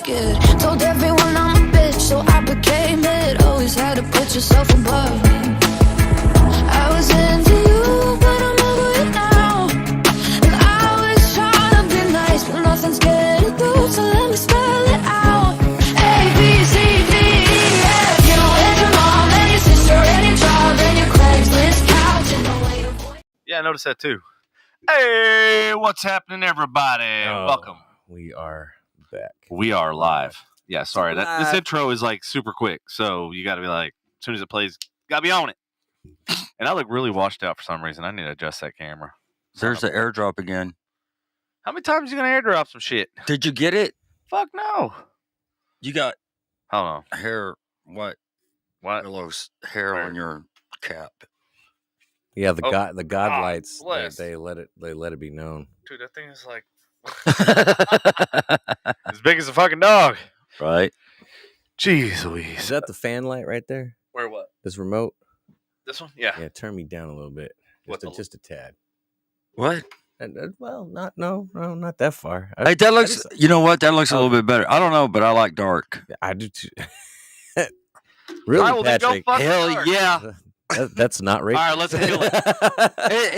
naked. Told everyone I'm a bitch, so I became it. Always had to put yourself above me. I was into you, but I'm over it now. And I was trying to be nice, but nothing's getting through, so let me spell it out. A, B, C, D, E, F. You and your mom and your sister and your child and your Craigslist couch and the way to point. Yeah, I noticed that too. Hey, what's happening, everybody? Welcome. We are back. We are live. Yeah, sorry. Live. This intro is like super quick, so you got to be like, as soon as it plays, got to be on it. And I look really washed out for some reason. I need to adjust that camera. There's the airdrop again. How many times are you going to airdrop some shit? Did you get it? Fuck no. You got Hold on. hair, what? Carlos, hair Where? on your cap. Yeah, the god lights. bless. They let it be known. Dude, that thing is like as big as a fucking dog. Right? Jeez Louise. Is that the fan light right there? Where what? This remote? This one? Yeah. Yeah, turn me down a little bit. Just a tad. What? Well, not that far. Hey, that looks, you know what? That looks a little bit better. I don't know, but I like dark. I do too. Really, Patrick? Hell dark. yeah. That's not racist. All right, let's kill it.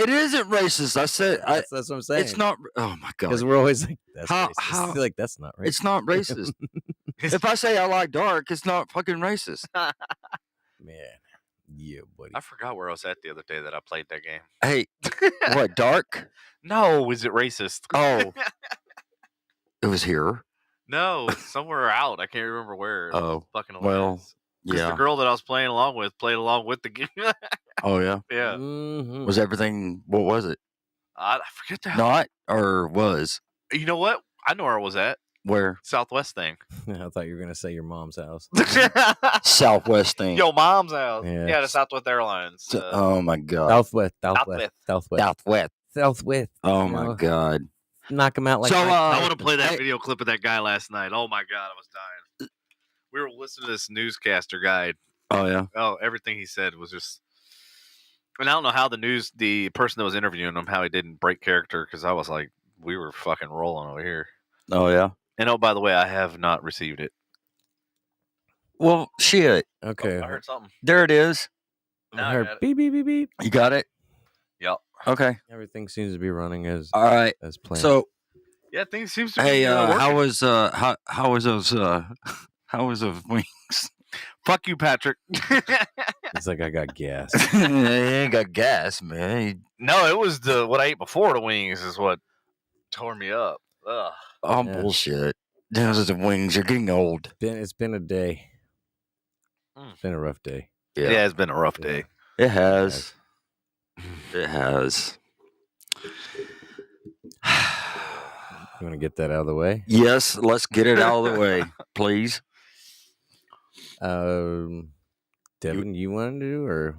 It isn't racist. I said, that's what I'm saying. it's not. Oh my God. Because we're always like, that's How- racist. how- I feel like that's not racist. It's not racist. If I say I like dark, it's not fucking racist. Man. Yeah, buddy. I forgot where I was at the other day that I played that game. Hey, what, dark? No, is it racist? Oh. It was here. No, it's somewhere out. I can't remember where. It was Oh, fucking well, hilarious. 'Cause yeah. the girl that I was playing along with played along with the game. Oh, yeah. Yeah. Mhm. Was everything, what was it? I forget the hell. Not or was? You know what? I know where I was at. Where? Southwest thing. I thought you were gonna say your mom's house. Southwest thing. Yo, mom's house. Yeah. Yeah, the Southwest Airlines. Oh my God. Southwest. Southwest. Oh You my know? God. Knock him out like. So, Mike I Tyson. want to play that Hey. video clip of that guy last night. Oh my God, I was dying. We were listening to this newscaster guy. Oh yeah. Oh, everything he said was just. And I don't know how the person that was interviewing him, how he didn't break character, because I was like, we were fucking rolling over here. Oh yeah. And oh, by the way, I have not received it. Well, shit. Okay. I heard something. There it is. Now I I heard got it. beep beep beep beep. You got it. Yep. Okay. Everything seems to be running as All right. planned. So, Yeah, things seems to be. hey, working. how was those wings? Fuck you, Patrick. It's like I got gas. You ain't got gas, man. No, it was what I ate before the wings is what tore me up. Ugh. Oh Yeah. bullshit. Those are the wings. You're getting old. It's been a day. Mm. It's been a rough day. Yeah, it's been a rough day. It has. It has. You want to get that out of the way? Yes, let's get it out of the way, please. Devin, you want to do, or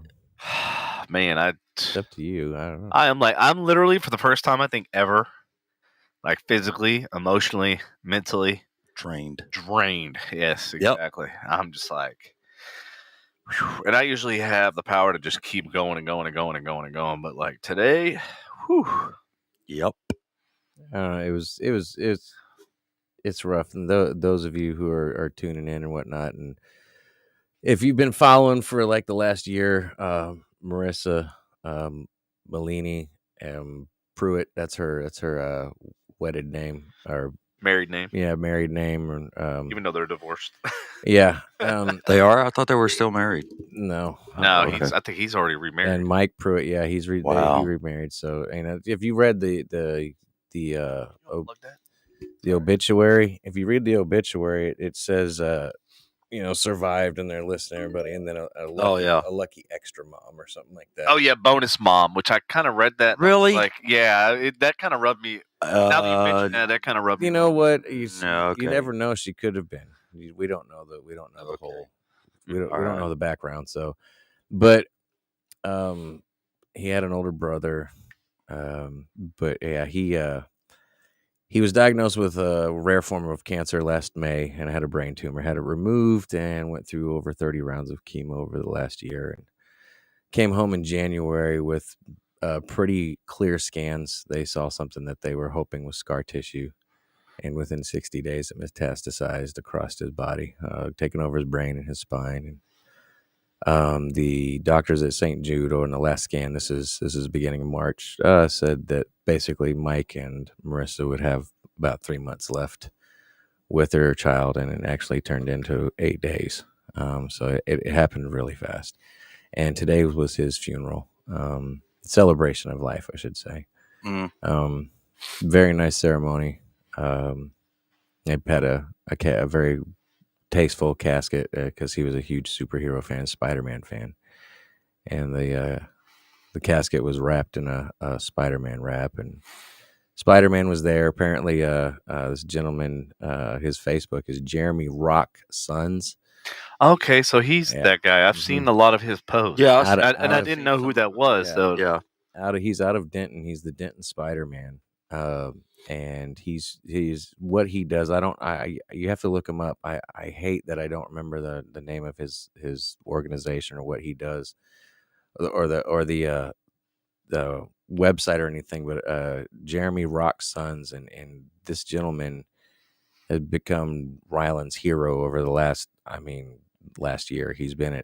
Man, it's up to you? I don't know. I'm literally for the first time I think ever, like physically, emotionally, mentally Trained. drained. Yes, Yep. exactly. I'm just like, whew. And I usually have the power to just keep going and going and going and going and going, but like today, whew. Yep. I don't know. It's rough. And those of you who are tuning in and whatnot, and if you've been following for like the last year, Marissa Malini Pruitt, that's her wedded name, or Married name, married name, and even though they're divorced. yeah, They are? I thought they were still married. no, No, okay. I think he's already remarried. and Mike Pruitt, yeah, he Wow. remarried. So, and if you read the Plug that? the obituary, if you read the obituary, it says survived, and they're listing everybody, and then a lucky extra mom or something like that. Oh yeah, bonus mom, which I kind of read that. and I was Really? Like, yeah, that kind of rubbed me. Now that you mention that kind of rubbed me. You know what? No, okay. You never know. She could have been. We don't know the Okay. whole. We don't Alright. know the background. So, but he had an older brother. But yeah, he was diagnosed with a rare form of cancer last May and had a brain tumor. Had it removed and went through over 30 rounds of chemo over the last year, and came home in January with pretty clear scans. They saw something that they were hoping was scar tissue. and within 60 days, it metastasized across his body, taking over his brain and his spine. And the doctors at St. Jude, or in the last scan, this is beginning of March, said that basically Mike and Marissa would have about 3 months left with their child, and it actually turned into 8 days. So it happened really fast. And today was his funeral, celebration of life, I should say. Very nice ceremony. They had a very tasteful casket because he was a huge superhero fan, Spider-Man fan, and the casket was wrapped in a Spider-Man wrap, and Spider-Man was there. Apparently, this gentleman, his Facebook is Jeremy Rock Sons. Okay, so he's that guy. I've seen a lot of his posts. Yeah, I didn't know who that was. So yeah. He's out of Denton. He's the Denton Spider-Man. And he's what he does. You have to look him up. I hate that I don't remember the name of his organization or what he does, or the website or anything. But Jeremy Rock Sons, and this gentleman has become Ryland's hero over the last year. He's been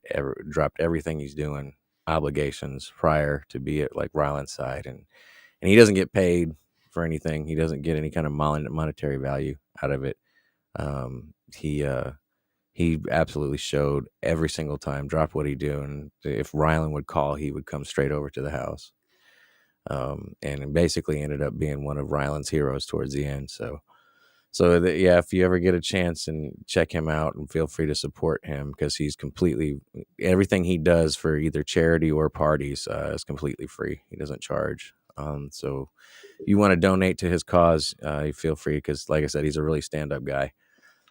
dropped everything he's doing, obligations prior to be at like Ryland's side, and he doesn't get paid for anything. He doesn't get any kind of monetary value out of it. He absolutely showed every single time, dropped what he do, and if Ryland would call, he would come straight over to the house. And basically ended up being one of Ryland's heroes towards the end. So if you ever get a chance, and check him out, and feel free to support him, because he's completely, everything he does for either charity or parties is completely free. He doesn't charge. So you want to donate to his cause, you feel free, because like I said, he's a really stand-up guy.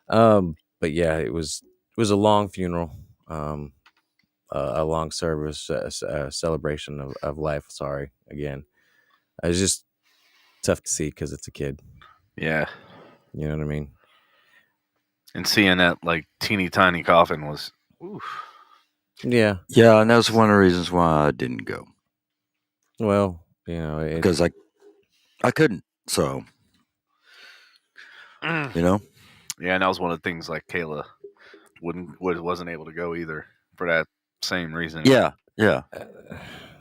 But yeah, it was a long funeral, a long service, a celebration of life. Sorry, again. It's just tough to see because it's a kid. yeah, You know what I mean? and seeing that like teeny tiny coffin was, oof. Yeah. Yeah, and that's one of the reasons why I didn't go, Well, because I couldn't. So, Yeah, and that was one of the things like Kayla wasn't able to go either for that same reason. yeah.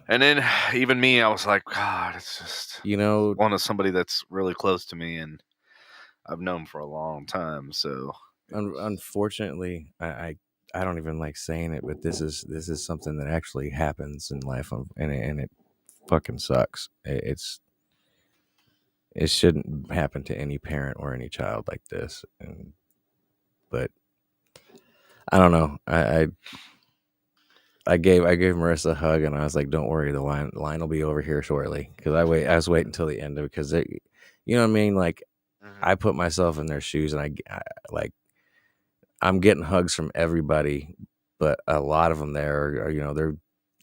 And then even me, I was like, God, it's just one of somebody that's really close to me and I've known for a long time. So unfortunately, I don't even like saying it, but this is something that actually happens in life, and it fucking sucks. It shouldn't happen to any parent or any child like this. But I don't know. I gave Marissa a hug, and I was like, "Don't worry, the line will be over here shortly." Because I was waiting until the end of it, because you know what I mean. Like, I put myself in their shoes, and I'm getting hugs from everybody, but a lot of them there are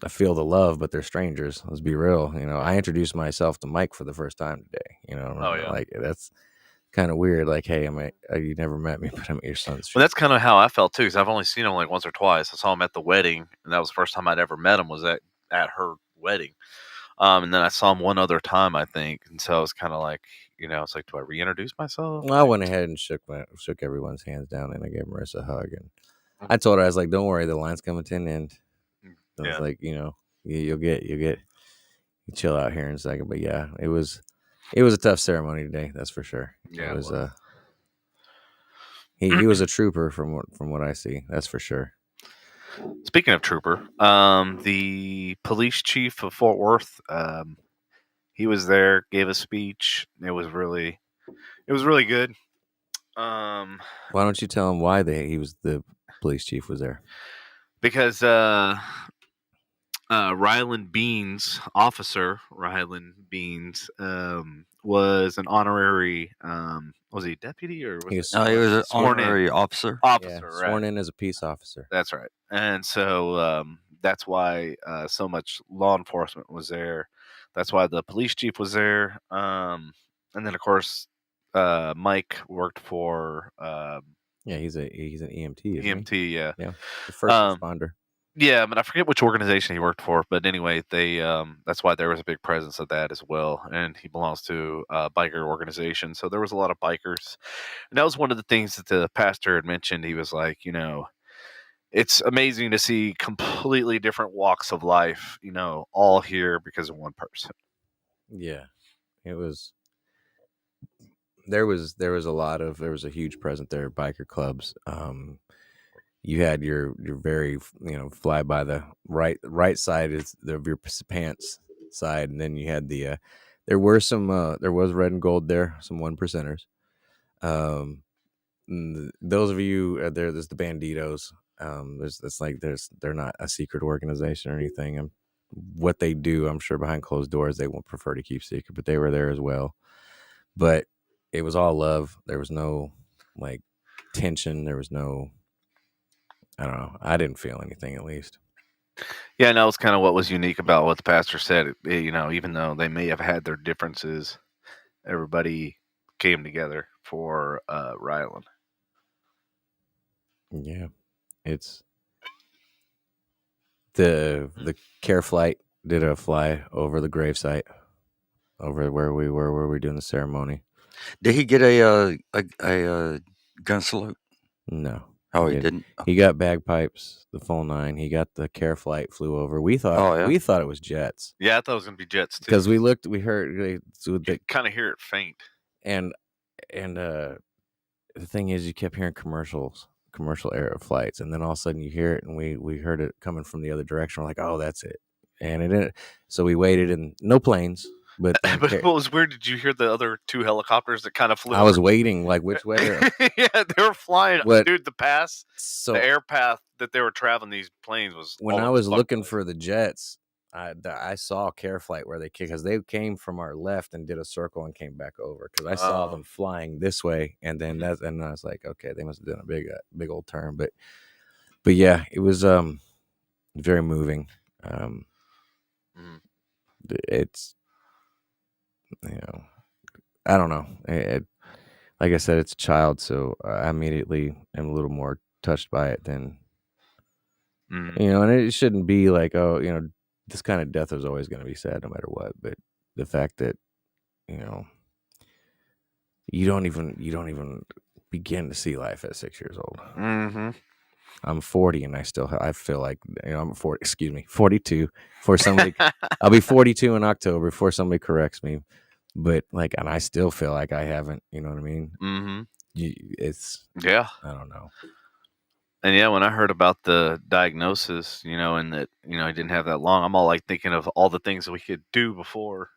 I feel the love, but they're strangers. Let's be real. I introduced myself to Mike for the first time today. Oh, yeah. Like, that's kind of weird. Like, hey, you never met me, but I'm at your son's. Well, that's kind of how I felt too, because I've only seen him like once or twice. I saw him at the wedding, and that was the first time I'd ever met him, was at her wedding. And then I saw him one other time, I think, and so I was kind of like, it's like, do I reintroduce myself? Well, I went ahead and shook everyone's hands down, and I gave Marissa a hug, and I told her, I was like, "Don't worry, the line's coming to an end." I was like, you'll get chill out here in a second. But yeah, it was a tough ceremony today, that's for sure. Yeah, it was. He was a trooper from what I see, that's for sure. Speaking of trooper, the police chief of Fort Worth, he was there, gave a speech. It was really good. Why don't you tell him why the police chief was there? Because Ryland Beans, officer Ryland Beans, was an honorary. Was he deputy or He was He was an sworn in. honorary officer. Officer, right? Sworn in as a peace officer. That's right. And so that's why so much law enforcement was there. That's why the police chief was there. And then of course Mike worked for he's an EMT. EMT, yeah. The first responder. Yeah, but I forget which organization he worked for. But anyway, they that's why there was a big presence of that as well. And he belongs to a biker organization, so there was a lot of bikers. And that was one of the things that the pastor had mentioned. He was like, it's amazing to see completely different walks of life, all here because of one person. Yeah, it was. There was a huge presence there at biker clubs. You had your very fly by the right side of your pants side, and then you had the there was red and gold there, some 1%ers. Those of you there's the Banditos. They're not a secret organization or anything. What they do, I'm sure behind closed doors they won't prefer to keep secret, but they were there as well. But it was all love. There was no like tension. There was no, I don't know. I didn't feel anything, at least. Yeah, and that was kind of what was unique about what the pastor said. Even though they may have had their differences, everybody came together for Ryland. Yeah, it's the care flight did a fly over the gravesite, over where we were doing the ceremony. Did he get a gun salute? No. Oh, he didn't. He got bagpipes, the full 9. He got the care flight, flew over. We thought it was jets. Yeah, I thought it was gonna be jets too. Because we heard you kind of hear it faint. And the thing is, you kept hearing commercial air flights, and then all of a sudden you hear it, and we heard it coming from the other direction. We're like, oh, that's it. And it didn't. So we waited, and no planes. But what was weird? Did you hear the other 2 helicopters that kind of flew? I was waiting, like, which way? Yeah, they were flying. Dude, the air path that they were traveling these planes was. When I was looking for the jets, I saw care flight where because they came from our left and did a circle and came back over, because I saw them flying this way, and then and I was like, okay, they must have done a big old turn, but yeah, it was very moving. It's. I don't know. Like I said, it's a child, so I immediately am a little more touched by it than, and it shouldn't be like, oh, this kind of death is always going to be sad no matter what. But the fact that, you don't even begin to see life at 6 years old. Mm-hmm. I'm 40 and I feel like, I'm 40, excuse me, 42 for somebody. I'll be 42 in October before somebody corrects me. But and I still feel like I haven't, you know what I mean? Mm-hmm. I don't know. And yeah, when I heard about the diagnosis, and that, I didn't have that long, I'm all like thinking of all the things that we could do before.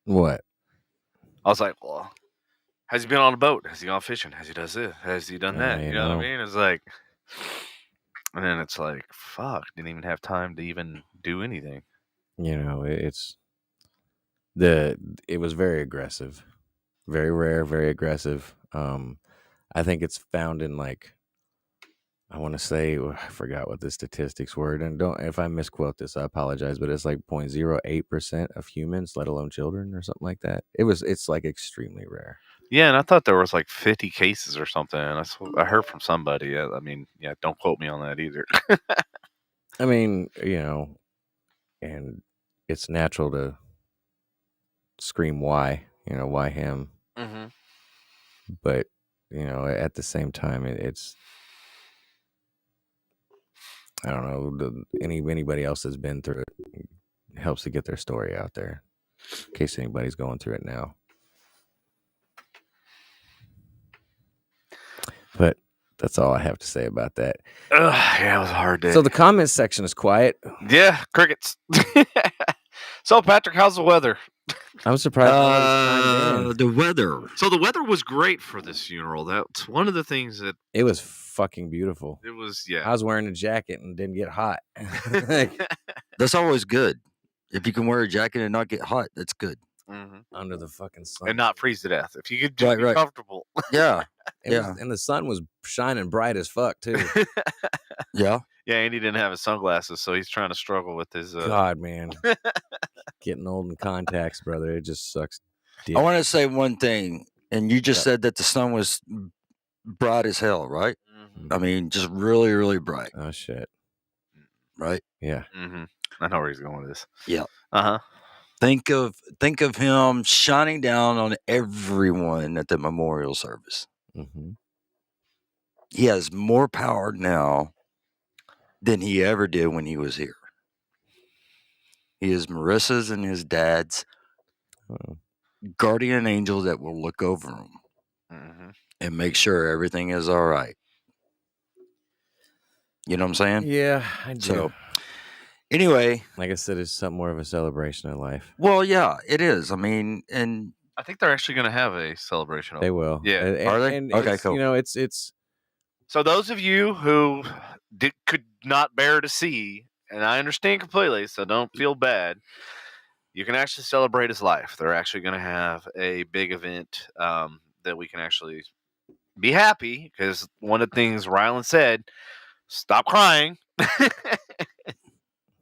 What? I was like, well, has he been on a boat? Has he gone fishing? Has he done this? Has he done that? You know what I mean? It's like, and then it's like, fuck, didn't even have time to even do anything. It was very aggressive, very rare, very aggressive. I think it's found in I want to say, I forgot what the statistics were, and if I misquote this, I apologize, but it's like 0.08% of humans, let alone children, or something like that. It's like extremely rare. Yeah, and I thought there was like 50 cases or something, and I heard from somebody. I mean, yeah, don't quote me on that either. I mean, and it's natural to scream why, why him? Mm-hmm. But at the same time, it's, I don't know, anybody else that's been through it helps to get their story out there, in case anybody's going through it now. But that's all I have to say about that. Yeah, it was a hard day. So the comments section is quiet. Yeah, crickets. So, Patrick, how's the weather? I'm surprised. The weather. So the weather was great for this funeral. That's one of the things that... It was fucking beautiful. It was, yeah. I was wearing a jacket and didn't get hot. That's always good. If you can wear a jacket and not get hot, that's good. Mm-hmm. Under the fucking sun. And not freeze to death. If you could just be comfortable. Yeah. And the sun was shining bright as fuck, too. Yeah. Yeah, Andy didn't have his sunglasses, so he's trying to struggle with his... God, man. Getting old in contacts, brother. It just sucks. I want to say one thing. And you just said that the sun was bright as hell, right? Mm-hmm. I mean, just really, really bright, Oh shit. right? Yeah. Mm-hmm. I know where he's going with this. Yeah. Uh-huh. Think of him shining down on everyone at the memorial service. Mm-hmm. He has more power now than he ever did when he was here. He is Marissa's and his dad's guardian angel that will look over him and make sure everything is all right. You know what I'm saying? Yeah, I do. So, anyway, like I said, it's something more of a celebration of life. well, yeah, it is. I mean, and I think they're actually going to have a celebration. They will. Yeah. Are they? And Okay, it's, cool. You know, it's. So those of you who could not bear to see, and I understand completely, so don't feel bad. You can actually celebrate his life. They're actually going to have a big event that we can actually be happy, because one of the things Rylan said, stop crying.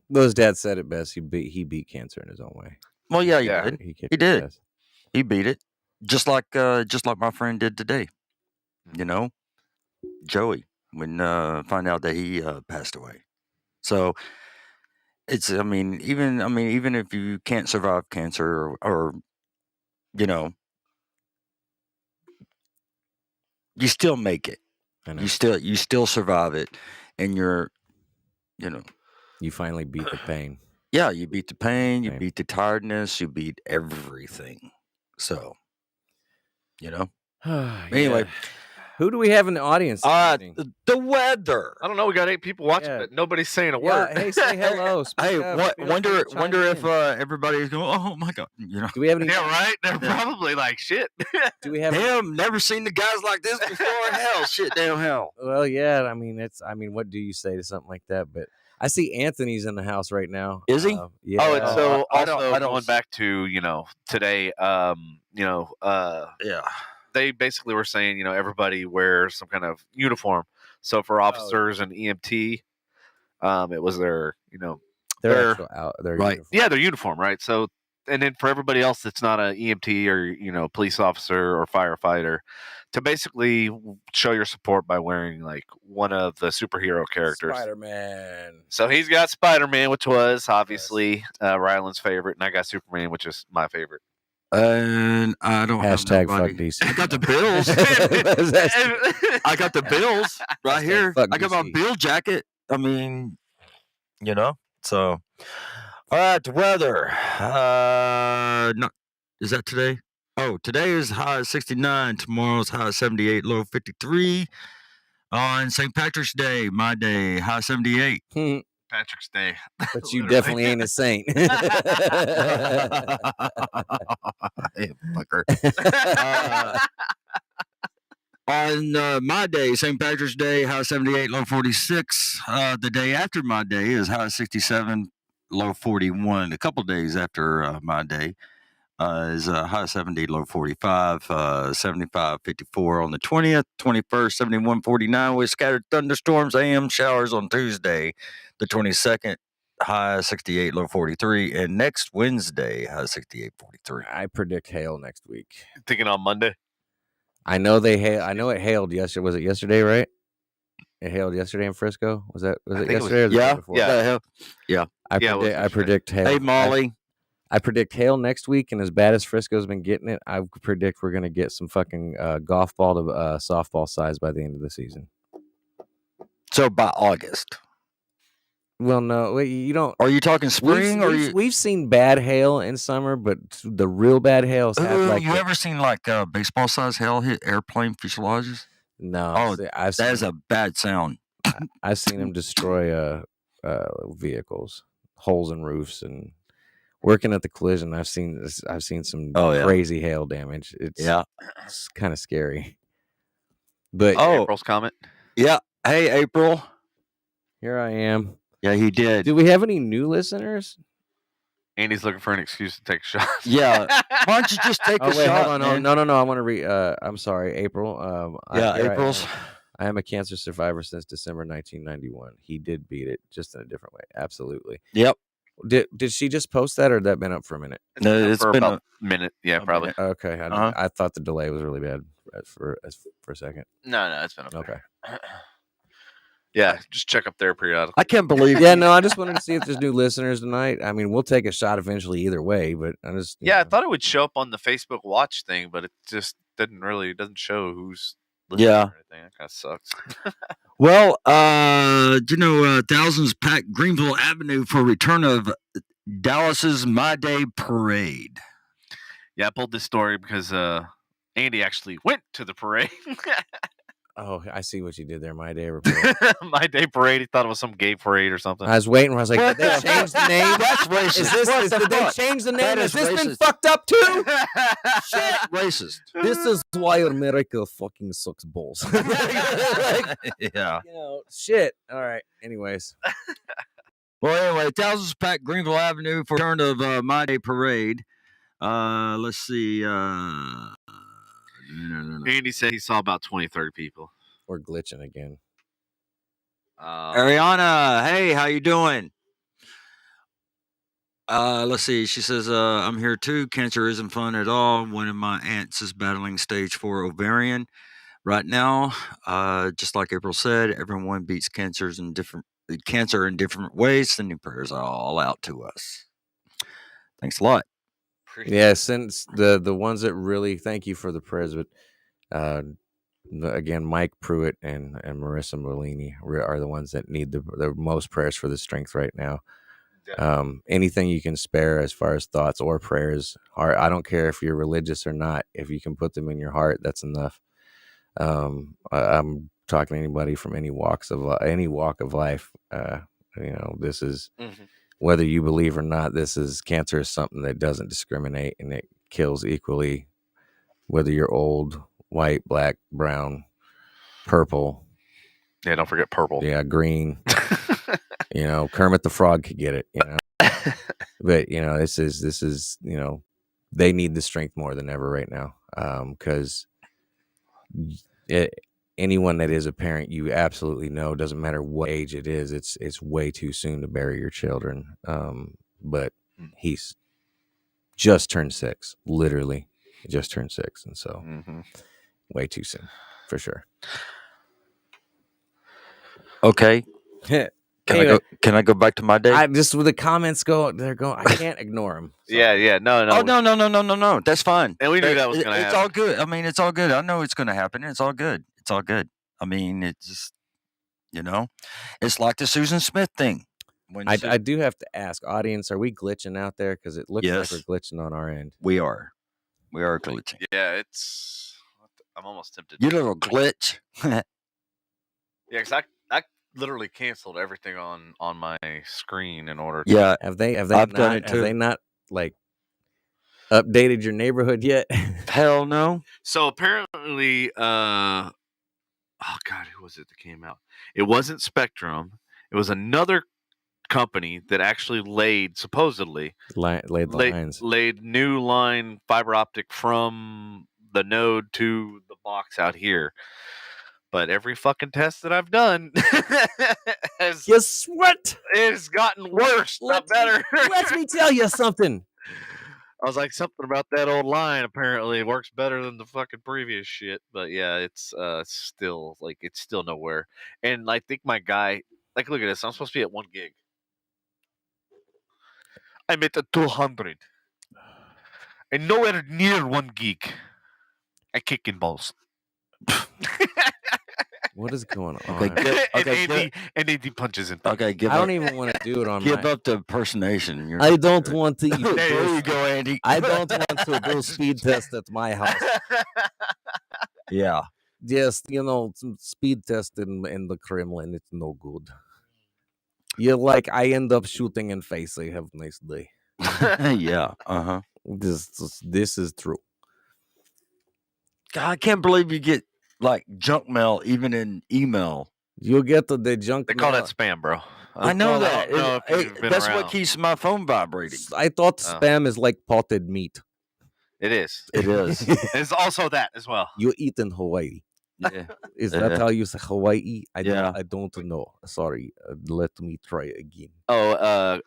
Those dad said it best. He beat cancer in his own way. Well, yeah, Yeah. he kicked did. his ass. He beat it, just like my friend did today. You know, Joey, when find out that he passed away. So it's, I mean, even if you can't survive cancer or you know, you still make it. I know. You still survive it, and you're, you know, You finally beat the pain. yeah, you beat the pain, you Pain. beat the tiredness, you beat everything. So, you know. Anyway. Yeah. Who do we have in the audience? The weather. I don't know. We got 8 people watching, Yeah. but nobody's saying a Yeah, word. hey, say hello. Speak Hey, up. Feel wonder free to chime if in. everybody's going, oh my God, you know. Do we have any? Yeah, right? They're probably like, shit. Do we have? Damn, never seen the guys like this before. Hell, shit, damn hell. Well, yeah. I mean, what do you say to something like that? But I see Anthony's in the house right now. Is he? Yeah. Oh, it's so I don't- also I don't- going back to, today, Yeah. they basically were saying, everybody wears some kind of uniform. So for officers and EMT, it was their, Their actual their right. uniform. yeah, their uniform, right? So, and then for everybody else that's not an EMT or, police officer or firefighter, to basically show your support by wearing like one of the superhero characters. Spider-Man. So he's got Spider-Man, which was obviously Ryland's favorite, and I got Superman, which is my favorite. And I don't Hashtag have nobody. fuck DC. I got the Bills. I got the Bills right here. fuck I got my DC. Bill jacket. I mean, so. All right, the weather. Is that today? Oh, today is high 69. Tomorrow's high 78, low 53. On St. Patrick's Day, my day, high 78. Patrick's Day. But you definitely ain't a saint. Hey, fucker. On my day, St. Patrick's Day, high 78, low 46. The day after my day is high 67, low 41. A couple days after my day is high 70, low 45, 75, 54 on the 20th, 21st, 71, 49 with scattered thunderstorms, AM showers on Tuesday, the 22nd, high 68, low 43, and next Wednesday, high 68, 43. I predict hail next week. Thinking on Monday. I know I know it hailed yesterday. Was it yesterday, right? It hailed yesterday in Frisco. Was it think it was- yesterday or the day before? yeah. The hell? I Yeah, it was predict, I yesterday. predict hail. Hey, Molly. I predict hail next week, and as bad as Frisco's been getting it, I predict we're gonna get some fucking golf ball to softball size by the end of the season. So by August. Well, no, you don't. Are you talking spring or you? We've seen bad hail in summer, but the real bad hails have like you ever seen like baseball size hail hit airplane fuselages? no. Oh, I've That is seen, a bad sound. I've seen them destroy vehicles, holes in roofs, and working at the collision. I've seen some Oh, yeah. crazy hail damage. It's kind of scary. But Oh. April's comment. Yeah. Hey, April. here I am. Yeah, he did. Do we have any new listeners? Andy's looking for an excuse to take a shot. Yeah. Why don't you just take Oh a wait, shot, hold on. man? No. I want to read. I'm sorry, April. Yeah, here April's. I am a cancer survivor since December 1991. He did beat it, just in a different way. Absolutely. Yep. Did she just post that, or had that been up for a minute? No, it's for been about a minute. Yeah, a probably. minute. Okay. Uh-huh. I thought the delay was really bad for a second. No, it's been up there. Okay. Yeah, just check up there periodically. I can't believe. Yeah, no, I just wanted to see if there's new listeners tonight. I mean, we'll take a shot eventually either way, but I just Yeah, I thought it would show up on the Facebook watch thing, but it just doesn't show who's listening Yeah. or anything. That kind of sucks. Well, thousands packed Greenville Avenue for return of Dallas's My Day Parade. Yeah, I pulled this story because Andy actually went to the parade. Oh, I see what you did there. My Day Report. My Day Parade. He thought it was some gay parade or something. I was waiting. I was like, did they change the name? That's racist. Did they change the name? That Has is this been racist. fucked up too? Shit, racist. This is why America fucking sucks balls. Yeah. Shit. All right. Anyways. Well, anyway, thousands packed Greenville Avenue for return of My Day Parade. Let's see. Andy said he saw about 20, 30 people. We're glitching again. Ariana, hey, how you doing? Let's see. She says, I'm here too. Cancer isn't fun at all. One of my aunts is battling stage 4 ovarian right now. Just like April said, everyone beats cancer in different ways. Sending prayers all out to us. Thanks a lot. Yeah, since the ones that really thank you for the prayers, but again, Mike Pruitt and Marissa Molini are the ones that need the most prayers for the strength right now. Anything you can spare as far as thoughts or prayers, I don't care if you're religious or not. If you can put them in your heart, that's enough. I'm talking to anybody from any walk of life. This is whether you believe or not. Cancer is something that doesn't discriminate, and it kills equally, whether you're old, white, black, brown, purple. Yeah, don't forget purple. Yeah, green. Kermit the Frog could get it. But this is they need the strength more than ever right now. Because anyone that is a parent, you absolutely know, doesn't matter what age it is, it's way too soon to bury your children. But he's just turned 6, literally just turned 6, and so way too soon for sure. Okay. Can I go back to my day? I just with the comments they're going. I can't ignore them. So. Yeah. No. Oh no. That's fine. And we knew that was going to happen. It's all good. I mean, it's all good. I know it's going to happen. It's all good. It's all good. I mean, it's just it's like the Susan Smith thing. I do have to ask, audience, are we glitching out there? Because it looks like we're glitching on our end. We are glitching. Yeah, I'm almost tempted. You little glitch. Yeah, because I literally canceled everything on my screen in order to... Yeah. Have they not like updated your neighborhood yet? Hell no. So apparently, oh God, who was it that came out? It wasn't Spectrum. It was another company that actually laid new line fiber optic from the node to the box out here. But every fucking test that I've done has... Guess what? It has gotten worse, not better. Let me tell you something. I was like, something about that old line apparently works better than the fucking previous shit. But yeah, it's still nowhere. And I think my guy, look at this. I'm supposed to be at 1 gig. I'm at 200. And nowhere near 1 gig. I kick in balls. What is going on? And AD punches in. Okay, I don't even want to do it on give up the impersonation. I don't want to. There you go, Andy. I don't want to do speed test at my house. Yeah. Yes, some speed test in the Kremlin. It's no good. I end up shooting in face. I have a nice day. Yeah. Uh-huh. This is true. God, I can't believe you get junk mail even in email. You get the junk They call that spam, bro. I know that. That's around. what keeps my phone vibrating. I thought spam is like potted meat. It is. It is. It's also that as well. You eat in Hawaii. Yeah. Is that how you say Hawaii? I don't know. Sorry. Let me try again. Oh,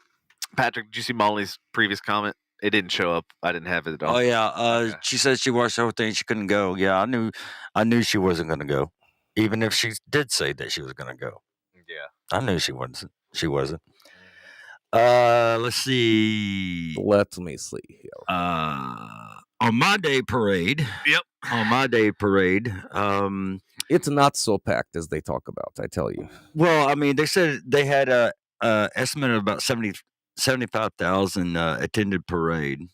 Patrick, did you see Molly's previous comment? It didn't show up. I didn't have it at all. Oh yeah. Okay. She said she watched the whole thing. She couldn't go. Yeah, I knew she wasn't going to go, even if she did say that she was going to go. Yeah. I knew she wasn't. She wasn't. Let's see. Let me see here. On my day parade. Yep. On my day parade. It's not so packed as they talk about, I tell you. Well, I mean, they said they had a estimate of about 75,000 attended parade.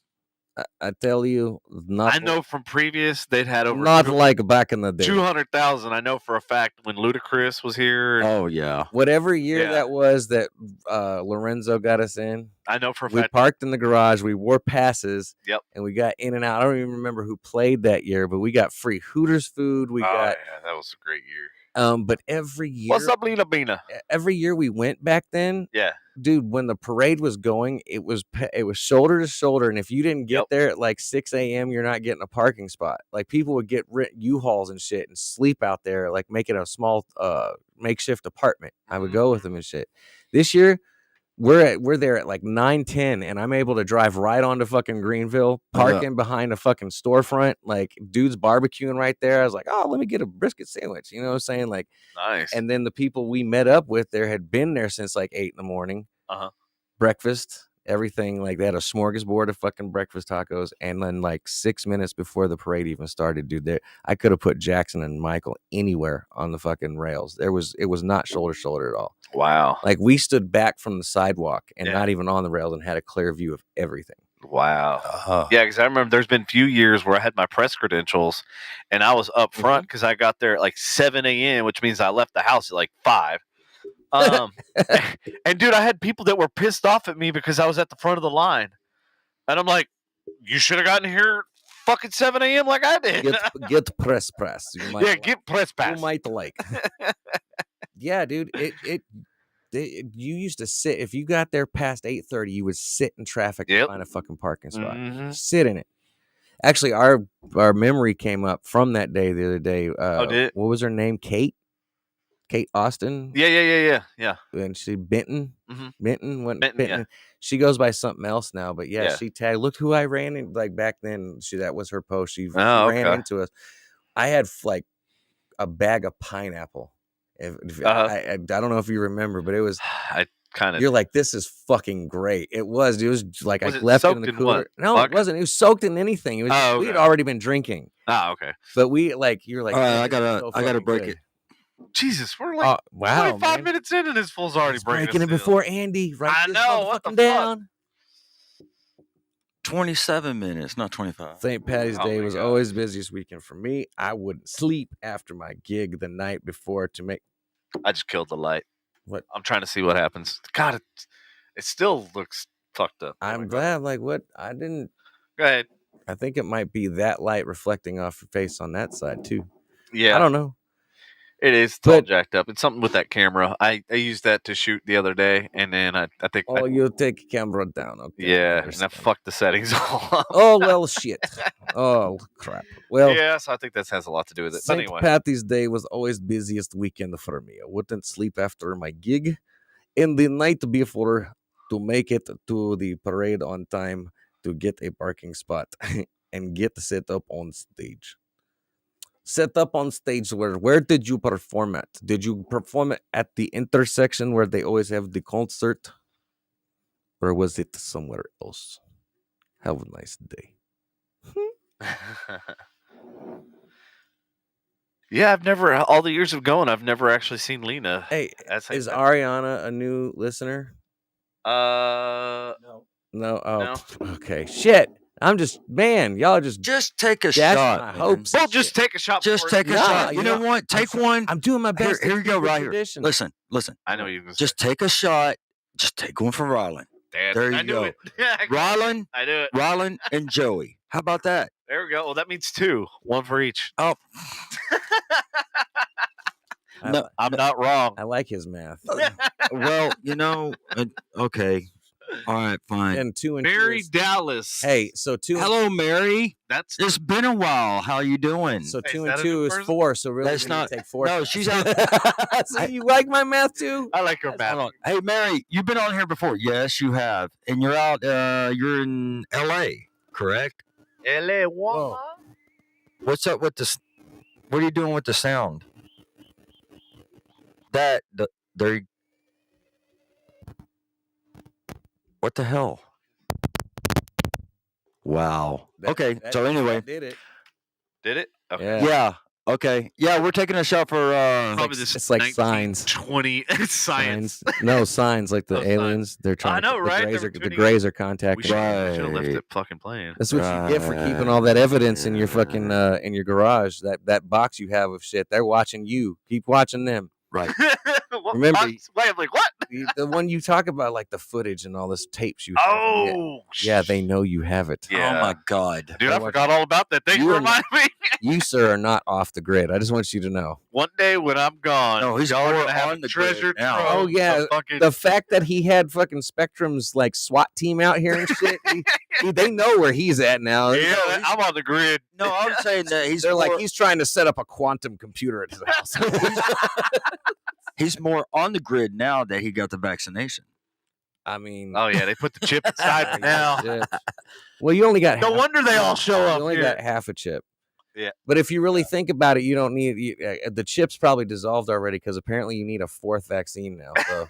I tell you, not. I know from previous they'd had over Not like back in the day. 200,000. I know for a fact when Ludacris was here. Oh yeah. Whatever year Yeah. that was that Lorenzo got us in, I know for a we fact. parked in the garage. We wore passes. Yep. And we got in and out. I don't even remember who played that year, but we got free Hooters food. We got. Yeah, that was a great year. But every year. What's up, Lena Bina? Every year we went back then. Yeah. Dude, when the parade was going, it was shoulder to shoulder, and if you didn't get there at like 6 a.m., you're not getting a parking spot. Like people would get U-Hauls and shit and sleep out there, like making a small makeshift apartment. I would go with them and shit. This year, we're there at like 9:10, and I'm able to drive right onto fucking Greenville, parking behind a fucking storefront, like dudes barbecuing right there. I was like, oh, let me get a brisket sandwich. You know what I'm saying? Like, nice. And then the people we met up with there had been there since like 8 a.m. Breakfast, everything. Like they had a smorgasbord of fucking breakfast tacos. And then like 6 minutes before the parade even started, dude, I could have put Jackson and Michael anywhere on the fucking rails. It was not shoulder to shoulder at all. Wow. Like we stood back from the sidewalk and not even on the rails and had a clear view of everything. Wow. Yeah, because I remember there's been a few years where I had my press credentials and I was up front because I got there at like 7 a.m., which means I left the house at like 5. And dude, I had people that were pissed off at me because I was at the front of the line. And I'm like, you should have gotten here fucking 7 a.m. like I did. Get press. You might get press pass. You might like. Yeah, dude. You used to sit, if you got there past 8:30, you would sit in traffic to find a fucking parking spot. Sit in it. Actually, our memory came up from that day the other day. What was her name? Kate Austin. Yeah. And she Benton. Benton. Yeah. She goes by something else now, but she tagged. Look who I ran in. Like back then, that was her post. She ran into us. I had like a bag of pineapple. I don't know if you remember, but it was. You're like, this is fucking great. It was. It was like I left it in the cooler. No, vodka? It wasn't. It was soaked in anything. It was. We had already been drinking. Okay. But you're like. I gotta break it. Jesus, we're like 25 minutes in, and this fool's already breaking it before Andy. Right? I know. What the down. 27 minutes, not 25. St. Patty's Day was always the busiest weekend for me. I wouldn't sleep after my gig the night before to make. I just killed the light. What? I'm trying to see what happens. God, it still looks fucked up. I'm glad. Like what? I didn't. Go ahead. I think it might be that light reflecting off your face on that side too. Yeah. I don't know. It is. It's all jacked up. It's something with that camera. I used that to shoot the other day, and then I think. Oh, you take camera down. Okay. Yeah, and I fucked the settings all. Oh well, shit. Oh crap. Well. Yeah, so I think that has a lot to do with it. St. But anyway, Patty's Day was always the busiest weekend for me. I wouldn't sleep after my gig, in the night before to make it to the parade on time to get a parking spot and get set up on stage. Set up on stage where did you perform at? Did you perform at the intersection where they always have the concert? Or was it somewhere else? Have a nice day. Yeah, I've never, all the years of going, I've never actually seen Lena. Hey, is Ariana a new listener? No. No? Oh, No. Okay. Shit. I'm just, man, y'all just take a shot. Hopes. Well, just take a shot. Just take a shot. You know what? Take one. I'm doing my best. Here you go, right here. Listen. I know you. Just take a shot. Just take one for Rylan. There you go. Rylan. I do it. Rylan and Joey. How about that? There we go. Well, that means 2. 1 for each. Oh. No, I'm not wrong. I like his math. Well, okay. All right, fine. And 2 and Mary 2 Dallas. Hey, so 2. Hello, Mary. It's been a while. How you doing? So 2 and 2 is 4. So really, that's not take 4. No, she's out. So you like my math too? I like her math. Hey, Mary, you've been on here before. Yes, you have, and you're out. You're in L.A., correct? L.A. What? What's up with this? What are you doing with the sound? That there. What the hell? Wow. Okay. So anyway, that did it. Did it? Okay. Yeah. yeah. Okay. Yeah, we're taking a shot for. Probably this it's like signs. 20 science. No signs like the No signs. aliens. They're trying. know, right? They were The tuning Greys are We contacting. should have left Right. it fucking playing. That's what you get for keeping all that evidence in your fucking in your garage. That box you have of shit. They're watching you. Keep watching them. Right. What Remember- box? Wait, I'm like, what? The one you talk about, like the footage and all this tapes you have. Oh, Yeah, they know you have it. Yeah. Oh my God. Dude, I I watched- forgot all about that. Thanks You for were reminding me. You, sir, are not off the grid. I just want you to know. One day when I'm gone, No, he's y'all are more gonna have on a the treasure grid now. trove Oh, yeah. of fucking The fact that he had fucking Spectrum's like SWAT team out here and shit, they know where he's at now. yeah, I'm on the grid. No, I'm saying that They're like, he's trying to set up a quantum computer at his house. he's more on the grid now that he got the vaccination. I mean, Oh yeah, they put the chip inside me now. shit. Well, you only got No half- wonder they all show You up only here. got half a chip. Yeah. But if you really think about it, you don't need the chip's probably dissolved already because apparently you need a fourth vaccine now. So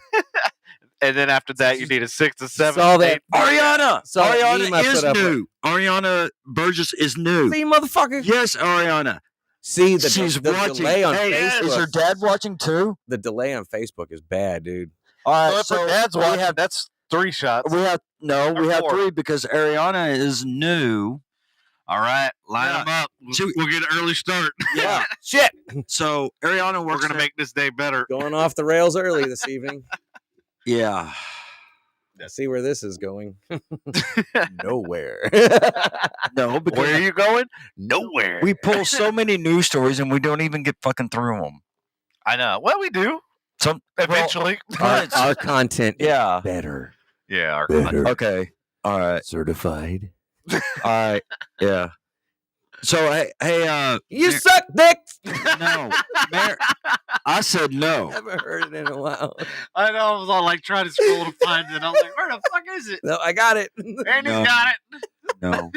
And then after that, you need a 6 to 7. Saw that- Ariana. So that meme I Ariana is put up- new. Ariana Burgess is new. see, motherfucker. Yes, Ariana. See, She's the watching. delay on Hey, Facebook. is her dad watching too? The delay on Facebook is bad, dude. All Well, right, if her dad's we watching, have that's 3 shots. we have Or we have 4. 3 because Ariana is new. All right, line Yeah. them up. She- We'll get an early start. Yeah. Shit, So Ariana We're works. gonna make this day better. going off the rails early this evening. Yeah. See where this is going? Nowhere. No, because Where are you going? Nowhere. we pull so many news stories and we don't even get fucking through them. I know. Well, we do Some eventually. our content, is Yeah. better, yeah. Our better, Okay. All right. certified. All right. Yeah. So hey, You suck, dick. no, I said no. Haven't heard it in a while. I know. I was all like trying to scroll to find it. I was like, where the fuck is it? No, I got it. Andy's No. got it. No.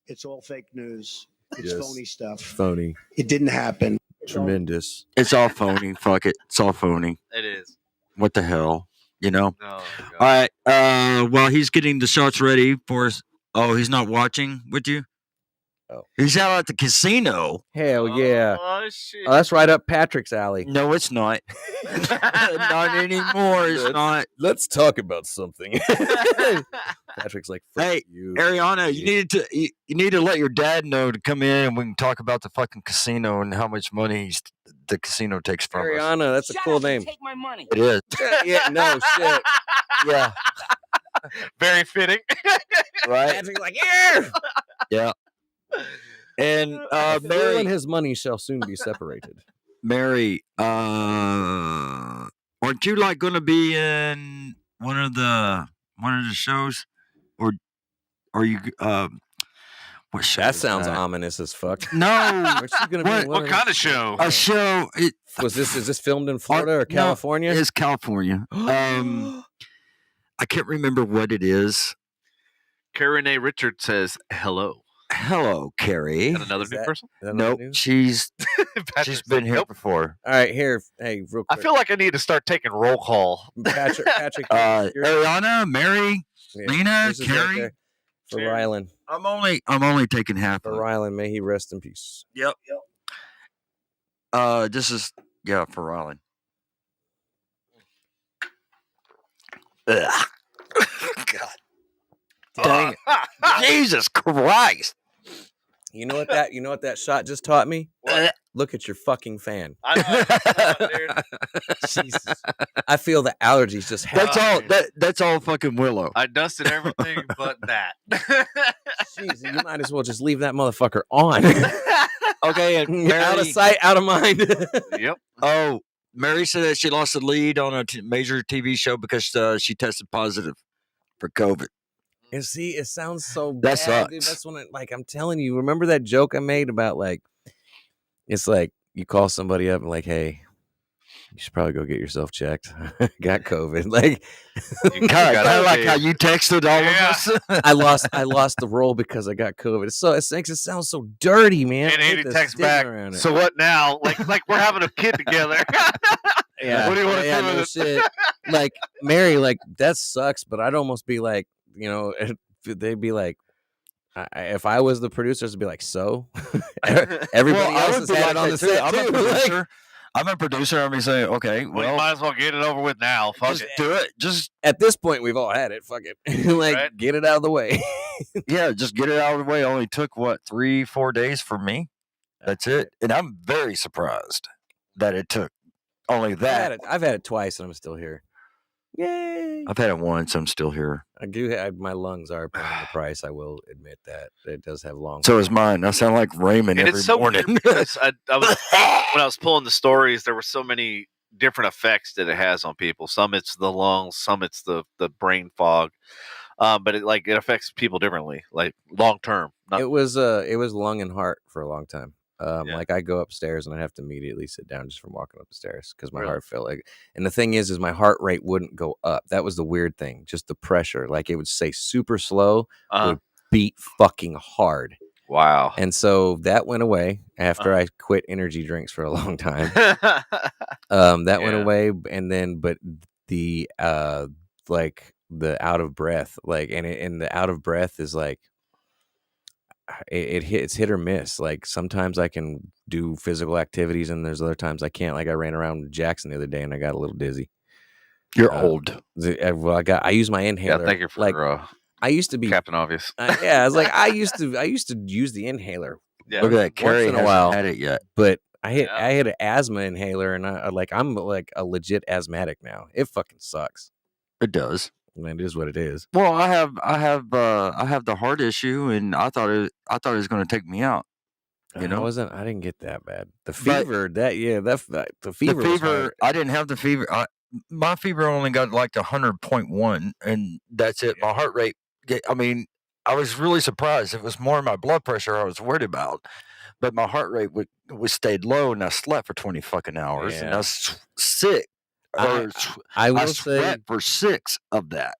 It's all fake news. It's Yes. phony stuff. Phony, It didn't happen. tremendous. It's all phony. Fuck it. It's all phony. It is. What the hell? You know? No. All right. While he's getting the shots ready for us. Oh, he's not watching with you? Oh. He's out at the casino. Hell yeah. Oh shit. Oh, that's right up Patrick's alley. No, it's not. Not anymore. It's not. Let's talk about something. Patrick's like, fuck Hey, you. Ariana, you need to let your dad know to come in and we can talk about the fucking casino and how much money the casino takes from us. Ariana, that's a cool name. Take my money. It is. Yeah, no shit. Yeah. Very fitting. Right. Patrick's like, yeah. And Phil and Mary, his money shall soon be separated. aren't you like going to be in one of the shows, or are you? What show? That is sounds that? ominous as fuck. No, Aren't you gonna be What- in one What of kind of show? a show. It those- is this filmed in Florida or no, California? is California. I can't remember what it is. Karen A. Richard says hello. Hello, Carrie. And another Is new that- person. Is that not Nope, new? she's Patrick's been like, here "Nope." before. All right, here. Hey, real I quick. feel like I need to start taking roll call. Patrick. Ariana, Mary, Lena, yours is right Carrie. there. For Carrie. Rylan. I'm only taking half For of it. Rylan, may he rest in peace. Yep. This is for Rylan. Ugh. God. Dang it. Jesus Christ. You know what that shot just taught me? What? Look at your fucking fan. I know, dude. Jesus. I feel the allergies just That's all happening. that's all fucking Willow. I dusted everything but that. Jeez, you might as well just leave that motherfucker on. Okay, and Out of Mary, sight, out of mind. Yep. Mary said that she lost the lead on a major TV show because she tested positive for COVID. And see, it sounds so That bad, dude. sucks. That's when it, like, I'm telling you, remember that joke I made about, like, it's like you call somebody up and like, hey, you should probably go get yourself checked. Got COVID. Like, You Kind got of like COVID. how you texted all Yeah. of us. I lost the role because I got COVID. So it makes it sound so dirty, man. And I hate Andy the texts stigma back. around it. So what now? Like we're having a kid together. Yeah. What do you want to yeah, do no with it? shit. Like Mary, like that sucks, but I'd almost be like, they'd be like, if I was the producers, I'd be like, so everybody I else would has be had like it on that the too. set I'm a too. producer. I'm a producer. I'm saying, okay, Well, you well, might as well get it over with now. Fuck just it. do it. Just At this point, we've all had it. Fuck it. Like, Right. get it out of the way. yeah, just get it out of the way. It only took what 3-4 days for me. That's it. And I'm very surprised that it took only that. I've had it twice, and I'm still here. Yay! I've had it once. I'm still here. I do. My lungs are paying the price. I will admit that it does have long. So is mine. I sound like Raymond And every it's so morning. weird because I was when I was pulling the stories, there were so many different effects that it has on people. Some it's the lungs, some it's the brain fog. But it affects people differently, like long term. It was lung and heart for a long time. Yeah. Like I go upstairs and I have to immediately sit down just from walking up the stairs because my Really? heart felt like. And the thing is my heart rate wouldn't go up. That was the weird thing. Just the pressure. Like it would stay super slow, would beat fucking hard. Wow. And so that went away after I quit energy drinks for a long time. That went away, and then but the like the out of breath, like and the out of breath is like. It's hit or miss. Like sometimes I can do physical activities and there's other times I can't. Like I ran around Jackson the other day and I got a little dizzy. You're old. I use my inhaler. Yeah, thank you for like I used to be Captain Obvious. yeah, I was like I used to use the inhaler. Yeah. Look at that. Carrie in a hasn't while. had it yet. But I had an asthma inhaler and I'm like a legit asthmatic now. It fucking sucks. It does. It is what it is. Well, I have the heart issue, and I thought it was going to take me out. You know, I didn't get that bad. The fever, the fever. The was fever. hard. I didn't have the fever. My fever only got like 100.1, and that's it. My heart rate. I mean, I was really surprised. It was more my blood pressure I was worried about, but my heart rate was stayed low, and I slept for 20 fucking hours, and I was sick. I will sweat say for 6 of that.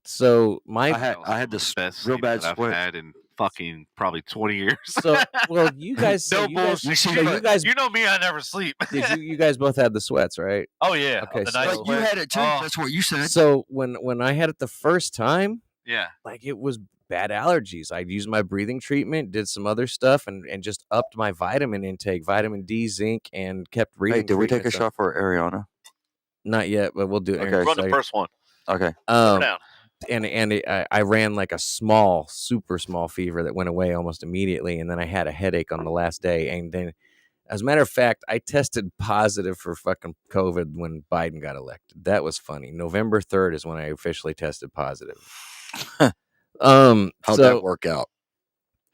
So I had this best real sleep bad that sweat. I've had in fucking probably 20 years. So well, you guys. No you guys, bullshit. so you guys. You know me, I never sleep. You guys both had the sweats, right? Oh yeah. Okay, The so- nice But you sweat. had it too. Oh, That's what you said. So when I had it the first time, yeah. like it was bad allergies. I'd used my breathing treatment, did some other stuff, and just upped my vitamin intake, vitamin D, zinc, and kept breathing. Hey, did we take a treatments up. shot for Ariana? Not yet, but we'll do it. in a Okay. Run the second. first one. Okay. Down. I ran like a super small fever that went away almost immediately, and then I had a headache on the last day. And then, as a matter of fact, I tested positive for fucking COVID when Biden got elected. That was funny. November 3rd is when I officially tested positive. How'd so, that work out?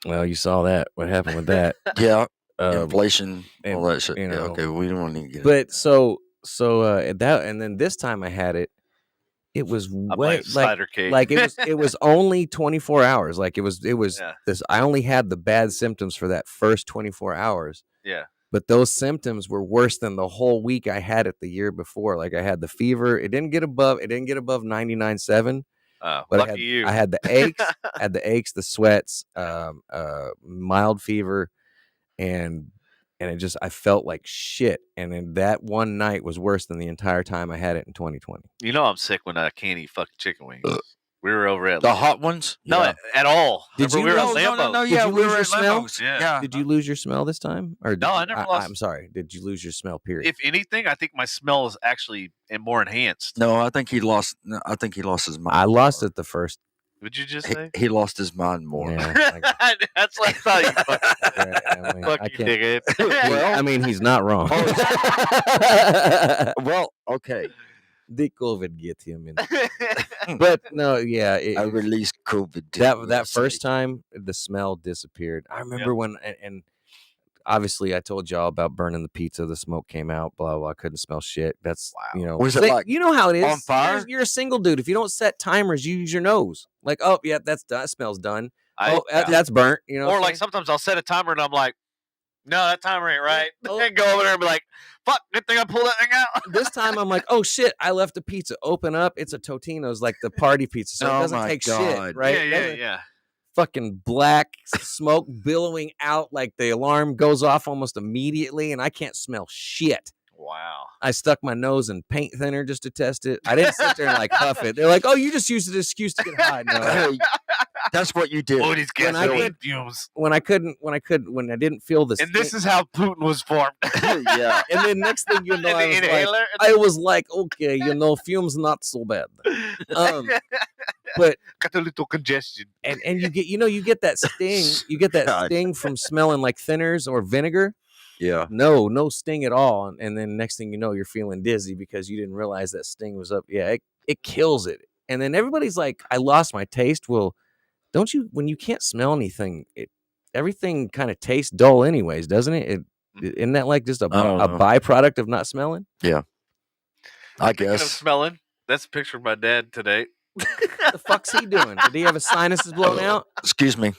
Well, you saw that. What happened with that? Yeah. Um, Inflation, all that shit. you Yeah, know. okay, we don't need to get but so that, and then this time I had it. It was way cider cake. like it was only 24 hours. Like it was Yeah. this. I only had the bad symptoms for that first 24 hours. Yeah. But those symptoms were worse than the whole week I had it the year before. Like I had the fever. It didn't get above 99.7. But Lucky you. I had the aches, the sweats, mild fever, and it just, I felt like shit. And then that one night was worse than the entire time I had it in 2020. You know I'm sick when I can't eat fucking chicken wings. We were over at the hot ones. No, Yeah. at all. Did Remember you we were lose- at Lambeau's. Did Yeah, you we lose were your at smell? Lambeau's. Yeah. Did you lose your smell this time? Or No, I never lost- I'm sorry. Did you lose your smell? Period. If anything, I think my smell is actually more enhanced. No, I think he lost. No, I think he lost his mind. I lost it the first. Would you just say? He lost his mind more. Yeah, That's what I thought you fucking, yeah, I mean, I fucking can't. dickhead. I mean, he's not wrong. Well, okay. The COVID get him in. But no, yeah. I released COVID. That first time, the smell disappeared. I remember when, and obviously I told y'all about burning the pizza. The smoke came out. Blah blah. I couldn't smell shit. That's Wow. you know. Was it see, like you know how it is? on fire? You're a single dude. If you don't set timers, you use your nose. Like, oh yeah, that smells done. That's burnt. You know. Or what I'm like saying? sometimes I'll set a timer and I'm like, no, that timer ain't right. Oh. And go over there and be like, fuck, good thing I pulled that thing out. This time I'm like, oh shit, I left a pizza. Open up, it's a Totino's, like the party pizza, so it Oh doesn't my take God. shit, right? Yeah. Fucking black smoke billowing out, like the alarm goes off almost immediately, and I can't smell shit. Wow. I stuck my nose in paint thinner just to test it. I didn't sit there and like huff it. They're like, "Oh, you just used an excuse to get high." No, That's what you did. Oh, these When I gasoline could- fumes. when I didn't feel the. And this stink- is how Putin was formed. Yeah. And then next thing you know, And the I was like, okay, fumes not so bad. But got a little congestion. and you get that sting. You get that God. sting from smelling like thinners or vinegar. Yeah. No sting at all. And then next thing you know, you're feeling dizzy because you didn't realize that sting was up. Yeah, it kills it. And then everybody's like, I lost my taste. Well, don't you, when you can't smell anything, everything kind of tastes dull anyways, doesn't it? Isn't that like just a don't know. byproduct of not smelling? I Speaking of guess. smelling, that's a picture of my dad today. What the fuck's he doing? Did he have his sinuses blown out? Excuse me.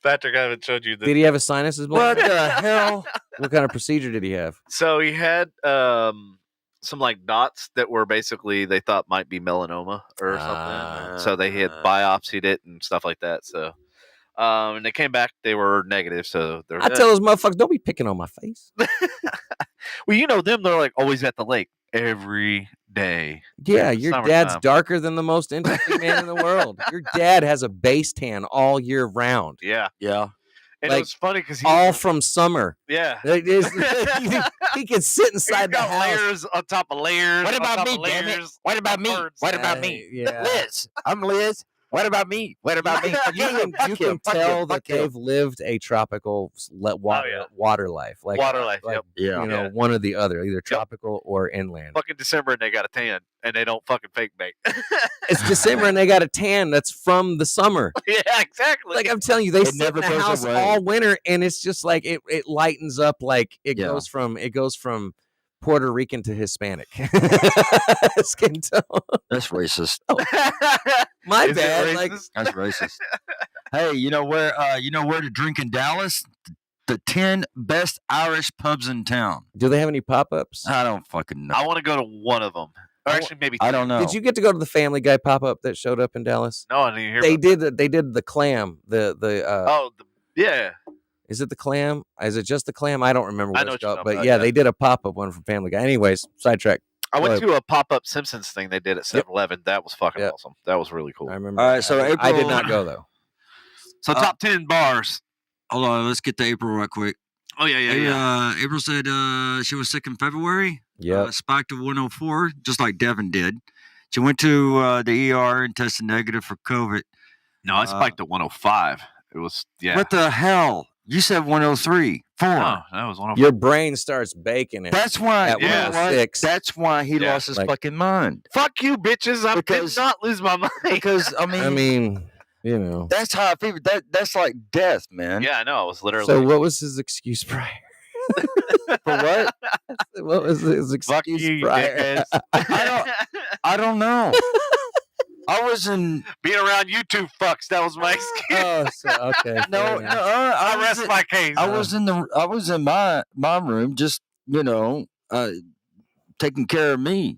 Patrick, I haven't showed you this. Did he have his sinuses blown What out? the hell? What kind of procedure did he have? So he had some like dots that were basically they thought might be melanoma or something. So they had biopsied it and stuff like that. So and they came back, they were negative. So they're I tell those motherfuckers, don't be picking on my face. well, you know them, they're like always at the lake every day. Yeah, It's your summertime. dad's darker than the most interesting man in the world. Your dad has a base tan all year round, Yeah. Yeah. And Like, it was funny because all from summer. yeah. It is- he can sit He's inside the got house. layers on top of layers. What on about top me, of damn it? layers What about of me? birds. What about me? Yeah. Liz. I'm Liz. What about me? What about me? Fuck You him, can, you fuck him, can fuck him, tell that fuck him. they've lived a tropical water life, like Water life, like, yep. Yeah. you know, one or the other, either tropical or inland. Fucking December and they got a tan and they don't fucking fake bake. It's December and they got a tan that's from the summer. yeah, exactly. Like I'm telling you, they It sit never in the goes house away. all winter, and it's just like it lightens up. Like it Yeah. goes from Puerto Rican to Hispanic skin tone. That's racist. My Is it bad. Like racist? That's racist. Hey, you know where to drink in Dallas? The 10 best Irish pubs in town. do they have any pop-ups? I don't fucking know. I want to go to one of them. Or actually, maybe I two. don't know. Did you get to go to the Family Guy pop-up that showed up in Dallas? No, I didn't hear. They about did the clam. Oh, yeah. Is it the clam? Is it just the clam? I don't remember I what know it's what you're called. talking But about, yeah, yeah. they did a pop-up one from Family Guy. Anyways, sidetrack. I went Go to a pop-up Simpsons thing they did at 7-Eleven. That was fucking Yep. awesome. That was really cool. I remember. All right, so I did April- not go though. So top 10 bars. Hold on, let's get to April right quick. Oh yeah. April said she was sick in February. Yeah. Spiked to 104, just like Devin did. She went to the ER and tested negative for COVID. No, I spiked at 105. It was What the hell? You said 103. 4. No, that was 105. Your brain starts baking it. That's why. At you know what? 106. That's why he Yeah. lost his Like- fucking mind. Fuck you, bitches! I Because- did not lose my mind. Because I mean, you know. that's how I feel. That's like death, man. yeah, I know. I was literally. So what was his excuse prior? For what? What was his Fuck excuse you, prior? dickheads. I don't know. I was in. Being around you two fucks. That was my excuse. Oh, so, okay. No, fair no. enough. I was rest in- my case. I was in my room, just taking care of me.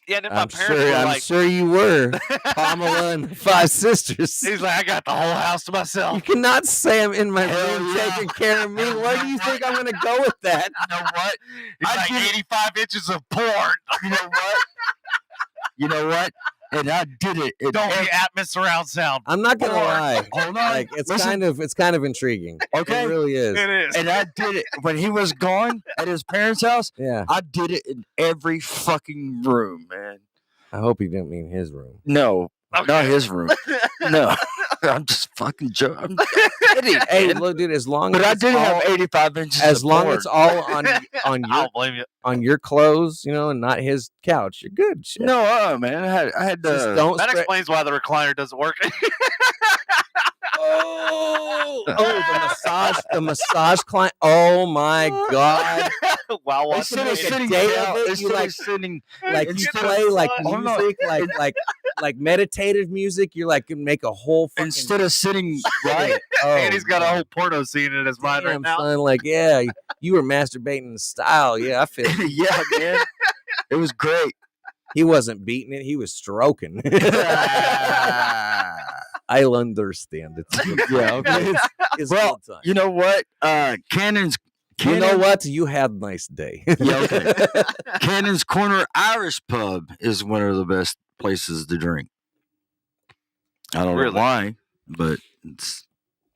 Yeah, and then my I'm parents sure. were I'm like, sure you were. Pamela and 5 sisters. he's like, I got the whole house to You myself. cannot say I'm in my Hell room yeah. taking care of me. Where do you think I'm going to go with that? You know what? He's I like did- 85 inches of porn. You know what? You know what? And I did it. in Don't every- be Atmos surround sound. I'm not going to lie. Hold on. Like it's Listen. kind of intriguing. Okay. It really is. It is. And I did it when he was gone at his parents' house. Yeah. I did it in every fucking room, man. I hope you didn't mean his room. No, Okay. not his room. No, I'm just fucking joking. I'm kidding. Hey, man. look, dude. As long But as I it's did all, have 85 inches. as of long porn. as it's all on I your don't blame you. on your clothes, you know, and not his couch, you're good. Shit. No, man. I had Just to. don't That spread. explains why the recliner doesn't work. The massage client. Oh my god! Wow, They watch should have it. sitting down. You Instead like- of sitting. Like you Instead play like Hold on. music, like meditative music. You're like can make a whole fucking Instead of sitting right. Oh, And he's got a whole porno scene in his mind right damn, now. son. Like yeah, you were masturbating in style. Yeah, I feel. Yeah, man. It was great. He wasn't beating it. He was stroking. I'll understand it. Yeah, okay. It's Well, good time. You know what? Cannon's You know what? You had a nice day. Yeah, okay. Cannon's Corner Irish Pub is one of the best places to drink. I don't know why, but it's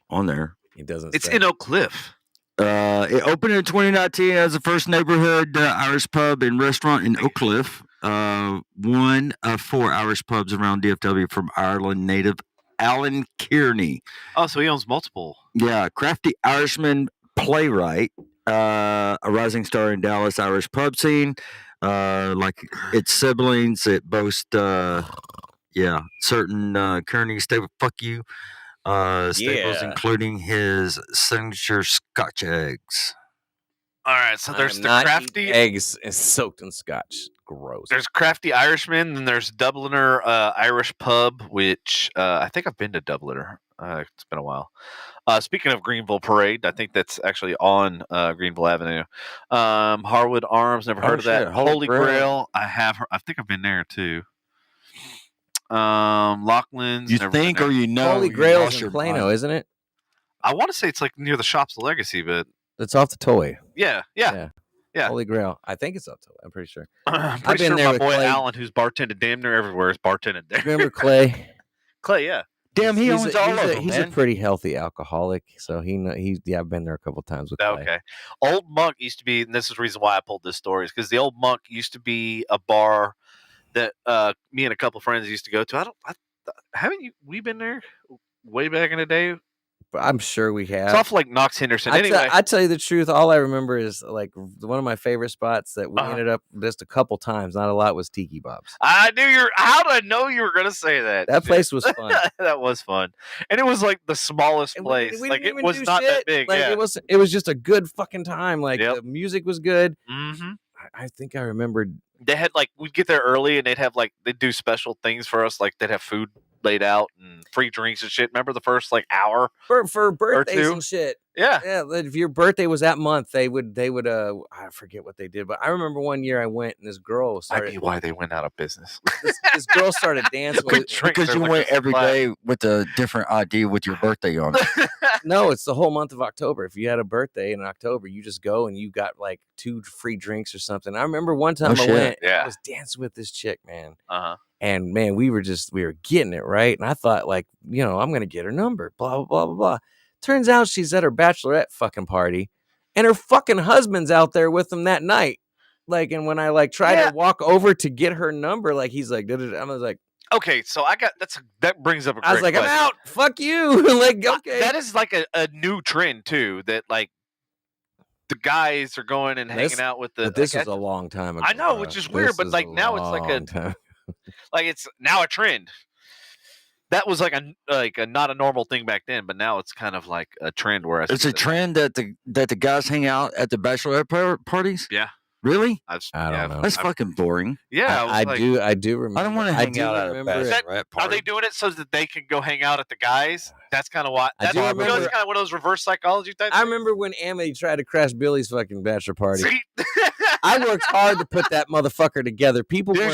on there. He doesn't. It's say. in Oak Cliff. It opened in 2019 as the first neighborhood Irish pub and restaurant in Oak Cliff. One of 4 Irish pubs around DFW from Ireland native Alan Kearney. Oh, so he owns multiple. Yeah, crafty Irishman playwright, a rising star in Dallas Irish pub scene. Like its siblings, it boasts certain Kearney stable fuck you staples, including his signature Scotch eggs. All right, so there's the not crafty eggs soaked in Scotch. Gross. There's crafty Irishman, then there's Dubliner Irish pub, which I think I've been to Dubliner. It's been a while. Speaking of Greenville Parade, I think that's actually on Greenville Avenue. Harwood Arms, never heard of that. Holy Grail, I have. I think I've been there too. Lachlan's. You think or you know? Holy Grail is in Plano, isn't it? I want to say it's like near the Shops of Legacy, but it's off the tollway. Yeah. Holy Grail. I think it's up to. I'm pretty sure. I'm pretty sure my boy Alan, who's bartended damn near everywhere, is bartended there. Remember Clay? Clay, yeah. Damn, he owns all of them. He's a pretty healthy alcoholic, so I've been there a couple times with Clay. Okay. Old Monk used to be, and this is the reason why I pulled this story, is because the Old Monk used to be a bar that me and a couple friends used to go to. Haven't we been there way back in the day? I'm sure we have. It's off like Knox Henderson. Anyway, I tell you the truth. All I remember is like one of my favorite spots that we ended up just a couple times. Not a lot was Tiki Bob's. I knew how did I know you were going to say that? That place was fun. That was fun, and it was like the smallest place. We like didn't it was not shit. that big. Like yeah. it was just a good fucking time. Like the music was good. Mm-hmm. I think I remembered. They had like we'd get there early, and they'd do special things for us. Like they'd have food laid out and free drinks and shit. Remember the first like hour for birthdays and shit. Yeah. If your birthday was that month, they would I forget what they did, but I remember one year I went and this girl started. Might be why they went out of business. This girl started dancing because you went every day with a different ID with your birthday on it. No, it's the whole month of October. If you had a birthday in October, you just go and you got like 2 free drinks or something. I remember one time I went. Yeah. I was dancing with this chick, man. And man, we were getting it right. And I thought, like, I'm going to get her number, blah, blah, blah, blah, blah. Turns out she's at her bachelorette fucking party and her fucking husband's out there with them that night. Like, and when I like tried to walk over to get her number, like he's like, I was like, okay, so that brings up a great I was like, question. I'm out. Fuck you. Like, okay. That is like a new trend too, that like the guys are going and hanging out with the. But this was a long time ago. I know, which is weird, but like now it's like like it's now a trend. That was like a not a normal thing back then, but now it's kind of like a trend where it's a trend that the guys hang out at the bachelorette parties. Yeah, really? I don't know. That's fucking boring. Yeah, I do remember. I don't want to hang out at a bachelorette party. Are they doing it so that they can go hang out at the guys? That's kind of why. That's kind of one of those reverse psychology type. I remember when Amity tried to crash Billy's fucking bachelor party. See? I worked hard to put that motherfucker together.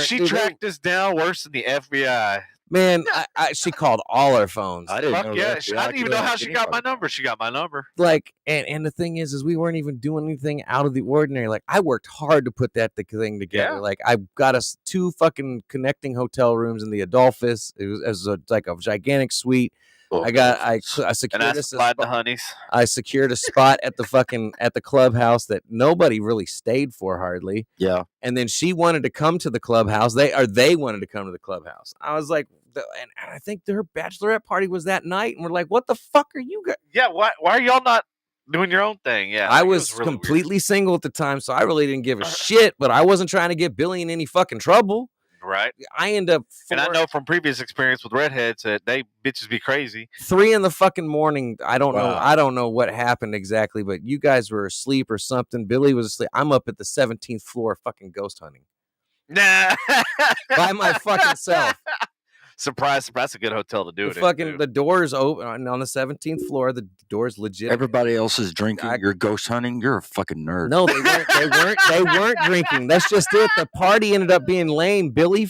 She tracked us down worse than the FBI. Man, she called all our phones. I didn't know that. I didn't even know how she got my number. She got my number. Like, and the thing is we weren't even doing anything out of the ordinary. Like, I worked hard to put that thing together. Yeah. Like, I got us 2 fucking connecting hotel rooms in the Adolphus. It was like a gigantic suite. I secured and the honeys. I secured a spot at the clubhouse that nobody really stayed for hardly. Yeah. And then she wanted to come to the clubhouse. They wanted to come to the clubhouse. I was like, and I think her bachelorette party was that night. And we're like, what the fuck are you guys? Yeah. Why are y'all not doing your own thing? Yeah. I was really completely single at the time, so I really didn't give a shit, but I wasn't trying to get Billy in any fucking trouble. Right. I end up. And I know from previous experience with redheads that they bitches be crazy. 3 in the fucking morning. I don't know. I don't know what happened exactly, but you guys were asleep or something. Billy was asleep. I'm up at the 17th floor fucking ghost hunting. Nah. By my fucking self. Surprise. That's a good hotel to do it in. The doors open on the 17th floor. The doors legit. Everybody else is drinking. You're ghost hunting. You're a fucking nerd. No, they weren't. They weren't drinking. That's just it. The party ended up being lame. Billy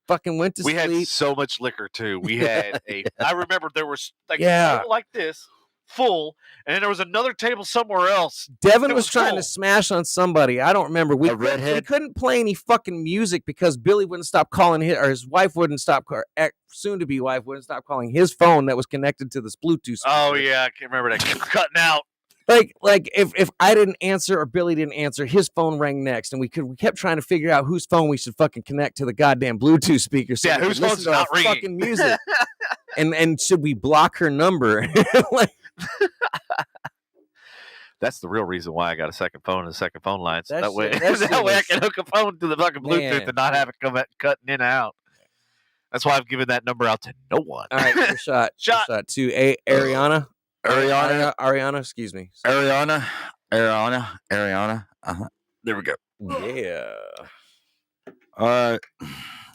fucking went to sleep. We had so much liquor too. We had I remember there was like Yeah. like this. full, and then there was another table somewhere else. Devin It was was trying full. to smash on somebody. I don't remember. We couldn't play any fucking music because Billy wouldn't stop calling his wife wouldn't stop, soon to be wife wouldn't stop calling his phone that was connected to this Bluetooth speaker. Oh yeah, I can't remember that. Kept cutting out. Like if I didn't answer or Billy didn't answer, his phone rang next, and we kept trying to figure out whose phone we should fucking connect to the goddamn Bluetooth speaker. So whose phone's not ringing? Fucking music. and should we block her number? That's the real reason why I got a second phone and a second phone line. So that way that I can hook a phone to the fucking Bluetooth and not have it come cutting in and out. That's why I've given that number out to no one. All right, your shot. Shot. Your shot to Ariana. Ariana, excuse me. Ariana. Uh-huh. There we go. Yeah.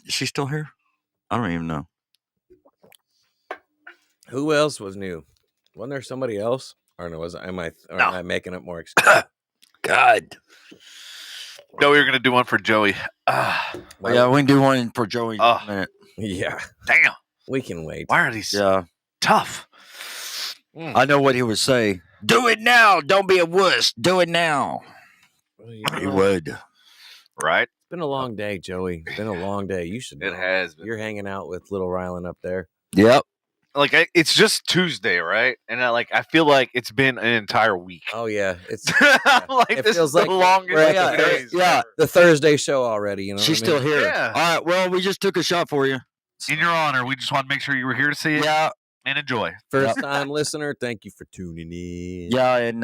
Is she still here? I don't even know. Who else was new? Wasn't there somebody else? Or no, am I making up more excuses? God. No, we were gonna do one for Joey. Yeah, we can do one for Joey in a minute. Yeah. Damn. We can wait. Why are these tough? I know what he would say. Do it now. Don't be a wuss. Do it now. He would. Right? It's been a long day, Joey. It's been a long day. You should know. It has been. You're hanging out with little Rylan up there. Yep. Like it's just Tuesday, right? And I feel like it's been an entire week. Oh yeah, it's like it this feels is the like longest days. Yeah, the Thursday show already. You know, she's still here. Yeah. All right. Well, we just took a shot for you. In your honor, we just want to make sure you were here to see it. Yeah. And enjoy. First time listener, thank you for tuning in. Yeah, and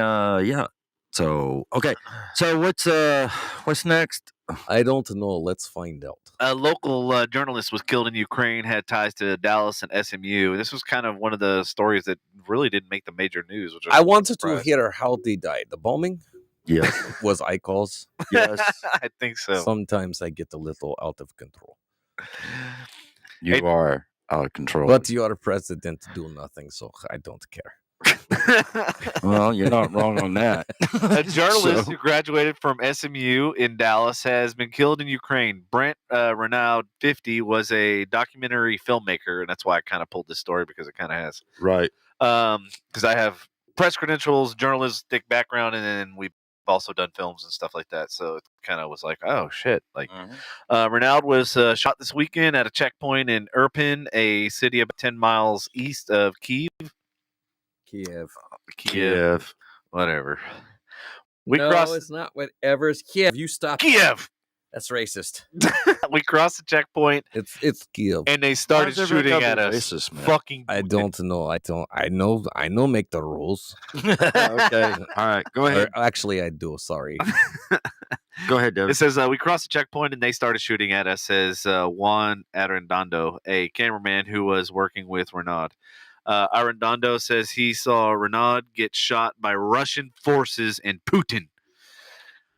yeah. So okay. So what's next? I don't know. Let's find out. A local journalist was killed in Ukraine, had ties to Dallas and SMU. This was kind of one of the stories that really didn't make the major news. Which I wanted to hear how they died. The bombing? Yes. Was Icals? Yes. I think so. Sometimes I get a little out of control. You are out of control. But you are president, do nothing, so I don't care. Well, you're not wrong on that. A journalist who graduated from SMU in Dallas has been killed in Ukraine. Brent Renaud, 50, was a documentary filmmaker, and that's why I kind of pulled this story because it kind of has. Right. Because I have press credentials, journalistic background, and then we've also done films and stuff like that. So it kind of was like, oh shit! Like, Renaud was shot this weekend at a checkpoint in Irpin, a city about 10 miles east of Kiev. Kiev. Whatever. It's not whatever. It's Kiev. You stop. Kiev. That's racist. We crossed the checkpoint. It's Kiev. And they started shooting at us. Racist, man. Fucking. I don't know. I know. Make the rules. Okay. All right. Go ahead. Or, actually, I do. Sorry. Go ahead, Devin. It says we crossed the checkpoint and they started shooting at us. Says Juan Arredondo, a cameraman who was working with Renaud. Arredondo says he saw Renaud get shot by Russian forces and Putin.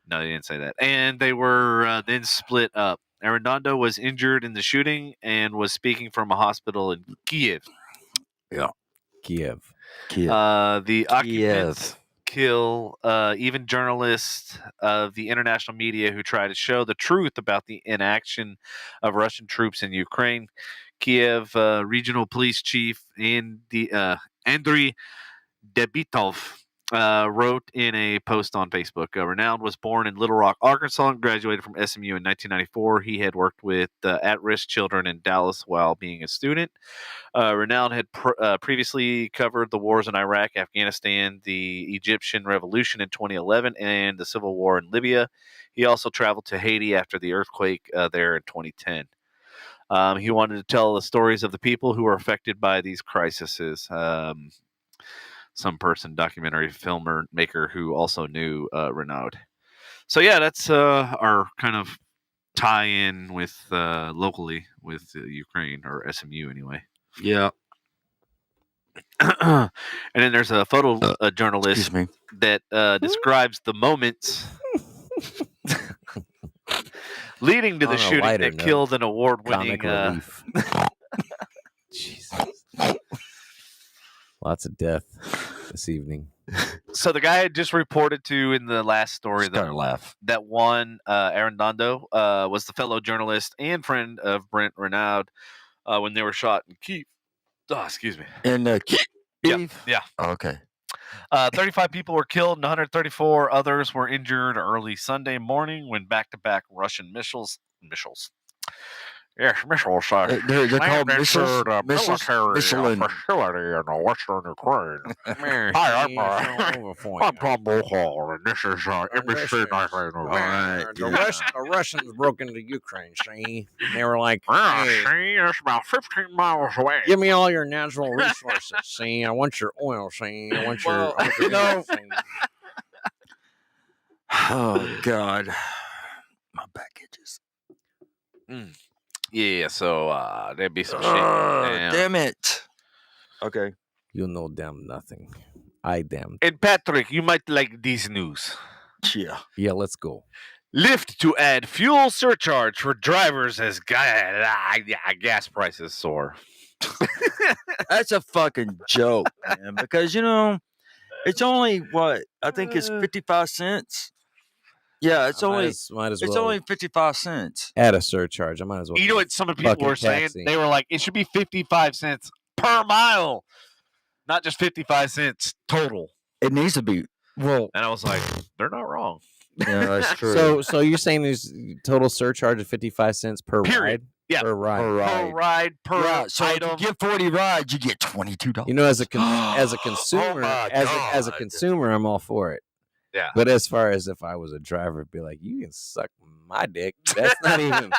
No, they didn't say that. And they were then split up. Arredondo was injured in the shooting and was speaking from a hospital in Kiev. Yeah. Kiev. The occupants kill even journalists of the international media who try to show the truth about the inaction of Russian troops in Ukraine. Kiev regional police chief Andriy Debitov wrote in a post on Facebook. Renaud was born in Little Rock, Arkansas, and graduated from SMU in 1994. He had worked with at-risk children in Dallas while being a student. Renaud had previously covered the wars in Iraq, Afghanistan, the Egyptian Revolution in 2011, and the Civil War in Libya. He also traveled to Haiti after the earthquake there in 2010. He wanted to tell the stories of the people who were affected by these crises. Some person, documentary filmmaker who also knew Renaud. So yeah, that's our kind of tie-in with locally with Ukraine, or SMU anyway. Yeah. And then there's a photojournalist that describes the moments leading to the shooting that killed an award-winning. Jesus. Lots of death this evening. So the guy I just reported to in the last story that won Arredondo was the fellow journalist and friend of Brent Renaud when they were shot in Kiev. Oh, excuse me. In Kiev? Yeah. Oh, okay. 35 people were killed and 134 others were injured early Sunday morning when back-to-back Russian missiles. Yes, missiles. They're called missiles. Missiles. military Michelin. facility in western Ukraine. Hi, I'm Tom Brokaw, and this is NBC All right. The Russians broke into Ukraine, see? They were like, hey, See, it's about 15 miles away. give me all your natural resources, see? I want your oil, see? I want your... Well, you know- Oh God, my back itches. Yeah, so there'd be some shit. Damn it. Okay. You know damn nothing. I damn... And Patrick, you might like this news. Yeah. Yeah, let's go. Lyft to add fuel surcharge for drivers as gas prices soar. That's a fucking joke, man. Because it's only what I think it's 55 cents. Yeah, it's only Might as it's well only 55 cents. add a surcharge. I might as well. You know what some of the people Fucking were saying? taxi. They were like, it should be 55 cents per mile, not just 55 cents total. It needs to be. Well, And I was like, they're not wrong. yeah, that's true. So you're saying there's total surcharge of 55 cents per Period. ride? Yeah. Per ride. Per ride, per yeah, so item. if you get 40 rides, you get $22. You know, as a consumer, my as a God. consumer, I'm all for it. Yeah. But as far as if I was a driver, it'd be like, you can suck my dick. That's not even.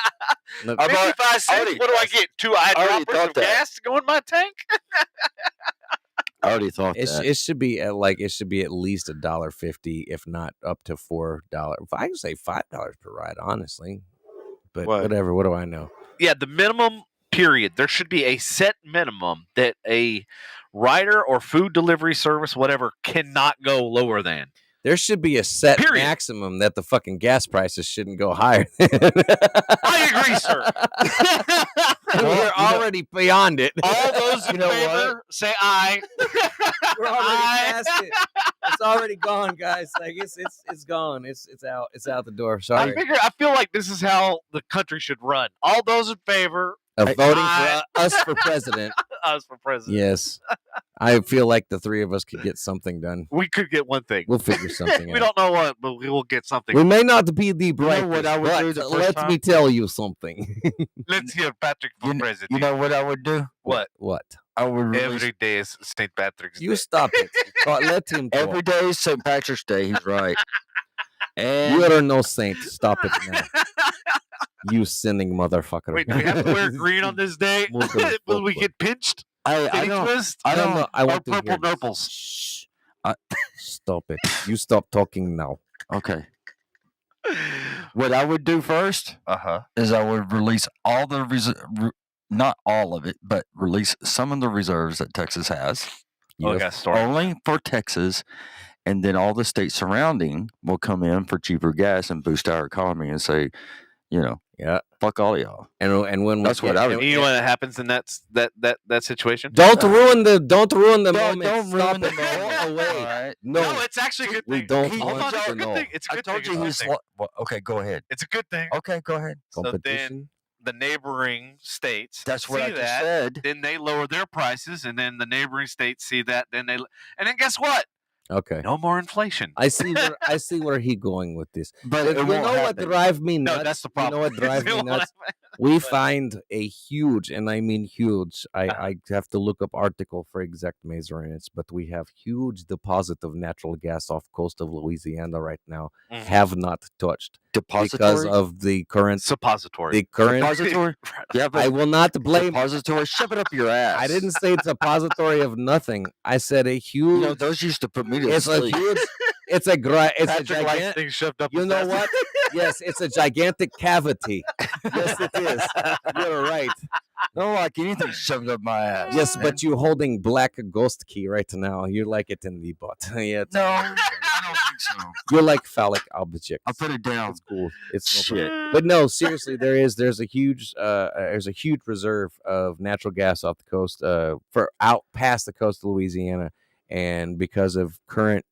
Look, I've already- 55 cents? already- What do I get? 2 already eyedroppers thought of that. gas to go in my tank? I already thought that. it should be at least $1.50, if not up to $4. If I can say $5 per ride, honestly. But What? whatever. What do I know? Yeah, the minimum period. There should be a set minimum that a rider or food delivery service, whatever, cannot go lower than. There should be a set Period. maximum that the fucking gas prices shouldn't go higher. I agree, sir. We're already beyond it. All those in You know favor, say aye. We're already past it. It's already gone, guys. Like it's gone. It's out the door. Sorry. I feel like this is how the country should run. All those in favor, Of voting I- for us for president. us for president. Yes. I feel like the three of us could get something done. We could get one thing. We'll figure something We out. don't know what, but we will get something. We may not be the know brightest, what I would do but the first let time? me tell you something. Let's hear Patrick for president. You know what I would do? what? What? I would release Every day is St. Patrick's You Day. stop it. Let him talk. every day is St. Patrick's Day. He's right. And You are no saint. Stop it now. You sinning motherfucker. Wait, do we have to wear green on this day? Will we get pinched? I Any don't. twist? I don't know. I Or want to purple hear this. nopals? Shh. Stop it. You stop talking now. Okay. What I would do first Uh-huh. is I would release all the not all of it, but release some of the reserves that Texas has, Oh, I got a story. only for Texas, and then all the states surrounding will come in for cheaper gas and boost our economy and say, Yeah. fuck all y'all. And when That's what I would- You know what happens in that situation? Don't ruin the moment. Don't Stop ruin the it. Go moment. away. All right. No. No, it's actually a good We thing. don't Hold want on, it's to a good know. thing. It's a I good told thing. you It's a he's. good thing. Well, okay, go ahead. It's a good thing. Okay, go ahead. So then Competition. the neighboring states That's what see I just that, said. then they lower their prices, and then the neighboring states see that, and then guess what? Okay. No more inflation. I see where he going with this. But You it know won't what happen. drives me nuts? No, that's the You problem. know what drives me nuts? We find a huge, and I mean huge, I have to look up article for exact measurements, but we have huge deposit of natural gas off coast of Louisiana right now, Mhm. have not touched because Depository. of the current, Suppository. Depository. Yeah, but I will not blame, depository. Shove it up your ass. I didn't say it's a depository of nothing. I said a huge, Those used to put me to it's a sleep. huge, it's a Patrick likes gigantic, things shoved up you his know ass. what? Yes, it's a gigantic cavity. Yes, it is. You're right. I don't like anything shoved up my ass. Yes, man. but you're holding black ghost key right now. You like it in the butt. Yeah, No, I don't think so. you like phallic objects. I'll put it down. It's cool. It's no Shit. problem. But no, seriously, there's a huge reserve of natural gas off the coast, for out past the coast of Louisiana, and because of current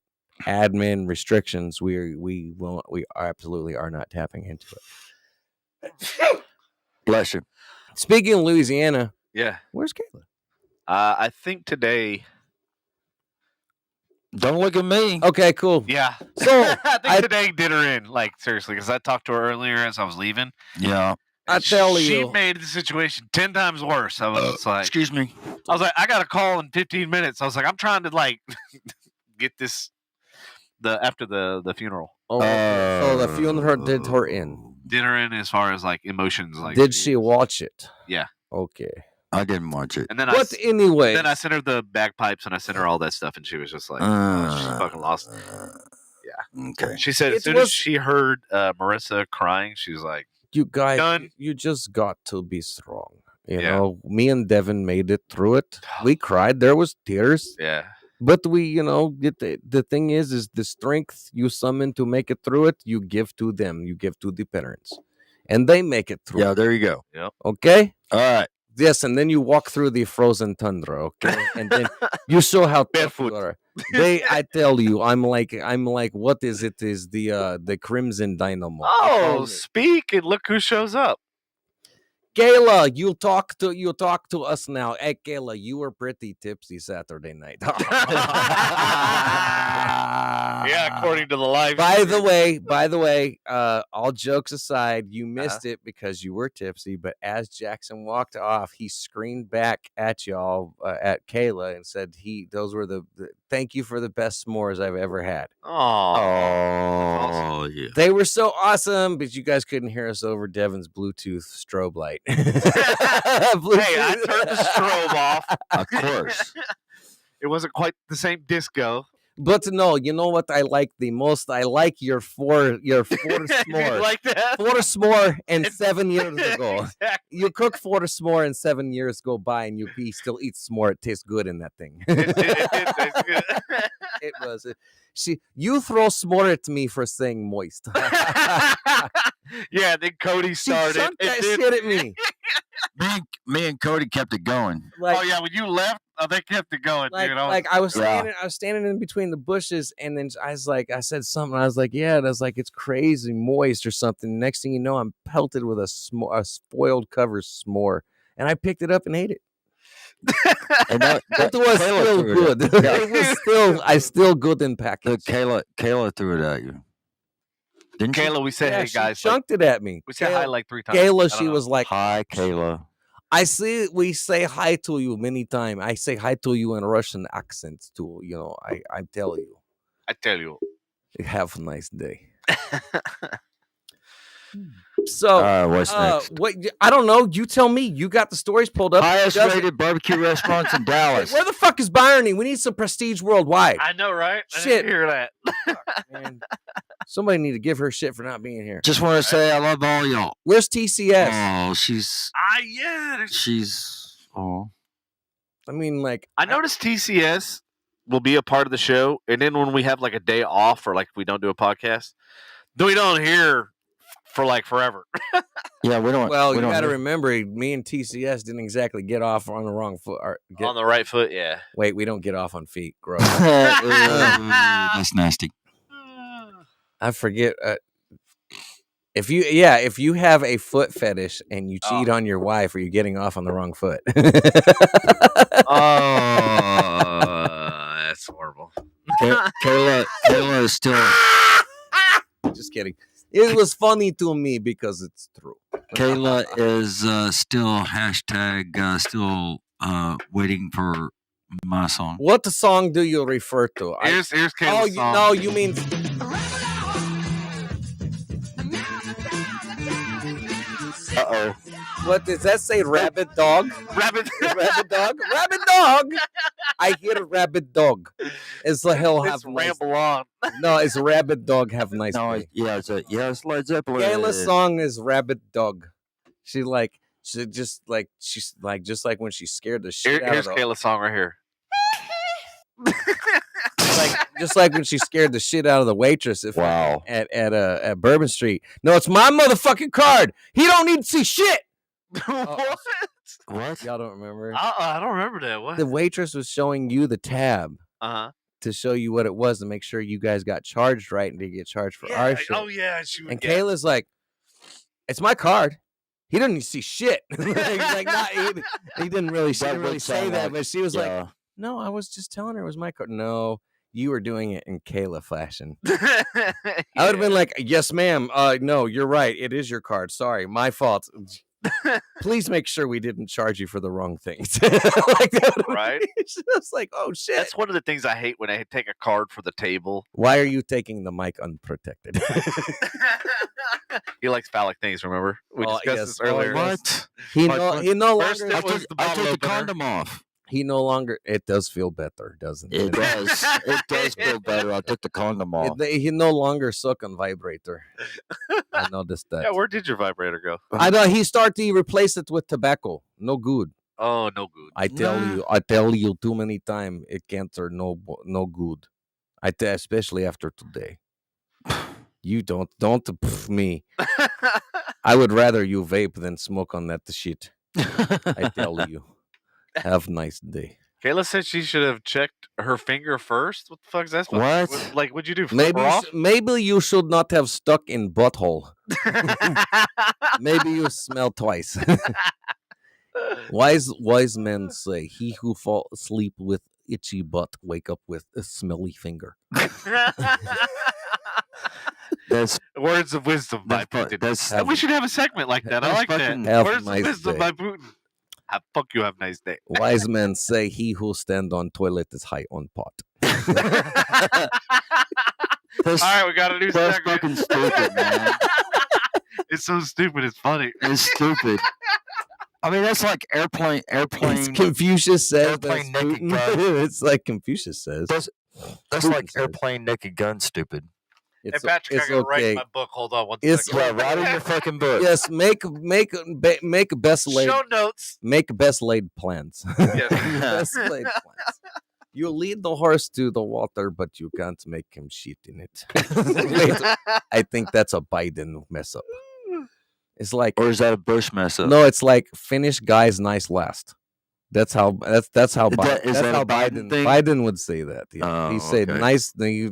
admin restrictions, we absolutely are not tapping into it. Bless you. Speaking of Louisiana, Yeah. where's Kayla? I think today Don't look at me. Okay, cool. Yeah. So I think today did her in, like, seriously, because I talked to her earlier as I was leaving. Yeah. I tell she you, made the situation 10 times worse. I was just like, excuse me. I was like, I got a call in 15 minutes. I was like, I'm trying to like get this after the funeral. oh, so the funeral did her in. Did her in as far as like emotions. Like, Did she watch it? Yeah. Okay. I didn't watch it. And then anyway, then I sent her the bagpipes and I sent her all that stuff, and she was just like, she fucking lost it. Yeah. Okay. She said as soon as she heard Marissa crying, she was like, you guys, done. you just got to be strong. You Yeah. know, me and Devin made it through it. We cried. There was tears. Yeah. But we, you know, the thing is the strength you summon to make it through it, you give to them. You give to the parents. And they make it through. Yeah, there you go. Yep. Okay? All right. Yes, and then you walk through the frozen tundra, okay? And then you show how tough you Barefoot. are. I tell you, I'm like, what is it? Is the Crimson Dynamo? Oh, speak and look who shows up. Kayla, you talk to us now. Hey, Kayla, you were pretty tipsy Saturday night. Yeah, according to the live. By the way, all jokes aside, you missed it because you were tipsy. But as Jackson walked off, he screamed back at y'all, at Kayla, and said, "Those were the thank you for the best s'mores I've ever had." Oh, yeah. They were so awesome, but you guys couldn't hear us over Devin's Bluetooth strobe light. Hey, I turned the strobe off. Of course. It wasn't quite the same disco. But no, you know what I like the most? I like your four s'more. Like that? 4 s'more and 7 years ago. Exactly. You cook 4 s'more and 7 years go by and you still eat s'more. It tastes good in that thing. It did taste good. It was. You throw s'more at me for saying moist. Yeah, then Cody She started. chunked that and then- shit at me. Me and Cody kept it going. Like, oh yeah, when you left, they kept it going. Like, dude. I was standing in between the bushes, and then I said something. I was like, yeah, that's like it's crazy moist or something. Next thing you know, I'm pelted with a spoiled cover s'more, and I picked it up and ate it. And that It was Kayla still threw good. It at, I still good in package. Kayla threw it at you. Didn't she? Kayla, we said, Yeah, hey she guys, chunked it at me. we said hi like 3 times. Kayla, I she don't know. was like, Hi, Kayla. we say hi to you many times. I say hi to you in Russian accent too. You know, I tell you, I tell you. have a nice day. So, What's next? what? I don't know. You tell me. You got the stories pulled up. Highest Does it? rated barbecue restaurants in Dallas. Where the fuck is Byrony? We need some prestige worldwide. I know, right? I Shit. didn't hear that. Man, somebody need to give her shit for not being here. Just want to say I love all y'all. Where's TCS? Oh, she's. Oh. I mean, like, I noticed TCS will be a part of the show, and then when we have like a day off or like we don't do a podcast, then we don't hear for like forever. Yeah, we don't. well, we you don't got to know. remember, me and TCS didn't exactly get off on the wrong foot. On the right foot, yeah. Wait, we don't get off on feet. Gross. That's nasty. I forget. If you have a foot fetish and you cheat on your wife, are you getting off on the wrong foot? Oh, that's horrible. Kayla is still. Just kidding. It was funny to me because it's true. Kayla is still still waiting for my song. What song do you refer to? Here's Kayla's song. No, you mean Uh-oh. what does that say? Rabbit dog? Rabbit. Rabbit dog? Rabbit dog. I hear rabbit dog. It's like he'll have Let's ramble on. No, it's rabbit dog have nice No, day. it's Led Zeppelin. Kayla's song is rabbit dog. She's like when she's scared the shit out of Here's the, Kayla's song right here. just like when she scared the shit out of the waitress Wow. at Bourbon Street. No, it's my motherfucking card. He don't need to see shit. What? What? Y'all don't remember? I don't remember that. What? The waitress was showing you the tab Uh-huh. to show you what it was to make sure you guys got charged right and didn't get charged for our shit. Oh yeah. And Kayla's like, "It's my card. He doesn't need to see shit." He didn't really say that, but she was like, "No, I was just telling her it was my card." No, You were doing it in Kayla fashion. I would have been like, yes, ma'am. No, you're right. It is your card. Sorry, my fault. Please make sure we didn't charge you for the wrong things. Like that Right? It's just like, oh shit. That's one of the things I hate when I take a card for the table. Why are you taking the mic unprotected? He likes phallic things, remember? We Oh, discussed yes. this earlier. Oh, What? He Like, no first longer. it was the I bottle took the opener. condom off. He no longer. It does feel better, doesn't it? It does. It does feel better. I took the condom off. He no longer suck on vibrator. I noticed that. Yeah, where did your vibrator go? I know he replaced it with tobacco. No good. Oh, no good. I tell you too many times it can't or no good. Especially after today. You don't pff me. I would rather you vape than smoke on that shit. I tell you. Have a nice day. Kayla said she should have checked her finger first. What the fuck is that? What? Like, what'd you do? Flip her off? Maybe you should not have stuck in butthole. Maybe you smell twice. Wise men say, "He who fall asleep with itchy butt wake up with a smelly finger." That's Words of wisdom by Putin. We should have a segment like that. I like that. Have Words nice of wisdom day. by Putin. Fuck you. Have a nice day. Wise men say, "He who stand on toilet is high on pot." All right, we got a new that's segment. fucking stupid, man. It's so stupid. It's funny. It's stupid. I mean, that's like airplane. It's Confucius says. airplane That's naked Putin. gun. It's like Confucius says. That's Putin like says. airplane naked gun stupid. Hey, It's, Patrick, it's I gotta write okay. my book. Hold on one It's- second. Yeah, right in your fucking book. Yes, make best laid Show notes. make best laid plans. Yes. Best laid plans. You lead the horse to the water, but you can't make him shit in it. Wait, I think that's a Biden mess up. It's like Or is that a Bush mess up? no, it's like finish guys nice last. That's how that's how Is Biden, that- is that's that a how Biden Biden thing? Biden would say that. Yeah. He Oh, said okay.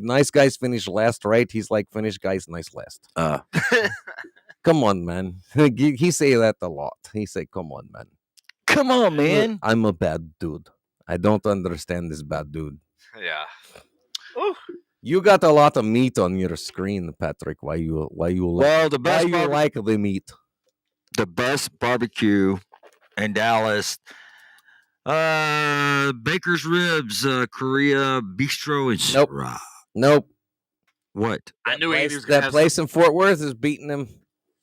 nice guys finish last, right? He's like finish guys nice last. Come on, man. he say that a lot. He say, "Come on, man. Come on, man. I'm a bad dude. I don't understand this bad dude." Yeah. Ooh. You got a lot of meat on your screen, Patrick. Why you Well, the why best you like the meat? the best barbecue in Dallas. Baker's Ribs, Korea Bistro, and Nope. Syrah. Nope. What? I knew Place- Andy was gonna that have place in Fort Worth is beating him.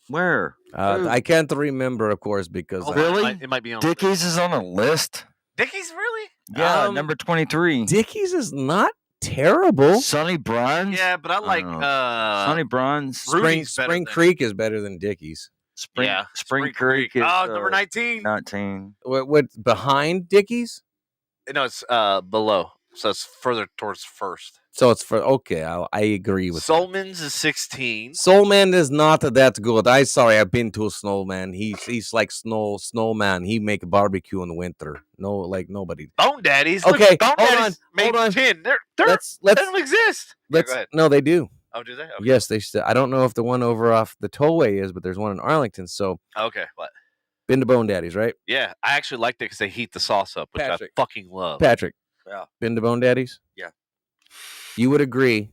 Where? Who? I can't remember, of course, because some- Really? It might be on Dickies is on the list. Dickies, really? Yeah, Um, number 23. Dickies is not terrible. Sonny Brun's. Yeah, but I like Sonny Brun's. Rudy's better Spring than- Creek is better than Dickies. Spring Creek is number 19. 19. What behind Dickies? No, it's below. So it's further towards first. So it's for okay. I agree with that. Soulman's is 16. Soulman is not that good. I've been to Snowman. He's like snowman. He make barbecue in the winter. No, like nobody. Bone Daddies. Okay, Look, Bone hold Daddies on, made hold on. 10. They Let's don't exist. Yeah, let's go ahead. no, they do. Oh, do they? Okay. Yes, they still. I don't know if the one over off the tollway is, but there's one in Arlington. So Okay, what? been to Bone Daddies, right? Yeah, I actually liked it because they heat the sauce up, which Patrick. I fucking love. Patrick. Yeah. Been to Bone Daddies? Yeah. You would agree,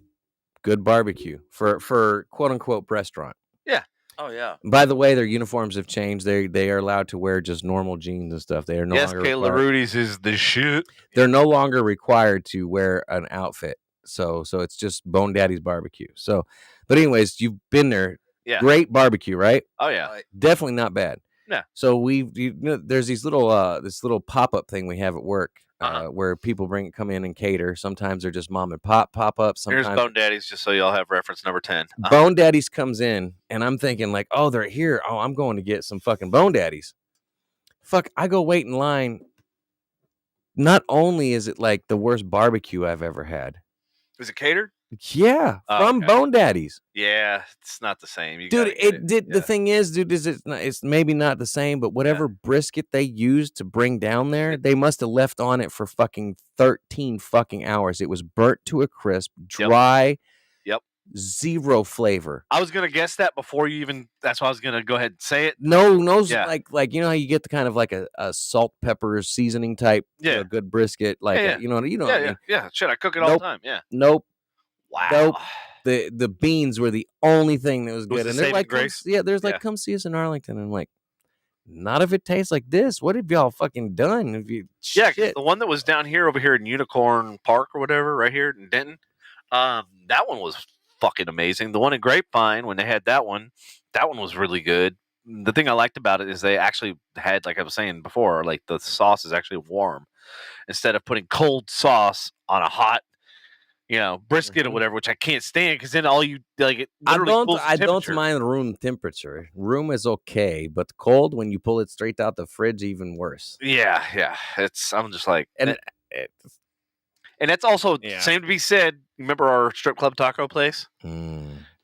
good barbecue for quote unquote restaurant. Oh, yeah. By the way, their uniforms have changed. They are allowed to wear just normal jeans and stuff. They are no Yes, longer Kayla required- Rudy's is the shit. They're no longer required to wear an outfit. So it's just Bone Daddy's barbecue. So, but anyways, you've been there. Yeah. Great barbecue, right? Oh, yeah. Definitely not bad. No. So there's these little this little pop-up thing we have at work where people come in and cater. Sometimes they're just mom and pop pop-ups. Here's Sometimes Bone Daddy's, just so y'all have reference number 10. Bone Daddies comes in, and I'm thinking like, oh, they're here. Oh, I'm going to get some fucking Bone Daddies. Fuck, I go wait in line. Not only is it like the worst barbecue I've ever had. Is it catered? Yeah, Oh, from okay. Bone Daddies. Yeah, it's not the same. You Dude, gotta get it did. Yeah. The thing is, dude, it's maybe not the same, but whatever brisket they used to bring down there, they must have left on it for fucking 13 fucking hours. It was burnt to a crisp, dry. Yep. zero flavor. I was gonna guess that before you even. That's why I was gonna go ahead and say it. No, Yeah. like you know how you get the kind of like a salt pepper seasoning type, Yeah. good brisket, like Yeah. you know what I mean. Yeah. Shit, I cook it all Nope. the time. Yeah. Nope. Wow. Nope. The beans were the only thing that was good, the and they're saving like, grace? there's like, Yeah. come see us in Arlington, and I'm like, not if it tastes like this. What have y'all fucking done? If you Yeah, 'cause shit. the one that was down here over here in Unicorn Park or whatever, right here in Denton, that one was fucking amazing. The one in Grapevine, when they had that one was really good. The thing I liked about it is they actually had, like I was saying before, like the sauce is actually warm instead of putting cold sauce on a hot, brisket or Mhm. whatever, which I can't stand because then all you like it I literally cools the don't temperature. mind room temperature. Room is okay, but cold when you pull it straight out the fridge, even worse. Yeah. I'm just like, And and that's also Yeah. same to be said. Remember our strip club taco place?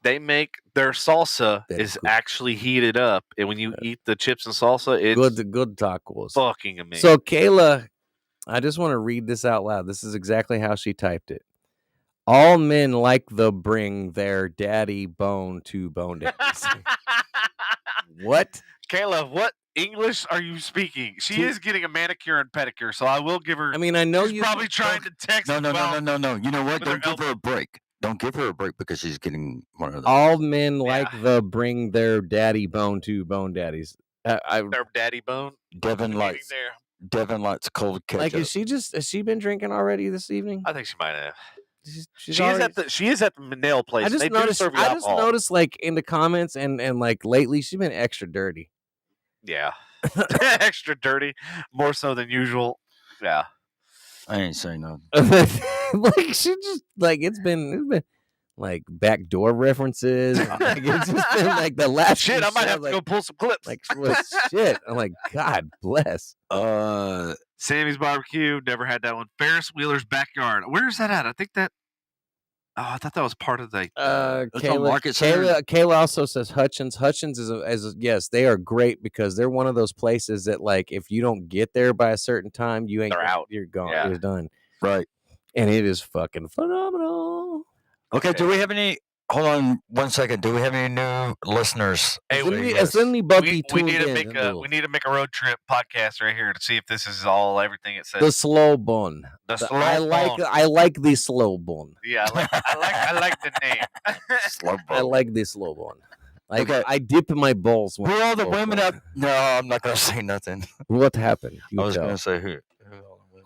They make their salsa That is good. actually heated up, and when you eat the chips and salsa, it's good tacos. fucking amazing. So Kayla, I just want to read this out loud. This is exactly how she typed it. All men like the bring their daddy bone to bone daddies. What? Kayla, what English are you speaking? She is getting a manicure and pedicure, so I will give her. I mean, I know she's probably trying to text. No. well, You know what? with her Don't give her a break. Don't give her a break because she's getting one of those. All men like Yeah. the bring their daddy bone to bone daddies. Their daddy bone. Devin Meaning likes there. Devin likes cold ketchup. like, has she been drinking already this evening? I think she might have. She's She is at the nail place. I just They do noticed. serve you I just alcohol. noticed, like in the comments and like lately, she's been extra dirty. Yeah. Extra dirty, more so than usual. Yeah. I ain't saying nothing. Like she just like it's been like backdoor references. Like, it's just been like the last Shit, few I might shows, have to like, go pull some clips. like what shit. I'm like, God bless. Sammy's Barbecue, never had that one. Ferris Wheeler's Backyard. Where is that at? I think that. Oh, I thought that was part of the. It's on Market Center. Kayla also says Hutchins. Hutchins is yes, they are great because they're one of those places that like if you don't get there by a certain time, you ain't They're out. You're gone. Yeah. You're done. Right. And it is fucking phenomenal. Okay. Do we have any? Hold on 1 second. Do we have any new listeners? Hey, Suddenly Bucky we tuned need to in. make a road trip podcast right here to see if this is all everything it says. The slow bun. The slow I like the slow bun. Yeah, I like the name. Slow I like the slow bun. Okay. I dip my balls. Who are all the women out? No, I'm not gonna say nothing. What happened? You I was tell. gonna say who.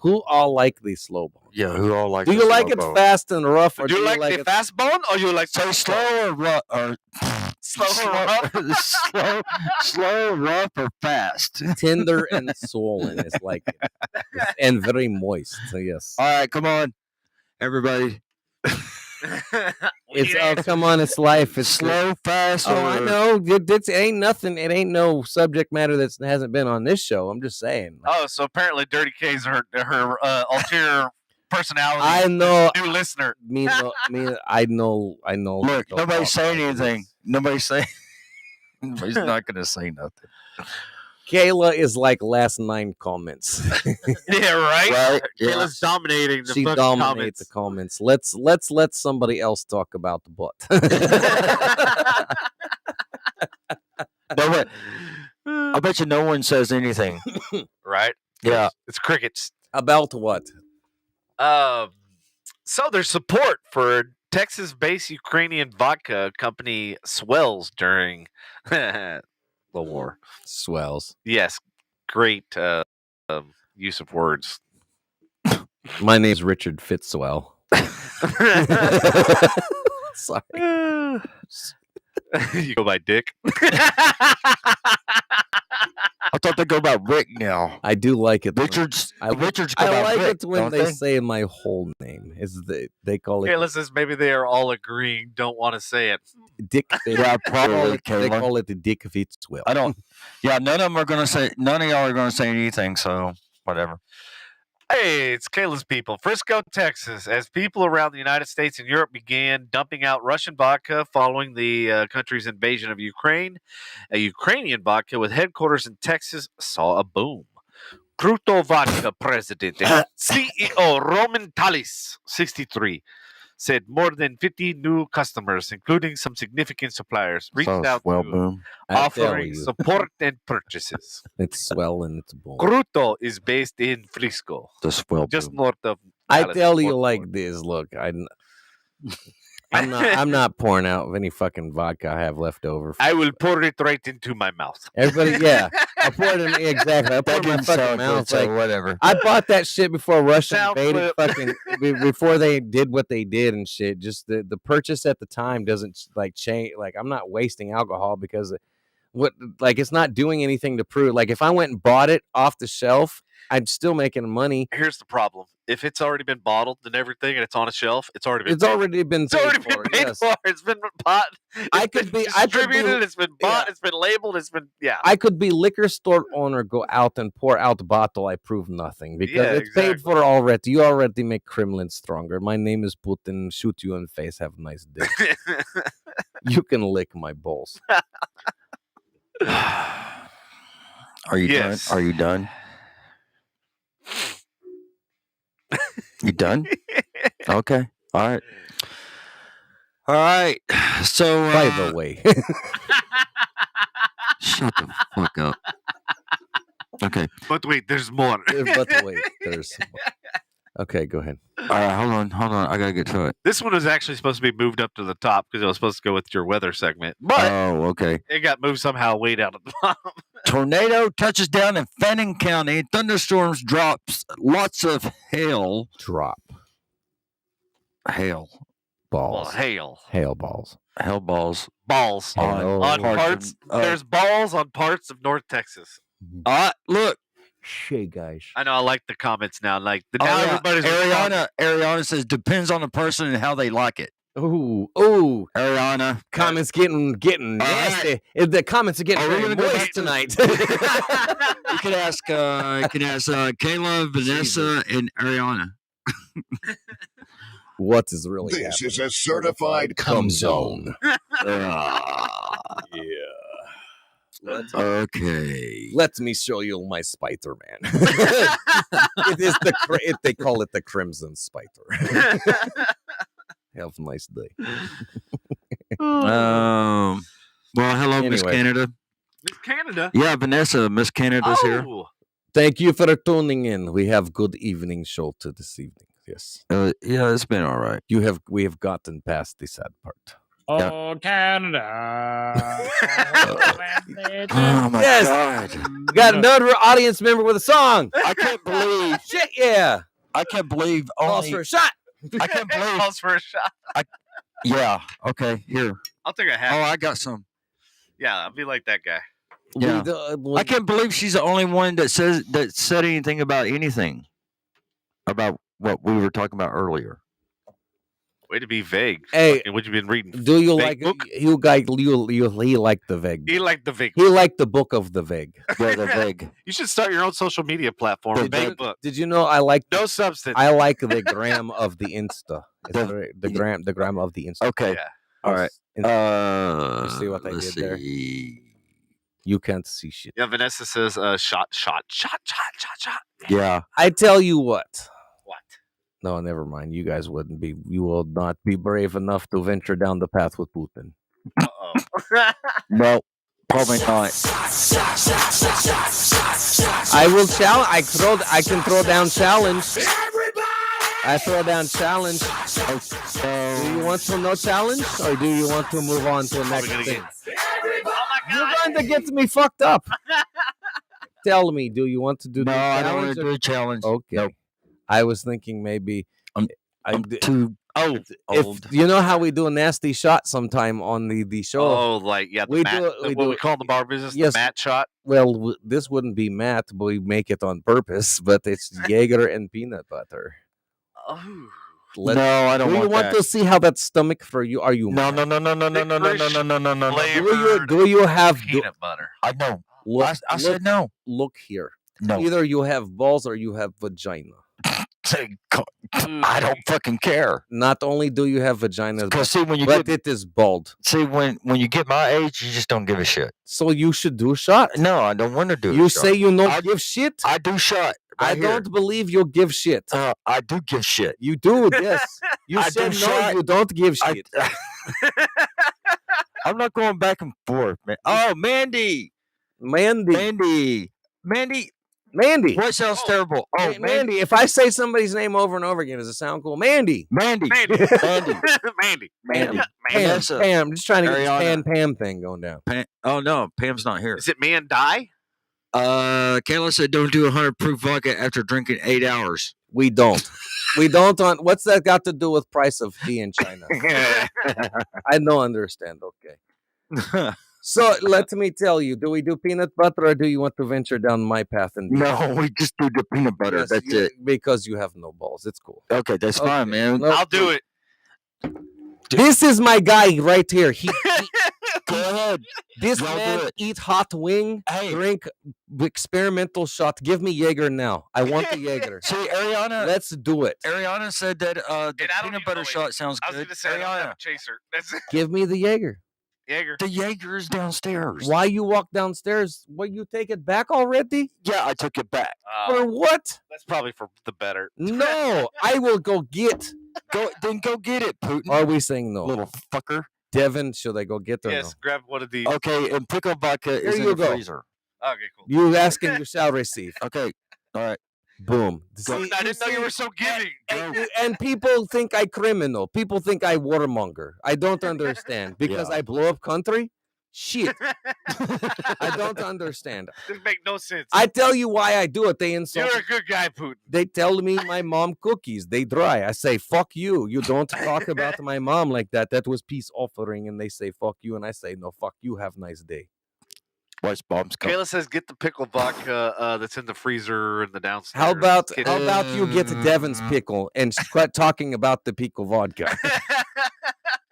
Who all like the slow bun? Yeah, who all like? Do you like it fast and rough, or Do you like the it fast bone or you like So slow or rough or slow, rough or fast? tender and swollen? It's like and very moist. So yes. All right, come on, everybody. It's come on, it's life. It's Slow, fast. Oh, I know. It ain't nothing. It ain't no subject matter that hasn't been on this show. I'm just saying. Oh, so apparently Dirty K's her ulterior personality. I know. New listener. I know. Look, nobody's saying anything. Nobody's not gonna say nothing. Kayla is like last 9 comments. Yeah, right. Right? Kayla's dominating the She fucking dominates comments. the comments. Let's let somebody else talk about the butt. No, wait. I bet you no one says anything. Right? Yeah. It's crickets. About what? So there's support for Texas-based Ukrainian vodka company Swells during the war. Swells. Yes, great use of words. My name's Richard Fitzwell. Sorry. You go by Dick. I thought they go by Rick now. I do like it. Richards go I by like Rick, it when don't they say my whole name. They call it Okay, listen, maybe they are all agreeing, don't want to say it. Dick. Yeah, probably, They Kayla. call it the Dick Fitzwell. I don't. Yeah, none of them are gonna say. None of y'all are gonna say anything. So whatever. Hey, it's Kayla's people. Frisco, Texas. As people around the United States and Europe began dumping out Russian vodka following the country's invasion of Ukraine, a Ukrainian vodka with headquarters in Texas saw a boom. Kruto Vodka president and CEO Roman Talis, 63, said more than 50 new customers, including some significant suppliers, reached So, out well, to boom. I tell offering you, support and purchases. it's swell and it's bull. Cruto is based in Frisco, The swell just boom. north of I Dallas, tell you Fort like Worth. this. Look, I'm not pouring out any fucking vodka I have left over. I will pour it right into my mouth. Everybody, yeah, I pour it in exactly. I pour it in my didn't fucking sound good, mouth. so Like whatever. I bought that shit before Russia Sound invaded. clip. Fucking before they did what they did and shit. Just the purchase at the time doesn't like change. Like I'm not wasting alcohol because it's not doing anything to prove. Like if I went and bought it off the shelf, I'm still making money. Here's the problem: if it's already been bottled and everything, and it's on a shelf, it's already been It's already been It's already paid been for, paid yes. for. It's been bought. I It's could been be- I could be- distributed. It's been bought. yeah. It's been labeled. It's been I could be liquor store owner, go out and pour out the bottle. I prove nothing because Yeah, it's paid exactly. for already. You already make Kremlin stronger. My name is Putin. Shoot you in the face. Have a nice day. You can lick my balls. Are you Yes. done? Are you done? You done? Okay. All right. All right. So, By the way, shut the fuck up. Okay. But wait, there's more. but wait, there's okay. Go ahead. All right. Hold on. I gotta get to it. This one was actually supposed to be moved up to the top because it was supposed to go with your weather segment, but Oh, okay. it got moved somehow way down at the bottom. Tornado touches down in Fannin County. Thunderstorms drops lots of hail. Drop Hail. balls. Well, hail Balls. Hail balls. balls Hail. on parts parts. of- There's balls on parts of North Texas. Look. Shit, guys. I know. I like the comments now. Like Oh, now, yeah. everybody's responding. Ariana says depends on the person and how they like it. Ooh. Ariana. Comments getting All right. nasty. The comments are getting Are we very gonna go moist back to- tonight. You can ask Kayla, Vanessa, and Ariana. What is really This happening? is a certified cum zone. Okay. Let me show you my Spider-Man. It is they call it the Crimson Spider. Have a nice day. Well, hello, Miss Anyway. Canada. Miss Canada. Yeah, Vanessa, Miss Canada's here. Oh, Thank you for tuning in. We have good evening show to this evening. Yes, Yeah, it's been all right. we have gotten past the sad part. Oh, Canada. Oh my Yes. God! We got another audience member with a song. I can't believe. Shit, yeah. I can't believe. Calls Only, for a shot. I can't believe. calls for a shot. Yeah. Okay. Here. I'll take a Oh, half. I got some. Yeah, I'll be like that guy. Yeah. I can't believe she's the only one that said anything about anything about what we were talking about earlier. Way to be vague. Hey, Fucking, what you been reading? Do you Vague like book? he liked the Veg? He liked the vague. He liked the book of the Veg. Yeah, the vague. You should start your own social media platform. Did Vague you- book. Did you know I like No substance. I like the gram of the Insta. It's The- very- the gram of the Insta. Okay. Yeah. All right. You see what I let's did there? see. You can't see shit. Yeah, Vanessa says shot. Yeah. I tell you what. What? No, never mind. You guys wouldn't be. You will not be brave enough to venture down the path with Putin. Uh-oh. No, probably not. I will challenge. I can throw down challenge. I throw down challenge. Do you want to no challenge, or do you want to move on to the next gonna thing? get- Oh my You're god. going to get me fucked up. Tell me, do you want to do No, the I don't want challenge? to do a challenge. Okay. Nope. I was thinking maybe. I'm too Oh, old. If you know how we do a nasty shot sometime on the show. oh, like yeah, the We mat, do it- we what do we it. call in the bar business, Yes. the mat shot. Well, this wouldn't be Matt, but we make it on purpose. But it's Jaeger and peanut butter. Oh, Let- No, I don't do you want want that. to see how that stomach for you? Are you No, mad? no, no, no, no, no, no, no, no, no, no, no, no. flavored Do you have peanut butter. I know. look, I said no. look here. No. Either you have balls or you have vagina. I don't fucking care. Not only do you have vagina, Because see, when you but get it is bald. when you get my age, you just don't give a shit. So you should do a shot. No, I don't want to do. You a say shot. you don't I- give shit. I do shot. I right here. don't believe you give shit. I do give shit. You do, yes. You I said do no. shot. You don't give I- shit. I'm not going back and forth, man. Oh, Mandy. Mandy. What sounds terrible? Oh, Mandy. If I say somebody's name over and over again, does it sound cool? Mandy. Mandy. Mandy. Mandy. Mandy. Mandy. Pam. Vanessa. Pam. I'm just trying to get this Ariana. Pam thing going down. Oh, no. Pam's not here. Is it man die? Kayla said don't do 100 proof vodka after drinking 8 hours. We don't. We don't. What's that got to do with price of tea in China? I don't understand. Okay. So let me tell you, do we do peanut butter or do you want to venture down my path? And No, we just do the peanut butter. Yes, That's it. Because you have no balls. It's cool. Okay, that's fine, man. No, I'll do it. This is my guy right here. Go ahead. This Y'all do man it. eat hot wing, Hey. drink experimental shot. Give me Jaeger now. I want the Jaeger. See, Ariana. Let's do it. Ariana said that the And I don't peanut even butter know it. shot sounds I was good. going to say, I don't have Ariana, a chaser. That's it. Give me the Jaeger. Jaeger. the Jaeger is downstairs. Why you walk downstairs? What, you take it back already? Yeah, I took it back. For what? That's probably for the better. No, I will go get. Go get it, Putin. Are we saying no? Little fucker. Devin, should I go get or Yes, grab one of these. Okay, and pickle vodka is in you the go. freezer. Okay, cool. no? You asking, you shall receive. Okay, all right. Boom. I didn't know you were so giving. And people think I criminal. People think I warmonger. I don't understand because Yeah. I blow up country. Shit, I don't understand. This make no sense. I tell you why I do it. They insult. You're a good guy, Putin. They tell me my mom cookies. They dry. I say fuck you. You don't talk about my mom like that. That was peace offering. And they say fuck you. And I say no, fuck you. Have a nice day. Watch bombs come. Kayla says get the pickle vodka that's in the freezer in the downstairs. How about kitchen. you get Devin's pickle and quit talking about the pickle vodka?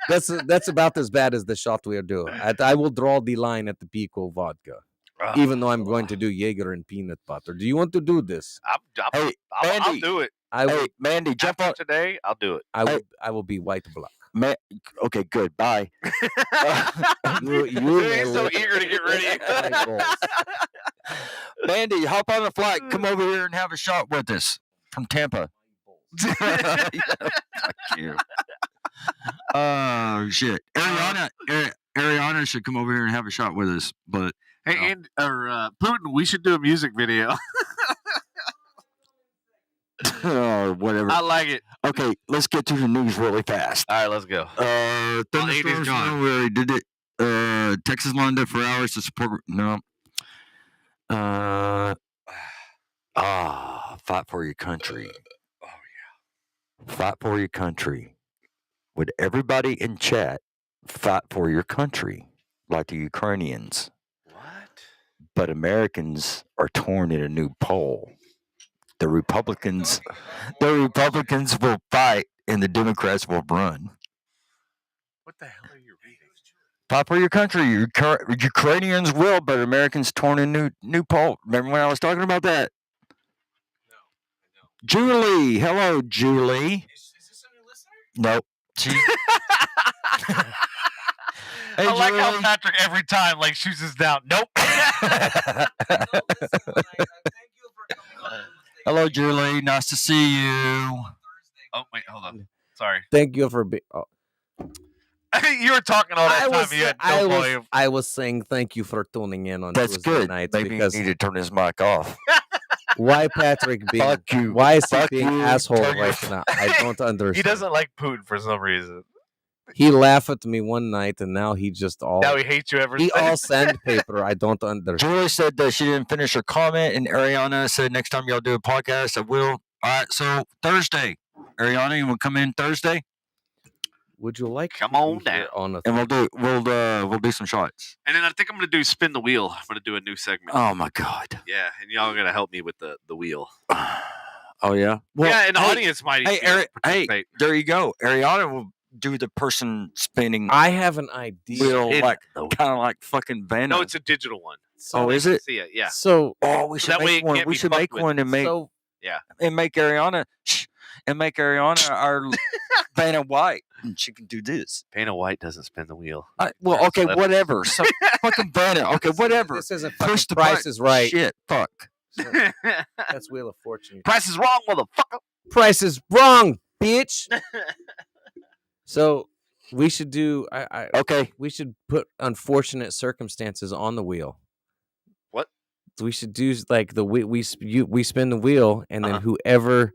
That's about as bad as the shot we are doing. I will draw the line at the pickle vodka, even though I'm going to do Jaeger and peanut butter. Do you want to do this? Hey, I'll Mandy. do it. I will. Hey, Mandy, jump on. Today, I'll do it. I will be white black. Okay, good. Bye. You He's so eager to get ready. my balls. Mandy, hop on the flight. Come over here and have a shot with us from Tampa. Yeah, fuck you. Oh shit, Ariana should come over here and have a shot with us. But Hey, Putin, we should do a music video. whatever. I like it. Okay, let's get to the news really fast. All right, let's go. Thunderstorms. gone. No, we already did it. Texas lined up for hours to support. No. Fight for your country. Oh yeah. Fight for your country. Would everybody in chat fight for your country like the Ukrainians? What? But Americans are torn in a new poll. The Republicans will fight and the Democrats will run. What the hell are you reading? Fight for your country. Ukrainians will, but Americans torn in new poll. Remember when I was talking about that? No. Julie. Hello, Julie. Is this a new listener? Nope. She, I like how Julie. Patrick every time shoots us down. Nope. Hello, Julie. Nice to see you. Oh wait, hold on. Sorry. Thank you for being. Oh. You were talking all that time. You had no volume. I was saying thank you for tuning in on That's Tuesday good. nights Maybe because you need to turn his mic off. why Patrick being Fuck you. why is he Fuck being you. asshole Turn your- right now? I don't understand. He doesn't like Putin for some reason. He laughed at me one night and now he just all Now he hates you ever he since. all sandpaper. I don't understand. Julie said that she didn't finish her comment, and Ariana said next time y'all do a podcast, I will. All right, so Thursday, Ariana, you want to come in Thursday, Would you like Come to on be here down. on a and we'll do some shots. And then I think I'm gonna do spin the wheel. I'm gonna do a new segment. Oh my god. Yeah, and y'all are gonna help me with the wheel. Oh yeah. yeah, and the hey, audience might. Hey, even be able to hey, participate. there you go. Ariana will do the person spinning I have an idea. wheel, It- like kind of like fucking Vanna. No, it's a digital one. Oh, is it? See it? Yeah. So Oh, we So should that way make it one. can't We be should fucked make with. one and make so Ariana our Vanna White, and she can do this. Vanna White doesn't spin the wheel. Well, okay, Left. whatever. So fucking Vanna. Okay, whatever. This isn't Push fucking the Price button. is Right. Shit, fuck. So that's Wheel of Fortune. Price is wrong, motherfucker. Price is wrong, bitch. So we should do. Okay. We should put unfortunate circumstances on the wheel. What? We should do like we spin the wheel, and then whoever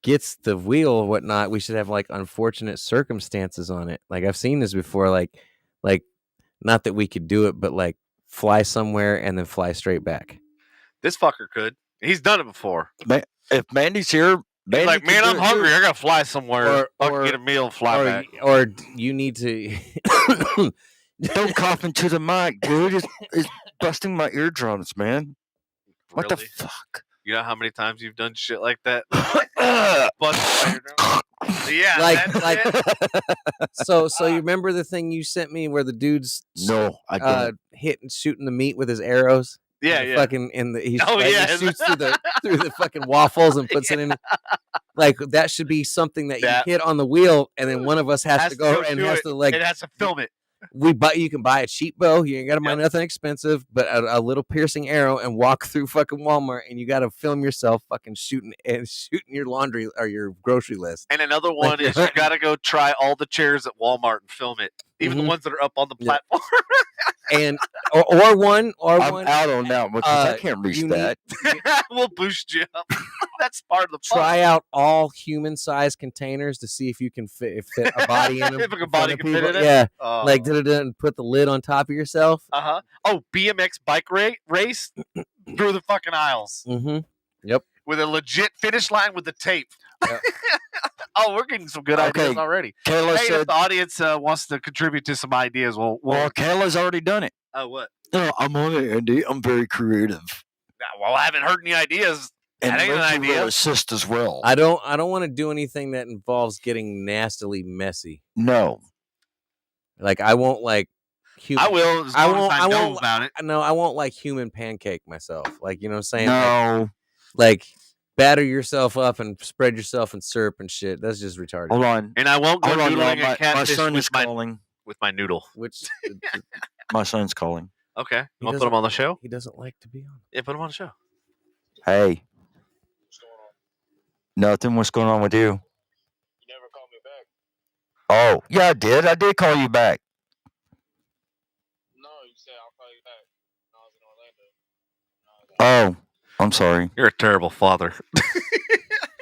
gets the wheel or whatnot, we should have like unfortunate circumstances on it. Like I've seen this before. Like not that we could do it, but like fly somewhere and then fly straight back. This fucker could. He's done it before. If Mandy's here, He's like, man, I'm hungry. I gotta fly somewhere. Or get a meal and fly back. Or you need to. Don't cough into the mic, dude. It's busting my eardrums, man. What the Really? fuck? You know how many times you've done shit like that? Yeah, like so you remember the thing you sent me where the dude's No, I don't. shooting the meat with his arrows? Yeah. Fucking he shoots through the fucking waffles and puts it in. Like that should be something that you hit on the wheel, and then one of us has to go and has to like. It has to film it. You can buy a cheap bow. You ain't got to buy nothing expensive, but a little piercing arrow, and walk through fucking Walmart, and you got to film yourself fucking shooting your laundry or your grocery list. And another one is you got to go try all the chairs at Walmart and film it, even the ones that are up on the platform. And or one I'm out on that one because I can't reach that. We'll boost you up. That's part of the try out all human-sized containers to see if you can fit a body in them. If a body can fit in it? Yeah. Like and put the lid on top of yourself. Oh, BMX bike race through the fucking aisles. Yep. With a legit finish line with the tape. Yep. Oh, we're getting some good ideas already. Kayla said if the audience wants to contribute to some ideas, well, Kayla's already done it. Oh, what? No, I'm on it, Andy. I'm very creative. Well, I haven't heard any ideas. And that ain't an Lindsay idea. will assist as well. I don't want to do anything that involves getting nastily messy. No. Like I won't like human. I will. As long as I know about it. No, I won't like human pancake myself. Like, you know what I'm saying? No. Like batter yourself up and spread yourself in syrup and shit. That's just retarded. Hold on. And I won't go noodling my, a catfish my son is calling. with my noodle. Which my son's calling. Okay. You want to put him on the show? He doesn't like to be on. Yeah, put him on the show. Hey. What's going on? Nothing. What's going on with you? You never called me back. Oh, yeah, I did. I did call you back. No, you said I'll call you back when I was in Orlando. Oh, I'm sorry. You're a terrible father.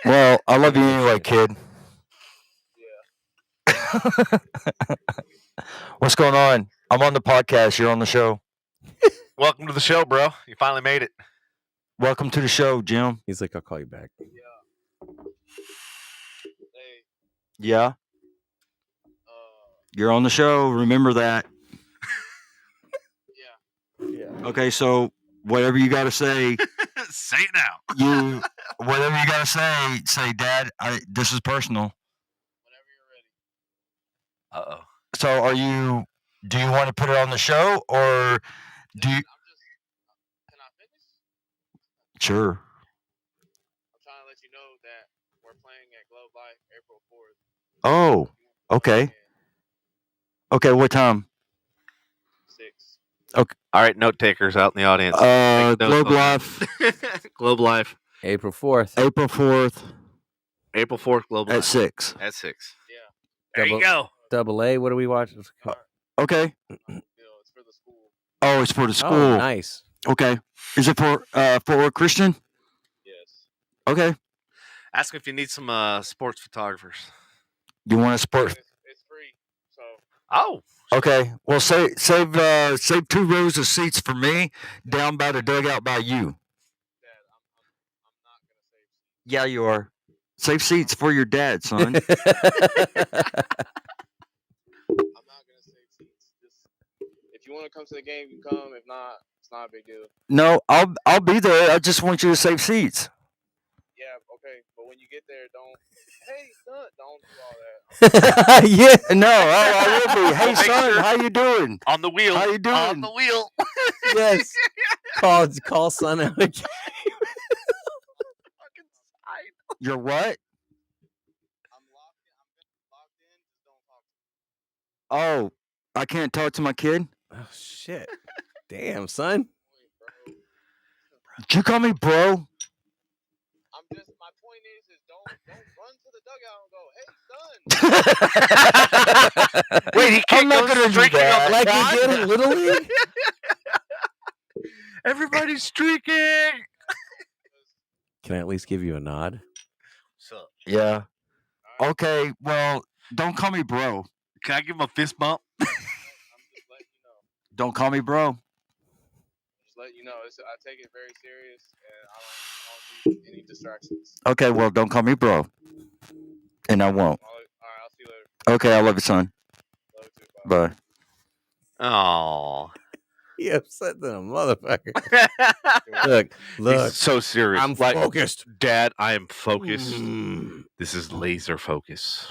Well, I love you anyway, kid. Yeah. What's going on? I'm on the podcast. You're on the show. Welcome to the show, bro. You finally made it. Welcome to the show, Jim. He's like, I'll call you back. Yeah. Hey. Yeah. You're on the show. Remember that. Yeah. Okay, so whatever you got to say. Say it now. Whatever you got to say, Dad. This is personal. Whenever you're ready. Uh-oh. So do you want to put it on the show or do you? Can I finish? Sure. I'm trying to let you know that we're playing at Globe Life April 4th. Oh, okay. Okay, what time? 6. Okay. All right, note takers out in the audience. Globe Life. Globe Life. April 4th. April 4th. April 4th, Globe Life. At 6. At 6. Yeah. There you go. Double A. What do we watch? Okay. It's for the school. Oh, it's for the school. Oh, nice. Okay. Is it for a Christian? Yes. Okay. Ask if you need some sports photographers. You want a sport? It's free. So. Oh. Okay. Well, save 2 rows of seats for me down by the dugout by you. Dad, I'm not gonna save seats. Yeah, you are. Save seats for your dad, son. I'm not gonna save seats. Just, if you want to come to the game, you come. If not, it's not a big deal. No, I'll be there. I just want you to save seats. Yeah, okay. But when you get there, don't. Hey, son, don't do all that. Yeah, no, I will be. Hey, Make son, sure- how you doing? On the wheel. How you doing? On the wheel. Yes. Call son out again. You're what? I'm locked in. Just don't talk to me. Oh, I can't talk to my kid? Oh shit. Damn, son. Bro. Did you call me bro? My point is don't run to the dugout and go, hey son. Wait, he can't not go gonna do streaking that. on the Like quad? you did in Little League? Everybody's streaking. Can I at least give you a nod? So, Yeah. Okay. Well, don't call me bro. can I give him a fist bump? I'm just letting you know. Don't call me bro. Just let you know. I take it very serious, and I don't need any distractions. Okay. Well, don't call me bro. And I won't. All right, I'll see you later. Okay. I love you, son. Love you too. Bye. Bye. Oh, You upset the motherfucker. Look, he's so serious. I'm Like, focused. Dad, I am focused. Mm. This is laser focus.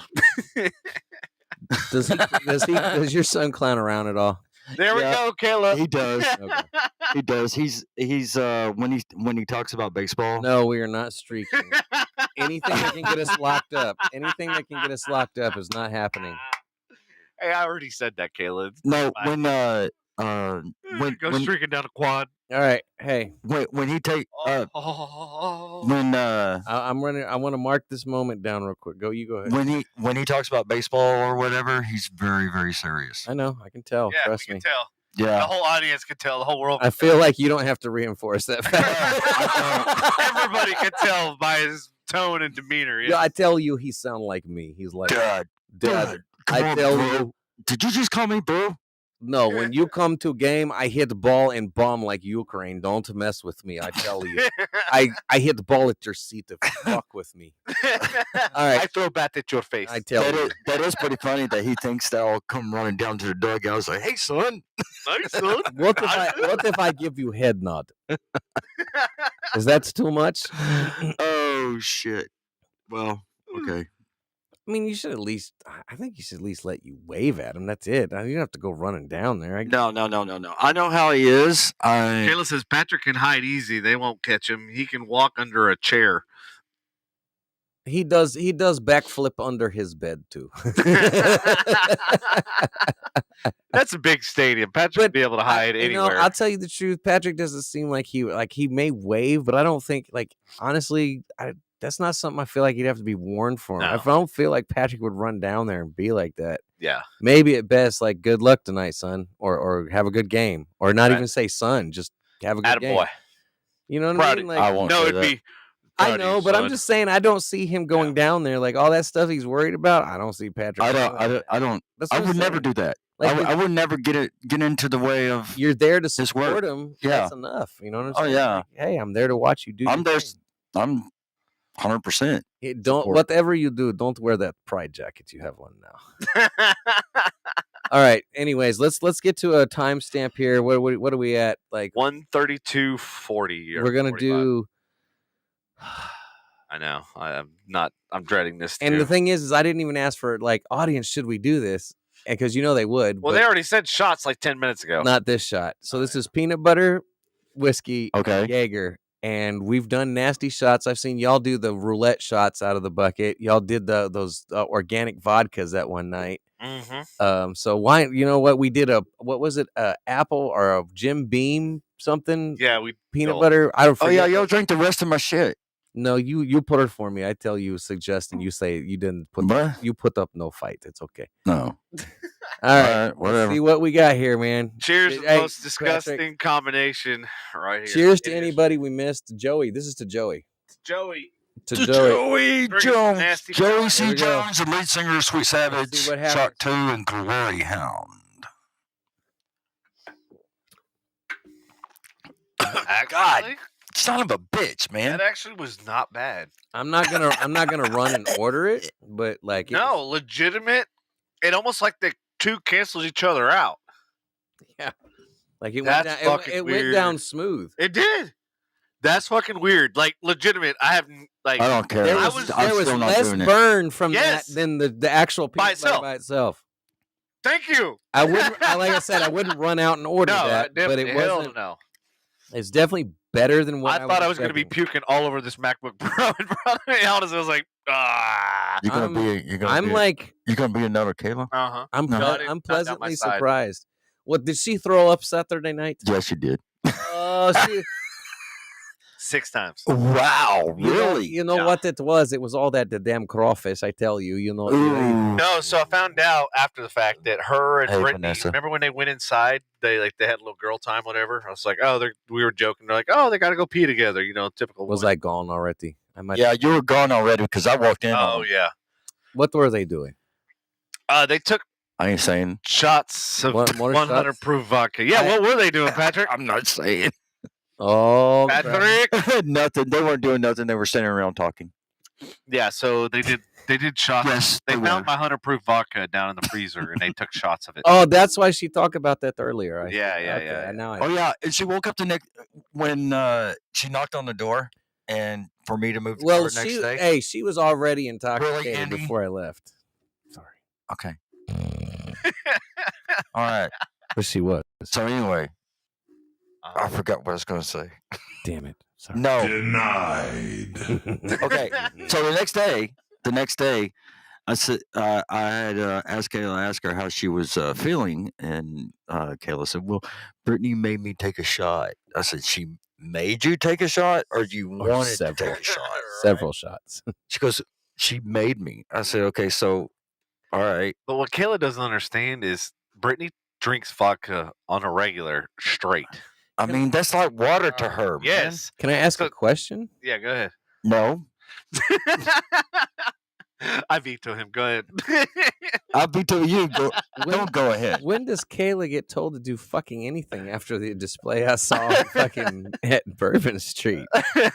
Does your son clown around at all? There we Yeah. go, Caleb. He does. Okay. He does. He's when he talks about baseball. No, we are not streaking. Anything that can get us locked up. Anything that can get us locked up is not happening. Hey, I already said that, Caleb. No, Bye. when Go when streaking down a quad. All right. Hey, when he take Oh. when I'm running. I want to mark this moment down real quick. You go ahead. when he talks about baseball or whatever, he's very, very serious. I know. I can tell. Yeah, Trust we me. can tell. The Yeah. whole audience can tell. The whole world. I Can feel like you don't have to reinforce that tell. fact. Everybody can tell by his tone and demeanor. Yeah, I tell you, he sound like me. He's like, Dad, Dad. come I on, tell bro. you, Did you just call me bro? no. When you come to a game, I hit the ball and bomb like Ukraine. Don't mess with me. I tell you, I hit the ball at your seat to fuck with me. I throw bat at your face. I tell you. That is pretty funny that he thinks that I'll come running down to the dugout. I was like, hey son. Nice, son. What if I give you head nod? Is that too much? Oh shit. Well, okay. I mean, you should at least. I think you should at least let you wave at him. That's it. You don't have to go running down there. No. I know how he is. Kayla says Patrick can hide easy. They won't catch him. He can walk under a chair. He does backflip under his bed too. That's a big stadium. Patrick would be able to hide anywhere. I'll tell you the truth. Patrick doesn't seem like he may wave, but I don't think honestly, that's not something I feel like he'd have to be warned for. No. If I don't feel like Patrick would run down there and be like that. Yeah. Maybe at best, like, good luck tonight, son, or have a good game, or not Right. even say son, just have a good game. Attaboy. You know what Proud I of mean? you. Like, I won't No, say it'd that. be. I proud of know, you, but I'm son. just saying I don't see him going down there like all that stuff he's worried about. I don't see Patrick. I doing don't. that. I That's what would I'm never saying. do that. Like, I would never get into the way of. You're there to his support work. him. Yeah. That's enough. You know what I'm Oh, saying? yeah. Like, hey, I'm there to watch you do. I'm your there. thing. I'm 100%. Don't support. whatever you do, don't wear that pride jacket. You have one now. All right. Anyways, let's get to a timestamp here. What are we at? Like 132:40. we're gonna 45. do. I know. I'm not. I'm dreading this. And too. the thing is I didn't even ask for like audience. Should we do this? Because you know they would. Well, but they already said shots like 10 minutes ago. not this shot. So this is peanut butter, whiskey, Okay. Jaeger, and we've done nasty shots. I've seen y'all do the roulette shots out of the bucket. Y'all did those organic vodkas that one night. Mm-hmm. So why? You know what? We did what was it? Apple or a Jim Beam something? Yeah, we Peanut Joel. butter. I don't. Oh yeah, forget y'all what- drink the rest of my shit. No, you put it for me. I tell you, suggest, and you say you didn't put. What? You put up no fight. It's okay. No. All right. Alright, whatever. Let's see what we got here, man. Cheers to the Hey, most disgusting Patrick. combination right here. Cheers to It is. anybody we missed. Joey, this is to Joey. Joey. To To Joey. Joey Drinking some Jones. nasty Joey wine. C. Here we go. Jones, the lead singer of Sweet Let's Savage, see what happens. Shock 2, and Glory Hound. Actually, Son of a bitch, man. that actually was not bad. I'm not gonna run and order it, but like No, legitimate. It almost like the two cancels each other out. like it went That's down. fucking It went down weird. smooth. It did. That's fucking weird. Like legitimate. I haven't like. I don't care. There I was, was- I'm there was still not less doing it. burn from Yes. that than the actual By peanut butter itself. by itself. Thank you. I wouldn't. Like I said, I wouldn't run out and order No, that, but it hell wasn't. no. It's definitely better than what I thought I was going to be expecting. puking all over this MacBook Pro in front of me. Honestly, I was like, ah. You're gonna be. You're gonna be another Kayla. Uh huh. I'm No. Not- I'm not down my pleasantly side. surprised. What did she throw up Saturday night? Yes, you did. Oh, 6 times. Wow, You know- really? You know Yeah. what it was? It was all that the damn crawfish. I tell you. You know. Ooh. No, so I found out after the fact that her and Hey, Brittany. Vanessa. Remember when they went inside? They had a little girl time, whatever. I was like, oh, we were joking. They're like, oh, they got to go pee together. Typical. Was women. I gone already? I might. Yeah, you were gone already because I walked in. Oh on them. yeah. What were they doing? They took I ain't saying. shots of What, more 100 shots? proof vodka. Yeah, what were they doing, Patrick? I'm not saying Oh, crap. Patrick. nothing. They weren't doing nothing. They were standing around talking. Yeah, so they did shots. Yes, they they found were. my 100 proof vodka down in the freezer, and they took shots of it. Oh, that's why she talked about that earlier. I Yeah, see. yeah, Okay, yeah. Now I Oh yeah, and she woke up the next when she knocked on the door, and for me to move the car next day. Hey, she was already intoxicated Andy? before I left. Sorry, Okay. All right. but she was. So anyway, I forgot what I was going to say. Damn it. Sorry. No. Denied. Okay. So the next day, I said I had asked her how she was feeling, and Kayla said, "Well, Brittany made me take a shot." I said, "She made you take a shot, or you Or wanted to several. take a shot?" Several shots. She goes, "She made me." I said, "Okay, so all right." But what Kayla doesn't understand is Brittany drinks vodka on a regular straight. I mean, that's like water to her. Man. Yes. Can I ask So- a question? Yeah, go ahead. No, I veto him. Go ahead. I'll be telling you. Go, don't go ahead. When does Kayla get told to do fucking anything after the display I saw fucking at Bourbon Street?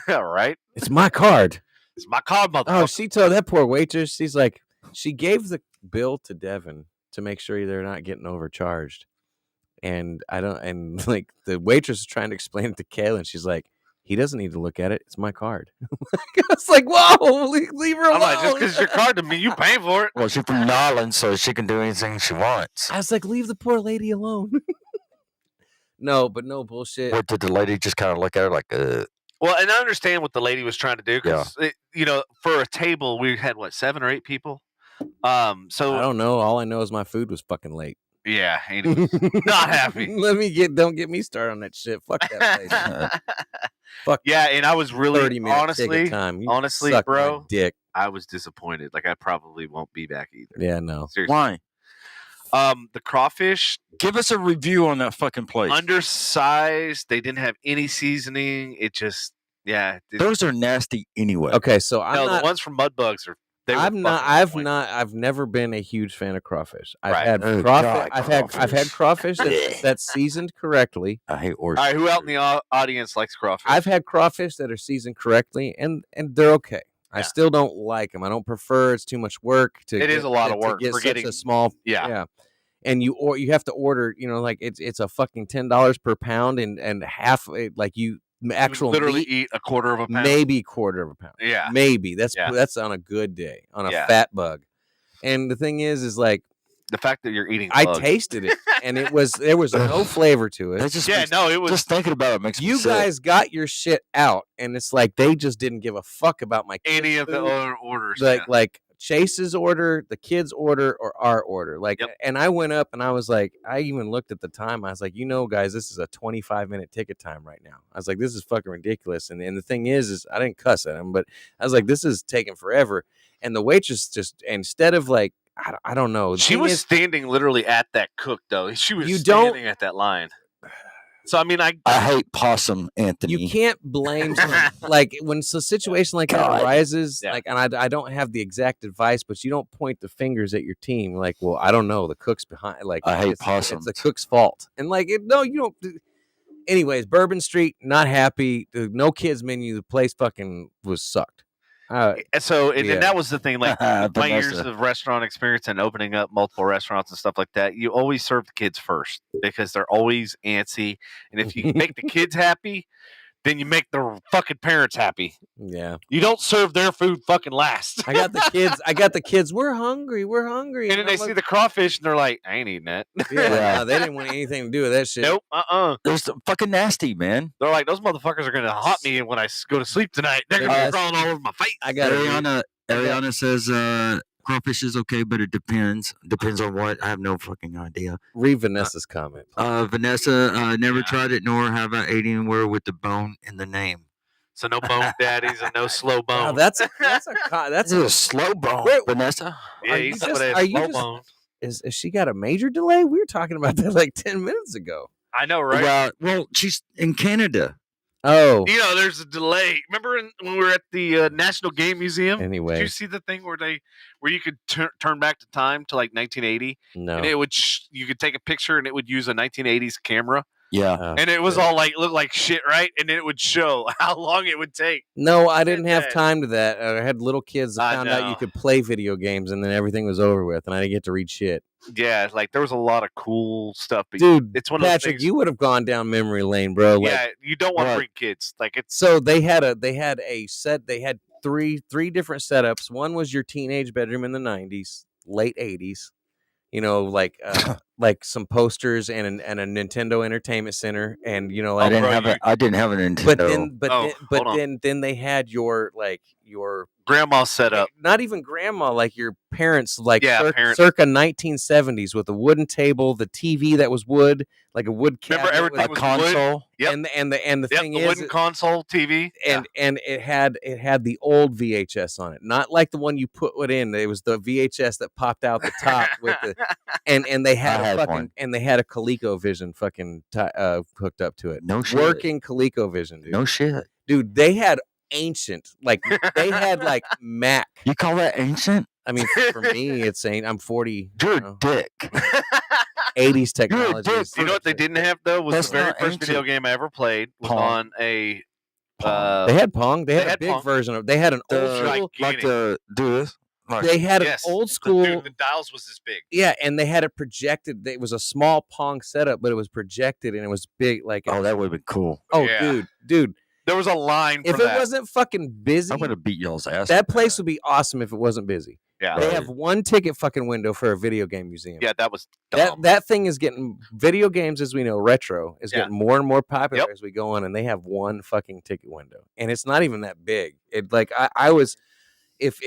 All right. It's my card. It's my card, Oh, motherfucker. she told that poor waitress, she's like, she gave the bill to Devin to make sure they're not getting overcharged. And like the waitress is trying to explain it to Kayla, and she's like, he doesn't need to look at it. It's my card. I was like, whoa, leave her alone. I'm like, just because it's your card to me, you paying for it. Well, she's from Nolans, so she can do anything she wants. I was like, leave the poor lady alone. No, but no bullshit. What did the lady just kind of look at her like, Well, and I understand what the lady was trying to do because, for a table, we had, 7 or 8 people? I So, don't know. All I know is my food was fucking late. yeah, and he was not happy. Don't get me started on that shit. Fuck that place. Fuck Yeah, and I was 30 really, minute honestly, ticket time. You honestly, suck my bro, dick. I was disappointed. Like, I probably won't be back either. Yeah, no. Seriously. why? The crawfish, Give us a review on that fucking place. undersized. They didn't have any seasoning. It just, yeah. Those are nasty anyway. Okay, so The ones from Mudbugs are. They were I've fucking on point. I've never been a huge fan of crawfish. I've Right. had Oh, crawfish. God, I've had crawfish that's seasoned correctly. I hate All oysters. right, who out in the audience likes crawfish? I've had crawfish that are seasoned correctly, and they're okay. I Yeah. still don't like them. I don't prefer. It's too much work. It is a lot of work to get for such getting- a small. yeah. And you have to order. Like it's a fucking $10 per pound, and half like you actual literally meat, eat a quarter of a pound. maybe quarter of a pound. Yeah. Maybe that's Yeah. that's on a good day, on a Yeah. fat bug. And the thing is like The fact that you're eating I bugs. tasted it, and there was no flavor to That it. just Yeah, makes, no, it was. just thinking about it makes me You sick. guys got your shit out, and it's like they just didn't give a fuck about my kids' any of the food. other orders. Like Chase's order, the kids' order, or our order. Like, Yep. and I went up and I was like, I even looked at the time. I was like, guys, this is a 25-minute ticket time right now. I was like, this is fucking ridiculous. And the thing is I didn't cuss at him, but I was like, this is taking forever. And the waitress just, instead of like, I don't know. the She thing was is, standing literally at that cook though. She was You don't- standing at that line. So I mean, I hate possum, Anthony. you can't blame like when a situation like that God. arises, Yeah. like, and I don't have the exact advice, but you don't point the fingers at your team. Like, well, I don't know, the cook's behind. Like, I hate it's possums. the cook's fault, and like, no, you don't. Anyways, Bourbon Street, not happy. The no kids menu. The place fucking was sucked. and Yeah. that was the thing. Like my years Vanessa. of restaurant experience and opening up multiple restaurants and stuff like that, you always serve the kids first because they're always antsy. And if you make the kids happy, then you make the fucking parents happy. Yeah, You don't serve their food fucking last. I got the kids. We're hungry. And then they I'm see like, the crawfish and they're like, I ain't eating that. yeah, Yeah. no, they didn't want anything to do with that shit. Nope. There's fucking nasty, man. They're like, those motherfuckers are going to haunt me when I go to sleep tonight. They're going to Yeah. be crawling all over my face. I got Ariana says crawfish is okay, but it depends. Depends on what. I have no fucking idea. read Vanessa's comment. Vanessa never Yeah. tried it, nor have I ate anywhere with the bone in the name. So no bone daddies and no slow bone. Wow, that's a This is a slow bone, Wait, Vanessa. yeah, are you he's just- somebody are that's you slow just- bone. is she got a major delay? We were talking about that like 10 minutes ago. I know, right? Yeah, well, she's in Canada. Oh, You know, there's a delay. Remember when we were at the National Game Museum? Anyway. Did you see the thing where you could turn back to time to like 1980, no. and it would you could take a picture and it would use a 1980s camera, Yeah. Oh, and it was shit. all like look like shit, right? And then it would show how long it would take. No, I didn't have that. time to that. I had little kids that I found out you know. could play video games, and then everything was over with, and I didn't get to read shit. Yeah, like there was a lot of cool stuff. But Dude, it's one of those Patrick, things. you would have gone down memory lane, bro. Like, Yeah, you don't want to Right. bring kids. Like it's so they had a set. They had three different setups. One was your teenage bedroom in the 90s, late 80s. You know, like some posters and a Nintendo Entertainment Center, and you know, I like didn't bro, have a Nintendo. but hold on. then they had your grandma set up. not even grandma, like your parents, like Yeah, circa 1970s, with a wooden table, the TV that was wood, like a wood cabinet. Remember everything a was console. wood. Yep. And the Yep, thing the is, wooden console TV. and it had the old VHS on it, not like the one you put in. It was the VHS that popped out the top with the and they had I a had fucking one. and they had a ColecoVision fucking hooked up to it. No shit. Working ColecoVision, dude. No shit. Dude, they had ancient, like they had like Mac. You call that ancient? I mean, for me, it's ain't. I'm 40. You're you a know, dick. 80s technology. dick. is- You know what they didn't have though was That's the very not first video ancient. game I ever played was Pong. on a. They had Pong. They had a had big Pong. version of. They had an old The- school. like the do this. Like, They had Yes, an old the- school. dude, the dials was this big. Yeah, and they had it projected. It was a small Pong setup, but it was projected and it was big. Like, oh, that would have been cool. oh, yeah. dude. There was a line. If for it that. wasn't fucking busy, I'm gonna beat y'all's ass. that with place would be awesome. If it wasn't busy, yeah, they Right. have one ticket fucking window for a video game museum. yeah, that was dumb. That thing is getting video games, as we know, retro is Yeah. getting more and more popular Yep. as we go on, and they have one fucking ticket window, and it's not even that big. It like I was, if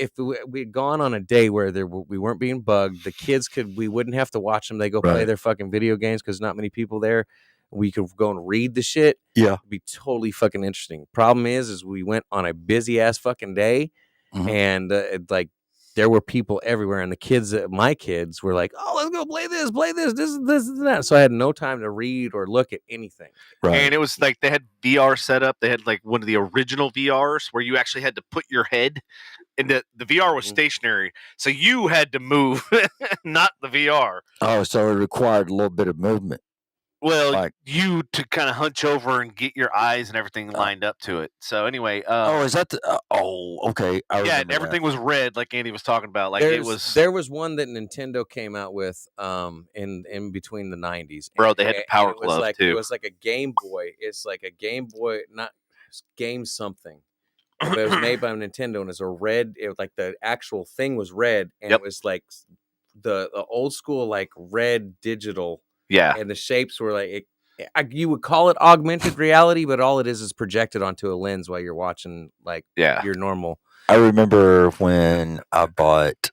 we had gone on a day where we weren't being bugged, the kids we wouldn't have to watch them. They go play Right. their fucking video games because not many people there. We could go and read the shit. Yeah. It'd be totally fucking interesting. Problem is we went on a busy ass fucking day, Mhm. and like there were people everywhere, and the kids, my kids, were like, "Oh, let's go play this, this, and that." So I had no time to read or look at anything. Right. And it was like they had VR set up. They had like one of the original VRs where you actually had to put your head, and the VR was Mhm. stationary, so you had to move, not the VR. Oh, so it required a little bit of movement. Well, Like- you to kind of hunch over and get your eyes and everything lined up to it. So anyway, Oh, is that the? Okay. I yeah, remember and everything was red, like Andy was talking about. Like it was, There was one that Nintendo came out with in between the 90s. Bro, they had the Power it was Glove, like, too. It was like a Game Boy. It's like a Game Boy, not Game something. But it was made by Nintendo, and it's a red. It was like the actual thing was red, and Yep. it was like the old school like red digital, yeah. and the shapes were like you would call it augmented reality, but all it is projected onto a lens while you're watching like Yeah. your normal. I remember when I bought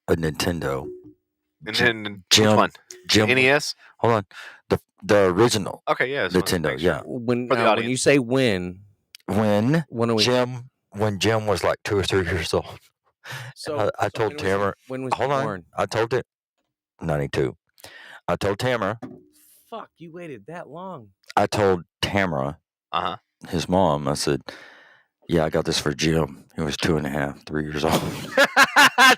a Nintendo. And then which Jim- one? Jim, NES? hold on, the original Okay, yeah. just wanted to Nintendo. make sure. Yeah, When For the when audience. you say when when are we? Jim was like 2 or 3 years old. So I told when was he- Tamara- when was Hold he on, born? I told it 92. I told Tamara. Fuck, you waited that long. I told Tamara, Uh-huh. his mom. I said, "Yeah, I got this for Jim. He was 2.5, 3 years old.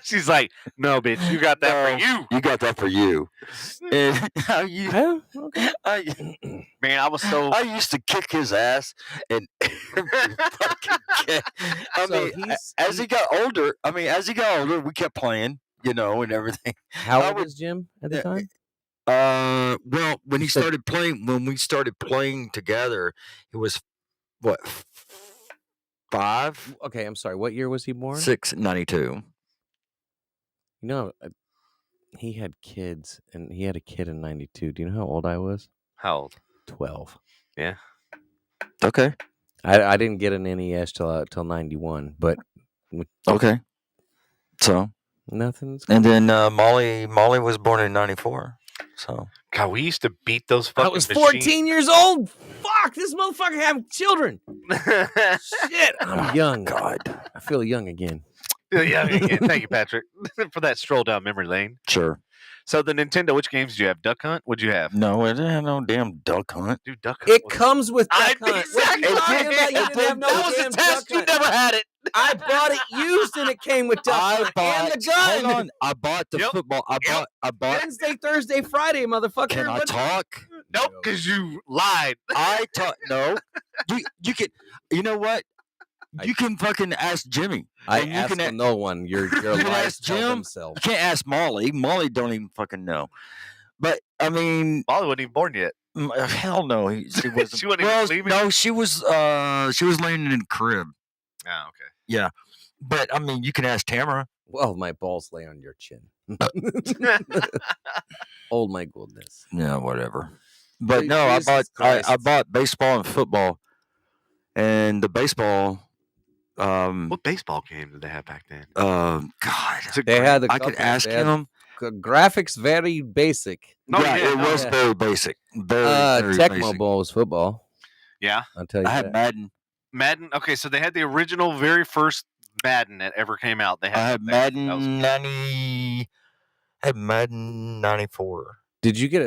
She's like, no, bitch, you got that for you. You got that for you." And I, Huh? Okay. Man, I was so. I used to kick his ass and every fucking game. I So mean, as he got older, we kept playing, and everything. How I old would- was Jim at the Yeah, time? Well, when You said- we started playing together, it was what 5, Okay, I'm sorry. What year was he born? 6, 92. You know, he had kids, and he had a kid in '92. Do you know how old I was? How old? 12. Okay, I didn't get an NES till '91, but okay. So, nothing's. and then Molly was born in 94. So God, we used to beat those I fucking was machines. 14 years old. fuck, this motherfucker having children. Shit, I'm young. God, I feel young again. Yeah, thank you, Patrick, for that stroll down memory lane. Sure. So the Nintendo, which games did you have? Duck Hunt? What'd you have? No, it didn't have no damn Duck Hunt. Dude, Duck Hunt. It comes with Duck Hunt. What are you Exactly. talking about? You didn't have no That was damn a test. Duck You Hunt. never had it. I bought it used and it came with Duck Hunt and the gun. Hold on. I bought the Yep. football. I bought. Wednesday, Thursday, Friday, motherfucker. Can I What- talk? Nope, because you lied. I talk. No. You can. You know what? You can fucking ask Jimmy. I And you asked can no one. Your can lies ask tell Jim. themselves. You can't ask Molly. Molly don't even fucking know. But I mean, Molly wasn't even born yet. hell no. She wasn't. She wasn't even well, leaving? no, she was laying in the crib. Oh, okay. Yeah. But I mean, you can ask Tamara. Well, my balls lay on your chin. Oh my goodness. Yeah, whatever. But no, Jesus I Christ. bought baseball and football, and the baseball. What baseball game did they have back then? God, They had a I could couple. ask They had him. graphics very basic. No, yeah, yeah, it no, was yeah. very basic. Very Tecmo basic. Bowl was football. Yeah. I'll tell you I had that. Madden. Madden. Okay, so they had the original, very first Madden that ever came out. They had. I had that was- Madden 90. I had Madden 94. Did you get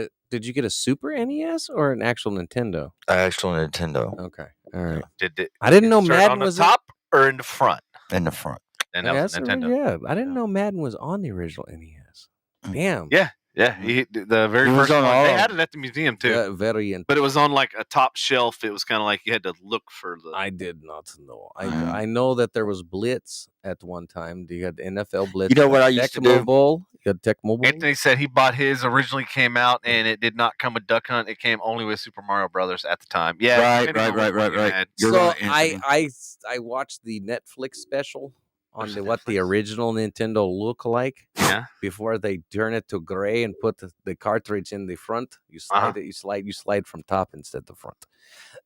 a Super NES or an actual Nintendo? Actual Nintendo Okay. All right. Did it? I didn't know insert Madden on the was top or in the front. in the front. And Yeah, that was that's Nintendo. yeah, I didn't know Madden was on the original NES. Damn. Yeah, yeah. The very It was first one. on all They of had it at the museum too, Yeah, very. but it was on like a top shelf. It was kind of like you had to look for the. I did not know. Mm. I know that there was Blitz at one time. You had the NFL Blitz. You know what I used to Tecmo do? Bowl. You had Tecmo Bowl. Anthony said he bought his originally came out and it did not come with Duck Hunt. It came only with Super Mario Brothers at the time. Yeah, Right, depending on right, which right, one you right. had. You're so right, Anthony. I watched the Netflix special on What's the, the what the Netflix? original Nintendo look like Yeah. before they turn it to gray and put the cartridge in the front. You slide Uh-huh. it. You slide from top instead of the front.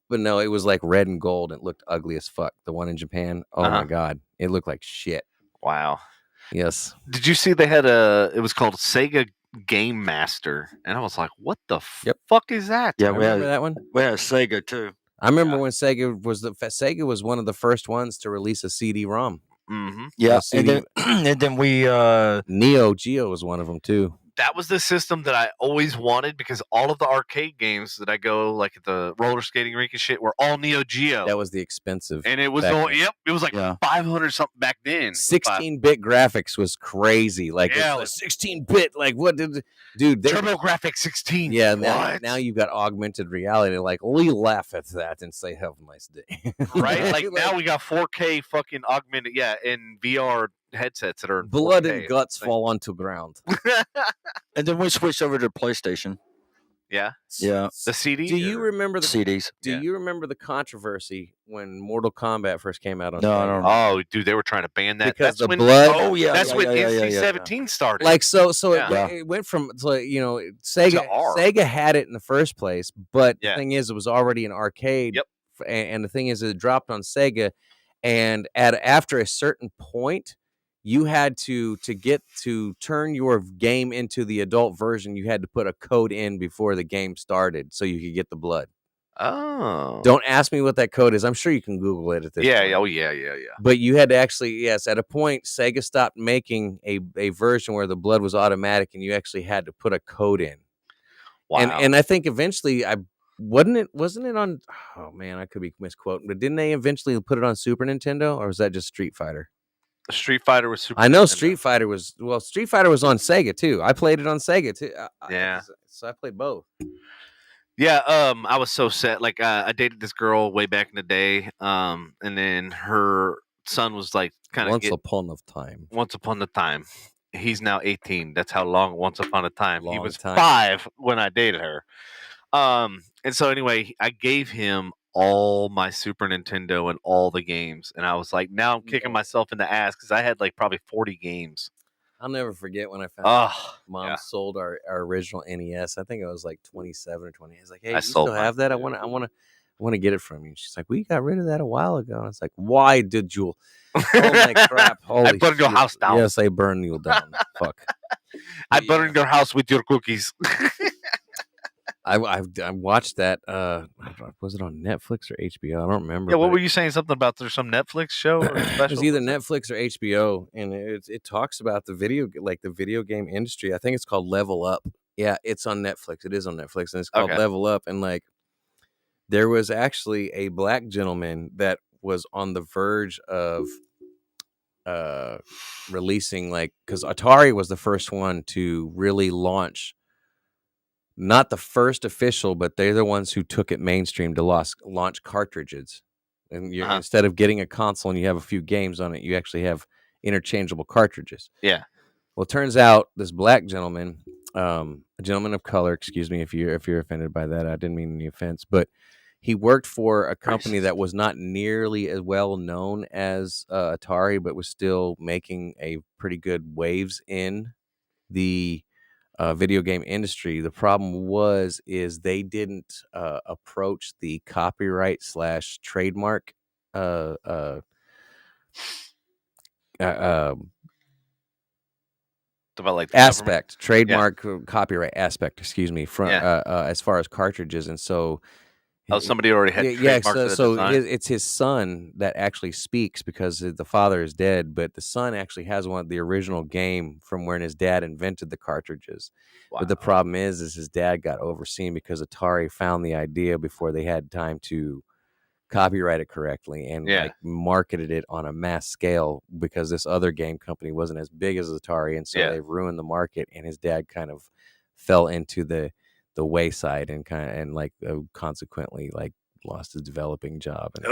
But no, it was like red and gold. It looked ugly as fuck. The one in Japan. Oh Uh-huh. my god, it looked like shit. Wow. Yes. Did you see they had it was called Sega Game Master, and I was like, what the Yep. fuck is that? Yeah, I remember that one. we had Sega too. I remember when Sega was one of the first ones to release a CD-ROM. Mm-hmm. Yeah, see and then and then we Neo Geo was one of them too. That was the system that I always wanted because all of the arcade games that I go like at the roller skating rink and shit were all Neo Geo. That was the expensive. And it was back all, then. yep, it was like Yeah. 500 something back then. 16-bit graphics was crazy. Like Yeah, it's 16-bit. Like what did dude? TurboGrafx 16. Yeah, What? now you've got augmented reality. Like we laugh at that and say, "Have a nice day." Right? Like now we got 4K fucking augmented, yeah, and VR headsets that are in blood 4K. and guts Like- fall onto ground. and then we switched over to PlayStation. Yeah. Yeah, The CD. Do you or- remember the CDs. Do Yeah. you remember the controversy when Mortal Kombat first came out on? No, I Sega? don't Oh, dude, they were trying to ban that. Because That's the when, blood- Oh, yeah, That's yeah, when yeah, yeah, yeah, NC-17 started. Like so Yeah. it went from Sega R. Sega had it in the first place, but Yeah. the thing is it was already an arcade. Yep. And the thing is it dropped on Sega, and after a certain point, you had to turn your game into the adult version. You had to put a code in before the game started so you could get the blood. oh. Don't ask me what that code is. I'm sure you can Google it at this Yeah, point. yeah, oh, yeah. But you had to actually, yes, at a point, Sega stopped making a version where the blood was automatic, and you actually had to put a code in. Wow. And I think eventually, wasn't it on? Oh man, I could be misquoting, but didn't they eventually put it on Super Nintendo, or was that just Street Fighter? Street Fighter was super. I know Nintendo. Street Fighter was on Sega too. I played it on Sega too. Yeah. So I played both. Yeah, I was so sad. Like, I dated this girl way back in the day, and then her son was like kind of Once upon a time. once upon a time. He's now 18. That's how long once upon a time. He Long was time. 5 when I dated her. And so anyway, I gave him all my Super Nintendo and all the games, and I was like, now I'm kicking myself in the ass because I had like probably 40 games. I'll never forget when I found Oh, Mom yeah. sold our original NES. I think it was like 27 or 20. He's like, "Hey, I you sold still mine have that? I too. want to get it from you." And she's like, "We got rid of that a while ago." And I was like, "Why did you?" Oh my crap! Holy burned your shit. house down. Yes, I burned you down. Fuck. I But burned your house with your cookies. I watched that. Was it on Netflix or HBO? I don't remember. Yeah, what but were you saying? Something about there's some Netflix show or It special? was either What's that? Netflix or HBO, and it talks about the video game industry. I think it's called Level Up. Yeah, it's on Netflix. It is on Netflix, and it's called Okay. Level Up. And like, there was actually a black gentleman that was on the verge of releasing, like, because Atari was the first one to really launch. Not the first official, but they're the ones who took it mainstream to launch cartridges. And you instead of getting a console and you have a few games on it, you actually have interchangeable cartridges. Yeah. Well, it turns out this black gentleman, a gentleman of color, excuse me if you're offended by that, I didn't mean any offense, but he worked for a company that was not nearly as well known as Atari, but was still making a pretty good waves in the video game industry. The problem is they didn't approach the copyright / trademark About like aspect, trademark copyright aspect, excuse me, from Yeah. as far as cartridges. And so somebody already had trademarked the design? it's his son that actually speaks, because the father is dead, but the son actually has the original game from when his dad invented the cartridges. Wow. But the problem is his dad got overseen because Atari found the idea before they had time to copyright it correctly and like marketed it on a mass scale, because this other game company wasn't as big as Atari, and so they ruined the market, and his dad kind of fell into the wayside and consequently like lost his developing job. And,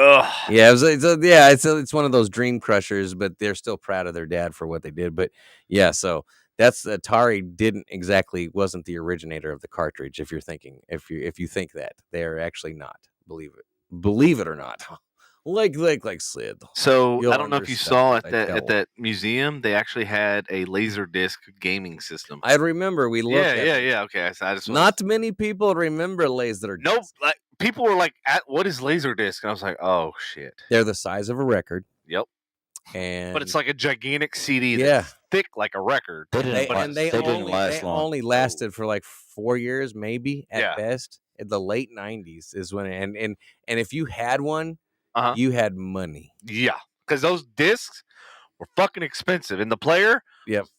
it's one of those dream crushers, but they're still proud of their dad for what they did. But yeah, so that's Atari wasn't the originator of the cartridge. If you think that, they're actually not. Believe it or not. Like Sid. So You'll I don't know if you understand saw what at I tell. that museum, they actually had a Laserdisc gaming system. I remember we looked at it. Yeah. Okay, I just Not many people remember Laserdisc. Nope. Like people were like, "What is Laserdisc?" And I was like, "Oh shit." They're the size of a record. Yep. And but it's like a gigantic CD that's thick like a record. They only lasted for like 4 years, maybe at best. In the late 90s is when and if you had one, you had money. Yeah, because those discs were fucking expensive, and the player,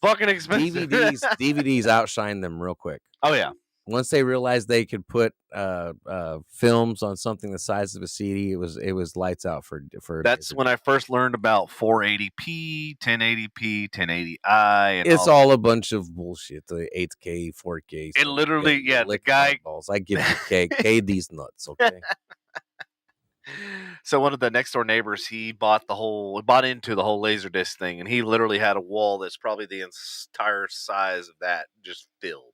fucking expensive. DVDs outshined them real quick. Oh yeah. Once they realized they could put films on something the size of a CD, it was lights out for. That's when I first learned about 480p, 1080p, 1080i. And it's all a bunch of bullshit. The 8K, 4K. It literally, the guy. Balls. I give you K these nuts, okay. So one of the next door neighbors, he bought into the whole Laserdisc thing, and he literally had a wall that's probably the entire size of that just filled.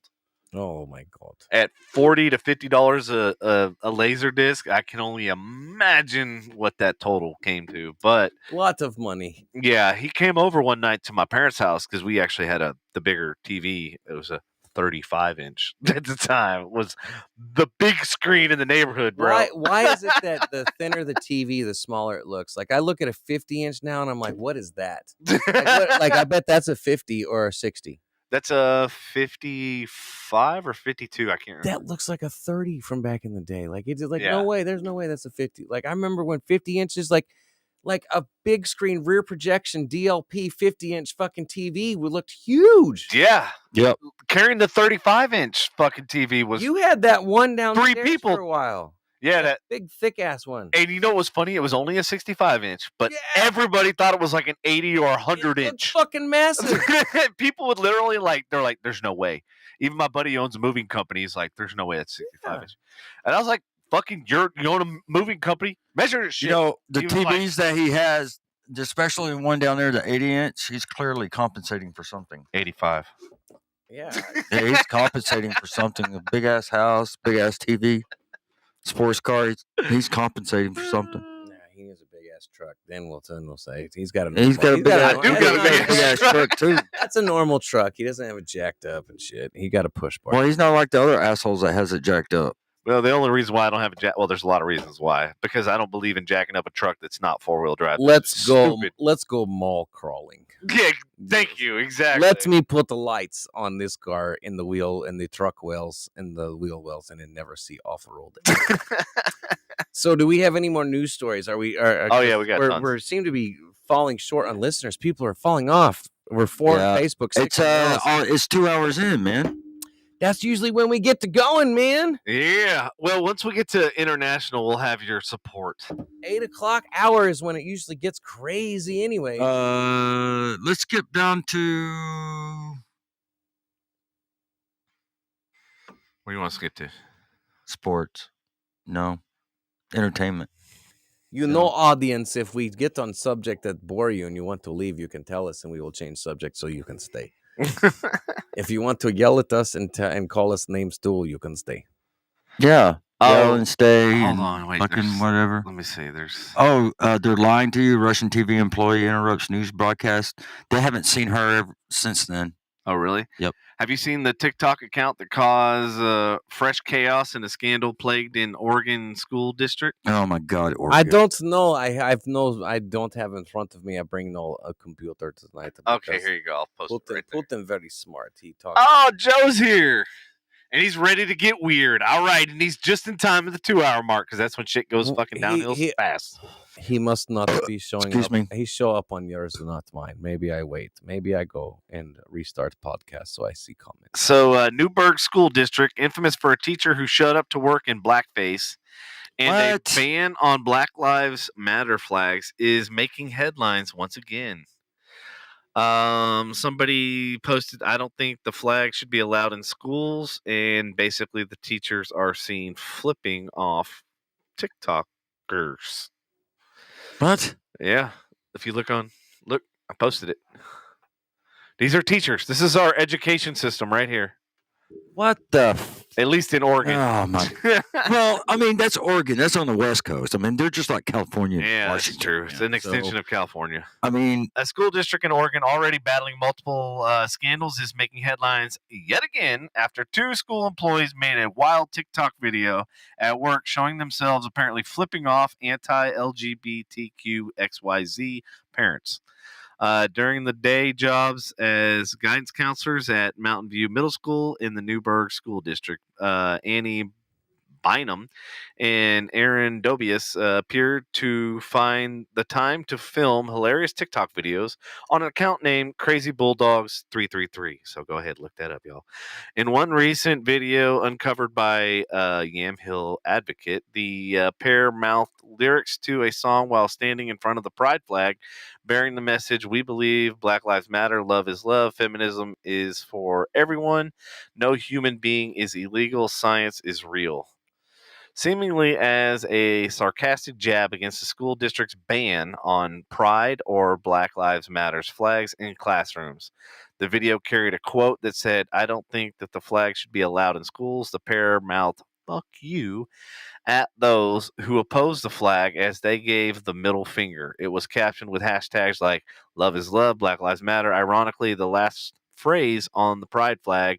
Oh my god! At $40 to $50 a Laserdisc, I can only imagine what that total came to. But lot of money. Yeah, he came over one night to my parents' house because we actually had the bigger TV. It was a 35-inch at the time. It was the big screen in the neighborhood, bro. Why is it that the thinner the TV, the smaller it looks? Like I look at a 50-inch now, and I'm like, what is that? Like I bet that's a 50 or a 60. That's a 55 or 52. I can't remember. That looks like a 30 from back in the day. Like it's like no way. There's no way that's a 50. Like I remember when 50 inches, like a big screen rear projection DLP 50-inch fucking TV looked huge. Yeah. Yep. Carrying the 35-inch fucking TV was. You had that one downstairs 3 people for a while. Yeah, that big thick ass one. And you know what was funny? It was only a 65-inch, but everybody thought it was like an 80 or 100-inch. Fucking massive. People would literally they're like, "There's no way." Even my buddy owns a moving company. He's like, "There's no way that's 65-inch." And I was like, "Fucking, you own a moving company? Measure this shit." You know, the TVs that he has, especially the one down there, the 80-inch, he's clearly compensating for something. 85. Yeah. He's compensating for something. A big ass house, big ass TV. Sports car, he's compensating for something. Nah, he needs a big ass truck. Then we'll say he's got a big ass truck too. That's a normal truck. He doesn't have it jacked up and shit. He got a push bar. Well, he's not like the other assholes that has it jacked up. Well, the only reason why I don't have a jack. Well, there's a lot of reasons why. Because I don't believe in jacking up a truck that's not 4-wheel drive. Let's go. Stupid. Let's go mall crawling. Yeah, thank you. Exactly. Let me put the lights on this car in the wheel and the truck wells and the wheel wells, and then never see off the road. So, do we have any more news stories? Are we? Oh yeah, we got tons. We seem to be falling short on listeners. People are falling off. We're Facebook. It's 2 hours in, man. That's usually when we get to going, man. Yeah. Well, once we get to international, we'll have your support. 8 o'clock hour is when it usually gets crazy anyway. Let's get down to What do you want us to get to? sports. No. Entertainment. Audience, if we get on subject that bore you and you want to leave, you can tell us and we will change subject so you can stay. If you want to yell at us and call us names too, you can stay. Yeah. Yell and stay. Hold on, wait. Fucking whatever. Let me see. There's. They're lying to you. Russian TV employee interrupts news broadcast. They haven't seen her since then. Oh, really? Yep. Have you seen the TikTok account that caused fresh chaos and a scandal plagued in Oregon school district? Oh my God, Oregon. I don't know. I don't have in front of me. I bring a computer tonight. Okay, here you go. I'll post it right there. Putin very smart. He talks. Oh, Joe's here. And he's ready to get weird. All right. And he's just in time at the 2-hour mark because that's when shit goes fucking downhill fast. He must not be showing Excuse up. me. He show up on yours, not mine. Maybe I wait. Maybe I go and restart podcast so I see comments. So, Newburgh School District, infamous for a teacher who showed up to work in blackface, and a ban on Black Lives Matter flags is making headlines once again. Somebody posted, I don't think the flag should be allowed in schools, and basically the teachers are seen flipping off TikTokers. What? Yeah. If you look, I posted it. These are teachers. This is our education system right here. What the? At least in Oregon. Oh my. Well, I mean, that's Oregon. That's on the West Coast. I mean, they're just like California. Yeah, Washington, that's true. It's an extension of California. I mean, a school district in Oregon already battling multiple scandals is making headlines yet again after 2 school employees made a wild TikTok video at work showing themselves apparently flipping off anti-LGBTQXYZ parents. During the day jobs as guidance counselors at Mountain View Middle School in the Newburgh School District, Annie Bynum and Aaron Dobius appeared to find the time to film hilarious TikTok videos on an account named Crazy Bulldogs 333. So go ahead, look that up, y'all. In one recent video uncovered by Yamhill Advocate, the pair mouthed lyrics to a song while standing in front of the pride flag, bearing the message, "We believe Black Lives Matter, love is love, feminism is for everyone, no human being is illegal, science is real." Seemingly as a sarcastic jab against the school district's ban on Pride or Black Lives Matters flags in classrooms. The video carried a quote that said, "I don't think that the flag should be allowed in schools." The pair mouthed, "Fuck you," at those who opposed the flag as they gave the middle finger. It was captioned with hashtags like "Love is love," "Black Lives Matter." Ironically, the last phrase on the pride flag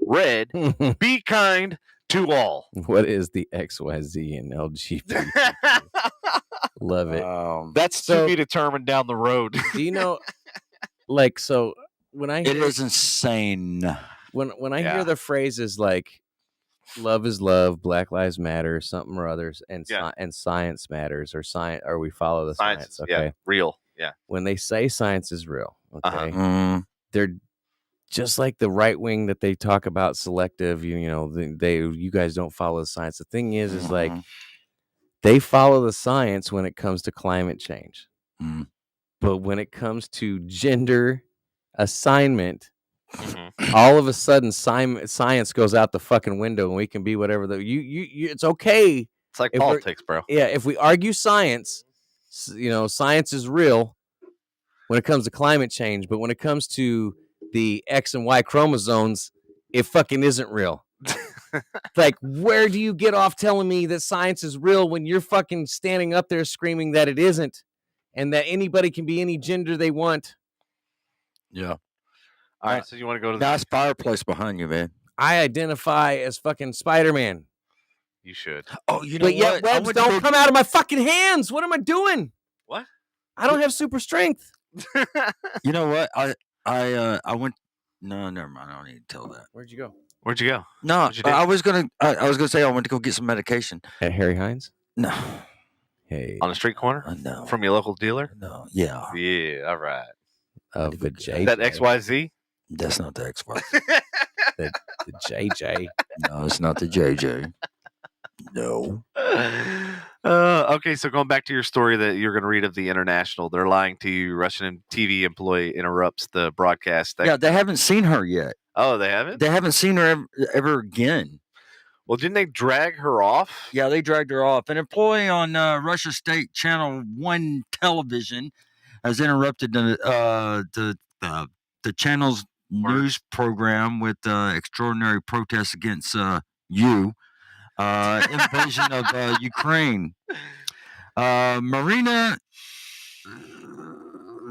read, "Be kind to all." What is the XYZ and LGBT? Love it. That's to be determined down the road. Do you know, like, so when I it is insane. When I hear the phrases like "love is love," "Black Lives Matter," something or others, and science matters, or we follow the science. Okay, yeah, real. Yeah. When they say science is real, okay, they're just like the right wing that they talk about selective. You guys don't follow the science. The thing is like they follow the science when it comes to climate change, but when it comes to gender assignment. All of a sudden, science goes out the fucking window, and we can be whatever it's okay. It's like politics, bro. Yeah, if we argue science, science is real when it comes to climate change, but when it comes to the X and Y chromosomes, it fucking isn't real. Like, where do you get off telling me that science is real when you're fucking standing up there screaming that it isn't, and that anybody can be any gender they want? Yeah. All right, so you want to go to the nice fireplace behind you, man? I identify as fucking Spider-Man. You should. Oh, you know But yet what? I webs went to don't go- come out of my fucking hands. What am I doing? What? I don't have super strength. You know what? I went. No, never mind. I don't need to tell that. Where'd you go? Where'd you go? No, What'd you do? I was gonna say I went to go get some medication. At Harry Hines? No, Hey, On a street corner? no, From your local dealer? no. Yeah, Yeah, all right. of the JJ. That XYZ? that's not the XY. The JJ. No, it's not the JJ. No. Okay, so going back to your story that you're going to read of the international, they're lying to you. Russian TV employee interrupts the broadcast. Yeah, they haven't seen her yet. Oh, they haven't? They haven't seen her ever again. Well, didn't they drag her off? Yeah, they dragged her off. An employee on Russia State Channel 1 television has interrupted the channel's news program with extraordinary protests against invasion of Ukraine. Marina,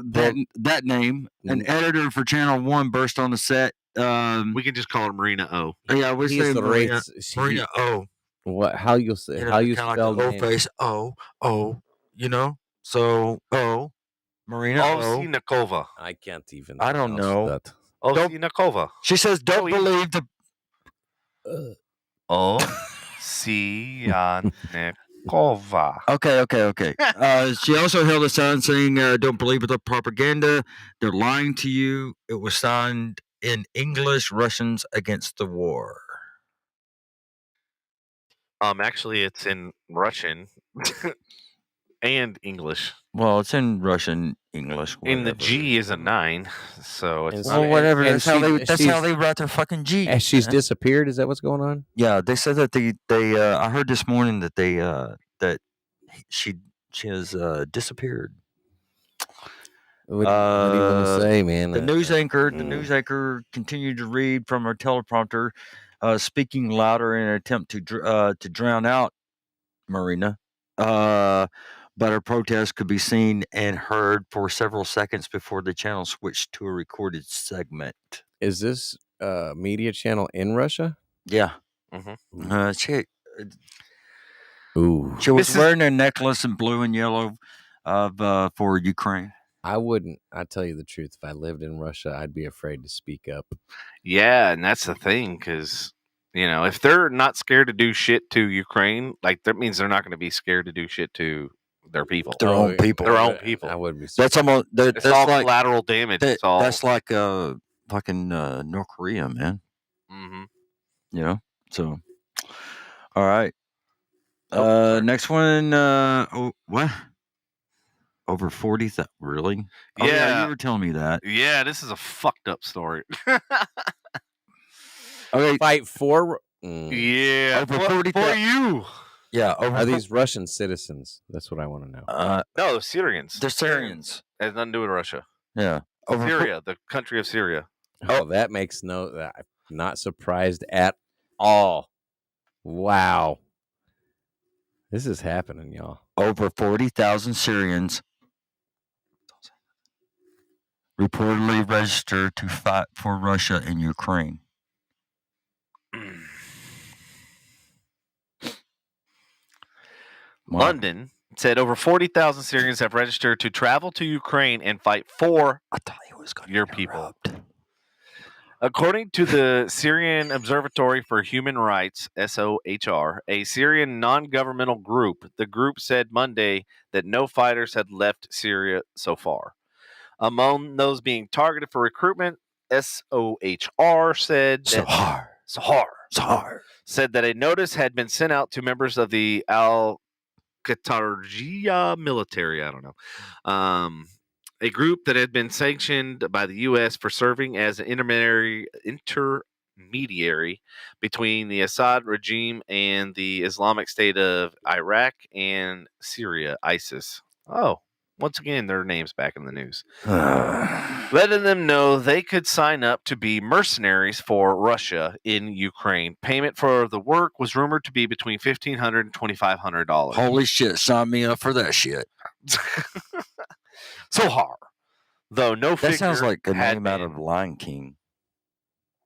that name, an editor for Channel 1 burst on the set. We can just call her Marina O. Yeah, we say Marina, Marina O. What? How you say? You know, How you kinda spell like the the name? face O, you know? So O, Marina O. Osinikova. I can't even. I don't pronounce know. that. Osinikova. She says, "Don't believe the." Osinikova. Okay. She also held a sign saying, "Don't believe the propaganda. They're lying to you." It was signed in English. Russians against the war. Actually, it's in Russian and English. Well, it's in Russian, English. And the whatever. G is a 9, so it's And not. Well, whatever. and That's how she- they. That's how she's- they write their fucking G. And she's man. disappeared. Is that what's going on? Yeah, they said that they. I heard this morning that they. That she has disappeared. What do you want to say, man? The news anchor continued to read from her teleprompter, speaking louder in an attempt to drown out Marina. But her protest could be seen and heard for several seconds before the channel switched to a recorded segment. Is this media channel in Russia? Yeah. Mhm. Ooh, She was This is- wearing a necklace in blue and yellow for Ukraine. I wouldn't. I tell you the truth. If I lived in Russia, I'd be afraid to speak up. Yeah, and that's the thing, because if they're not scared to do shit to Ukraine, like that means they're not going to be scared to do shit to their people. Their own people. Their own I- people. I wouldn't be. That's almost It's that's all like collateral damage. It's all. that's like fucking North Korea, man. Mhm. You know. So, all right. Oh, sorry. Next one. What? Over 40,000. Really? Oh, Yeah. you were telling me that. Yeah, this is a fucked up story. Okay. Fight for. Yeah, Over for 40,000. you. Yeah. Over Are these Russian citizens? That's what I want to know. No, the Syrians. They're Syrians. It has nothing to do with Russia. Yeah. Over Syria, the country of Syria. Oh, that makes no. I'm not surprised at all. Wow, this is happening, y'all. Over 40,000 Syrians reportedly registered to fight for Russia in Ukraine. Wow. London said over 40,000 Syrians have registered to travel to Ukraine and fight for I thought he was going your people. According to the Syrian Observatory for Human Rights, SOHR, a Syrian non-governmental group, the group said Monday that no fighters had left Syria so far. Among those being targeted for recruitment, SOHR said that Sahar. said that a notice had been sent out to members of the Al-Qatariyya military. I don't know. A group that had been sanctioned by the U.S. for serving as an intermediary between the Assad regime and the Islamic State of Iraq and Syria, ISIS. Oh, once again, their names back in the news. Letting them know they could sign up to be mercenaries for Russia in Ukraine. Payment for the work was rumored to be between $1,500 and $2,500. Holy shit, sign me up for that shit. So hard. Though no figure That sounds like a had name out been- of Lion King.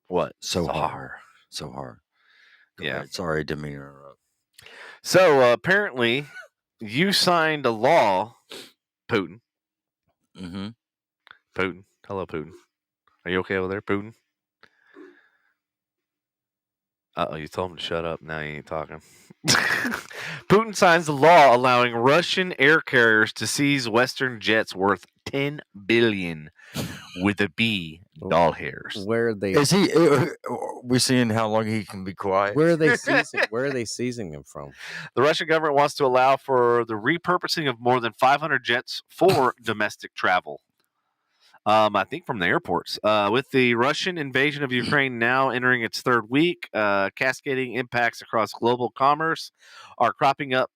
What? So Sahar. hard. So hard. Go Yeah. ahead. Sorry, didn't mean to interrupt. So apparently, you signed a law, Putin. Mm-hmm. Putin. Hello, Putin. Are you okay over there, Putin? Uh-oh, you told him to shut up. Now he ain't talking. Putin signs the law allowing Russian air carriers to seize Western jets worth $10 billion with a B doll hairs. Where are they? Is he? We're seeing how long he can be quiet. Where are they seizing? Where are they seizing them from? The Russian government wants to allow for the repurposing of more than 500 jets for domestic travel. I think from the airports. With the Russian invasion of Ukraine now entering its third week, cascading impacts across global commerce are cropping up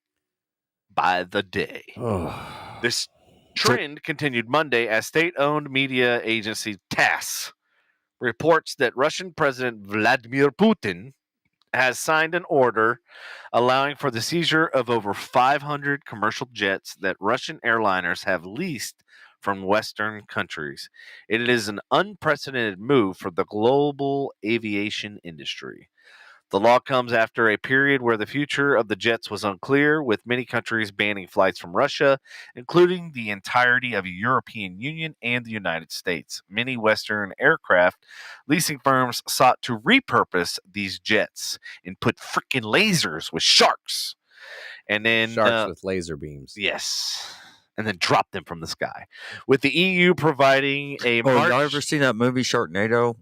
by the day. This trend continued Monday as state-owned media agency TASS reports that Russian President Vladimir Putin has signed an order allowing for the seizure of over 500 commercial jets that Russian airliners have leased from Western countries. It is an unprecedented move for the global aviation industry. The law comes after a period where the future of the jets was unclear, with many countries banning flights from Russia, including the entirety of the European Union and the United States. Many Western aircraft leasing firms sought to repurpose these jets and put freaking lasers with sharks. And then Sharks with laser beams. yes. And then drop them from the sky. With the EU providing a Oh, March... y'all ever seen that movie Sharknado?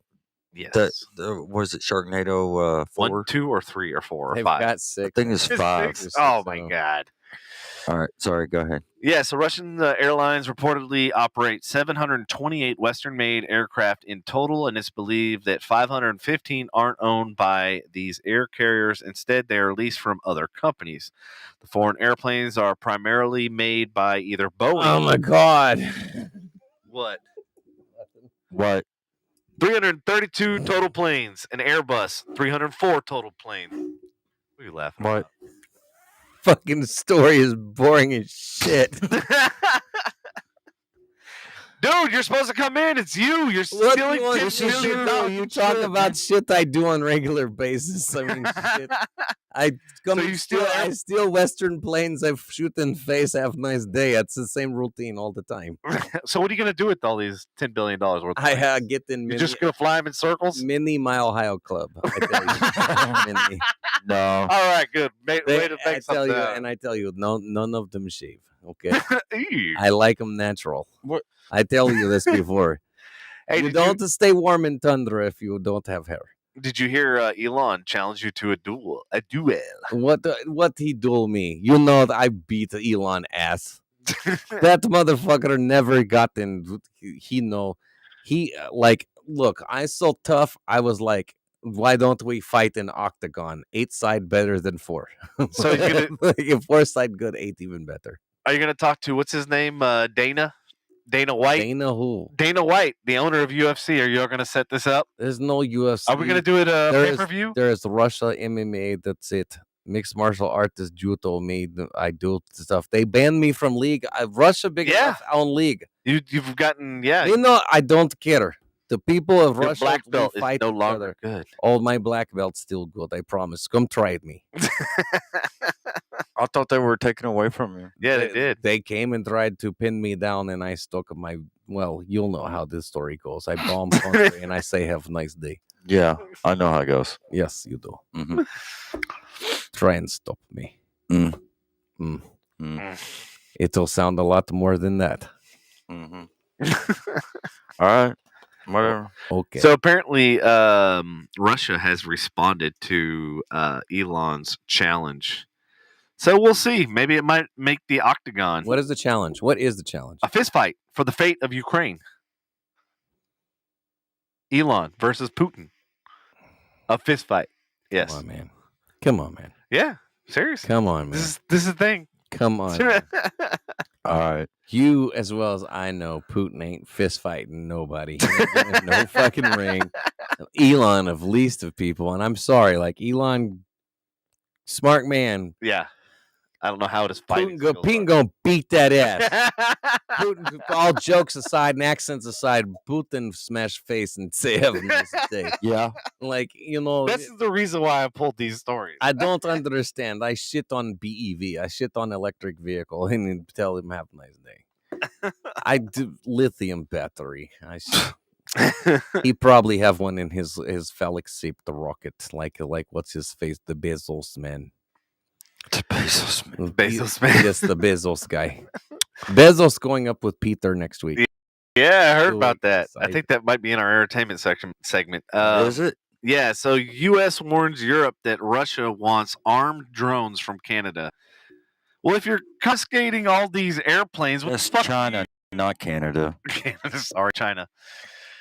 Yes. Was it Sharknado 4? 1, 2, or 3, or 4, or They've 5? got 6. I think it's 5. Six? Oh, my God. All right, sorry, go ahead. Yeah, so Russian airlines reportedly operate 728 Western-made aircraft in total, and it's believed that 515 aren't owned by these air carriers. Instead, they are leased from other companies. The foreign airplanes are primarily made by either Boeing... Oh, my God. What? What? 332 total planes, and Airbus, 304 total planes. What are you laughing What? about? Fucking story is boring as shit. Dude, you're supposed to come in. It's you. You're What do stealing you want 10 to shit million. out? You talk about shit I do on regular basis. I mean, shit. I come So you steal I steal Western planes. I shoot in face. Have a nice day. That's the same routine all the time. So what are you gonna do with all these $10 billion worth of I planes? get in You're just gonna fly them in circles? mini Mile High Club. I tell you. Mini. No. All right, good. Way to I make tell something you, out. and I tell you, none of them shave. Okay, Ew. I like them natural. What? I tell you this before. Hey, You don't stay warm in tundra if you don't have hair. Did you hear Elon challenge you to a duel? What he duel me? You know that I beat Elon ass. That motherfucker never got in. He look. I so tough. I was like, why don't we fight in octagon? 8 side better than 4. So you're If 4 side good, 8 even better. Are you gonna talk to what's his name? Dana White. Dana who? Dana White, the owner of UFC. Are you all gonna set this up? There's no UFC. Are we gonna do it There pay per view? There's Russia MMA. That's it. Mixed martial artist judo made. I do stuff. They banned me from league. Russia big enough on league. You've gotten You know I don't care. The people of Your Russia black we belt is fight no each longer other. good. Oh, my black belt's still good. I promise. Come try it me. I thought they were taken away from you. Yeah, they did. They came and tried to pin me down, and I stuck my. Well, you'll know how this story goes. I bomb country, and I say, "Have a nice day." Yeah, I know how it goes. Yes, you do. Mm-hmm. Try and stop me. Mm. It'll sound a lot more than that. Mm-hmm. All right, whatever. Okay. So apparently, Russia has responded to Elon's challenge. So we'll see. Maybe it might make the octagon. What is the challenge? What is the challenge? A fist fight for the fate of Ukraine. Elon versus Putin. A fist fight. Yes. Come on, man. Yeah. Seriously. Come on, man. This is the thing. Come on. Man. All right. You, as well as I know, Putin ain't fist fighting nobody. He ain't getting in no fucking ring. Elon, of least of people, and I'm sorry, like Elon, smart man. Yeah. I don't know how his fighting Putin gonna beat that ass. Putin, all jokes aside and accents aside, Putin smash face and say have a nice day. Yeah. Like, you know, This is the reason why I pulled these stories. I don't understand. I shit on BEV. I shit on electric vehicle and tell him have a nice day. I do lithium battery. He probably have one in his phallic shaped rocket, like what's his face, the Bezos man. Bezos man. Yes, the Bezos guy. Bezos going up with Peter next week. Yeah, I heard So about that. I excited. think that might be in our entertainment segment. Is it? Yeah, so U.S. warns Europe that Russia wants armed drones from Canada. Well, if you're confiscating all these airplanes, what That's the fuck? China, not Canada. Canada, sorry, China.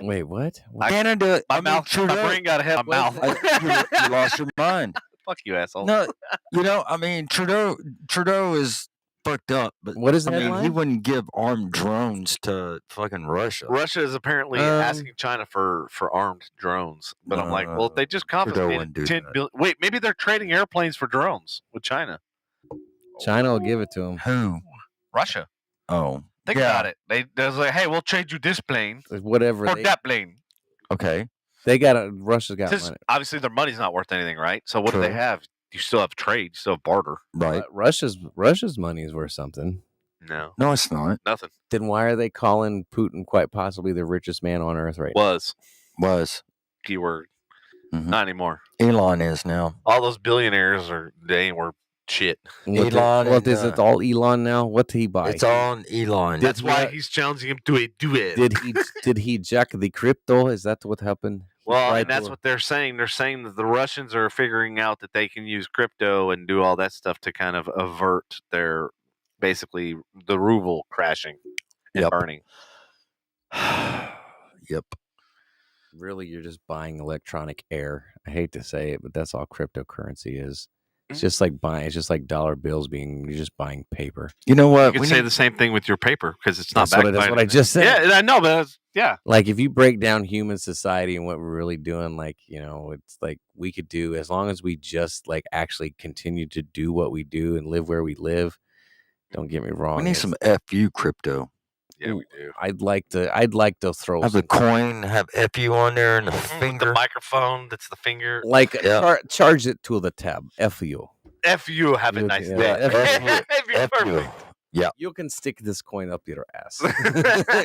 Wait, what? Canada. My brain got ahead of my mouth. You lost your mind. Fuck you, asshole. No, I mean Trudeau is fucked up, but What is the I mean, he headline? wouldn't give armed drones to fucking Russia. Russia is apparently asking China for armed drones, but I'm like, well, if they just confiscated wouldn't do 10 that. billion. Wait, maybe they're trading airplanes for drones with China. China will give it to him. Who? Russia. Oh, Think yeah. about it. They're like, hey, we'll trade you this plane Whatever. for that plane. Okay. They got it. Russia's got Since money. obviously their money's not worth anything, right? So what do they True. have? You still have trade, you still have barter. Right. Russia's money is worth something. No, No, it's not. nothing. Then why are they calling Putin quite possibly the richest man on earth right now? Was Keyword. Mhm. Not anymore. Elon is now. All those billionaires they ain't worth shit. Elon What and, is it? All Elon now? What did he buy? It's on Elon. That's why he's challenging him to a duet. Did he jack the crypto? Is that what happened? He Well, tried and that's to- what they're saying. They're saying that the Russians are figuring out that they can use crypto and do all that stuff to kind of avert their basically the ruble crashing and Yep. burning. Yep. Really, you're just buying electronic air. I hate to say it, but that's all cryptocurrency is. It's just like buying. It's just like dollar bills being. You're just buying paper. You know what? You can say the same thing with your paper because it's not That's backed what by I just said. Yeah, I know, but yeah. Like if you break down human society and what we're really doing, like, you know, it's like we could do as long as we just like actually continue to do what we do and live where we live. Don't get me wrong. We need it's- some FU crypto. Yeah, we do. I'd like to throw Have the some, coin, have FU on there, and the With finger. the microphone, that's the finger. like Yeah. charge it to the tab. FU. F you, have a You nice can- day. yeah, F you, FU. perfect. Yeah. You can stick this coin up your ass.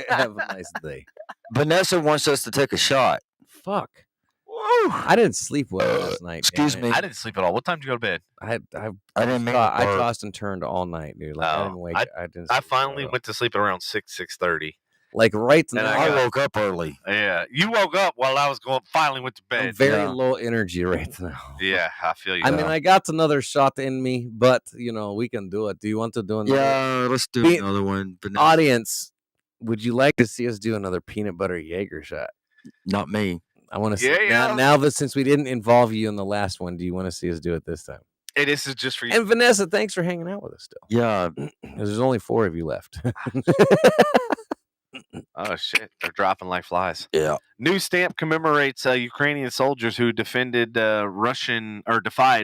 Have a nice day. Vanessa wants us to take a shot. Fuck. Woo. I didn't sleep well last night. excuse damn me. it. I didn't sleep at all. What time did you go to bed? I didn't mean I to burp. tossed and turned all night, dude. Like I Oh, didn't wake. I didn't. I sleep finally well. went to sleep at around 6:30. Like right And now. I I got- woke up early. Yeah, you woke up while I was finally went to I'm bed. very Yeah. low energy right now. Yeah, I feel you. I mean, I got another shot in me, but you know we can do it. Do you want to do another? Yeah, let's do Be- another one. But Audience, would you like to see us do another peanut butter Jaeger shot? not me. I want to see. Yeah. Now that since we didn't involve you in the last one, do you want to see us do it this time? Hey, this is just for you. And Vanessa, thanks for hanging out with us still. Yeah, 'Cause there's only 4 of you left. Oh shit, they're dropping like flies. yeah. New stamp commemorates Ukrainian soldiers who defied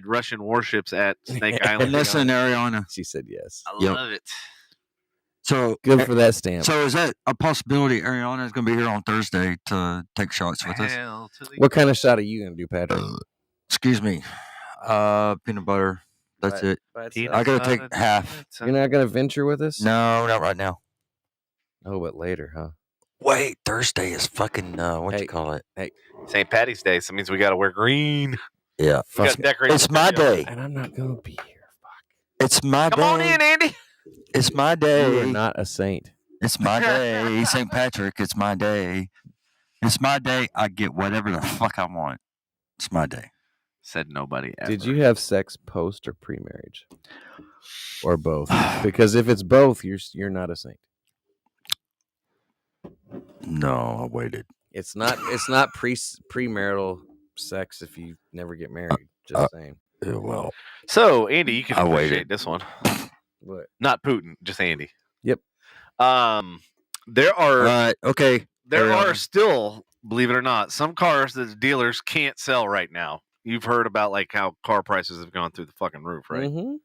Russian warships at Snake Island. Vanessa and Ariana. She said yes. I Yep. love it. So Good for that stamp. So is that a possibility? Ariana is going to be here on Thursday to take shots with us. Hell to the What kind of shot are you gonna do, Patrick? Excuse me. Peanut butter. That's it. Peanut I gotta take butter, half. You're not gonna venture with us? No, not right now. Oh, but later, huh? Wait, Thursday is fucking what Hey. you call it? St. Patty's Day, so it means we got to wear green. Yeah, We got to decorate. it's the my studio. day. And I'm not gonna be here. Fuck. It's my Come day. on in, Andy. It's my You are day. not a saint. It's my day. St. Patrick. It's my day. It's my day. I get whatever the fuck I want. It's my day. Said nobody ever. Did you have sex post or pre-marriage, or both? Because if it's both, you're not a saint. No, I waited. It's not premarital sex if you never get married. Just saying. Yeah, well, So, Andy, you can I appreciate waited. this one. What? Not Putin, just Andy. Yep. There are okay. there carry are on. still, believe it or not, some cars that the dealers can't sell right now. you've heard about like how car prices have gone through the fucking roof, right? Mm-hmm.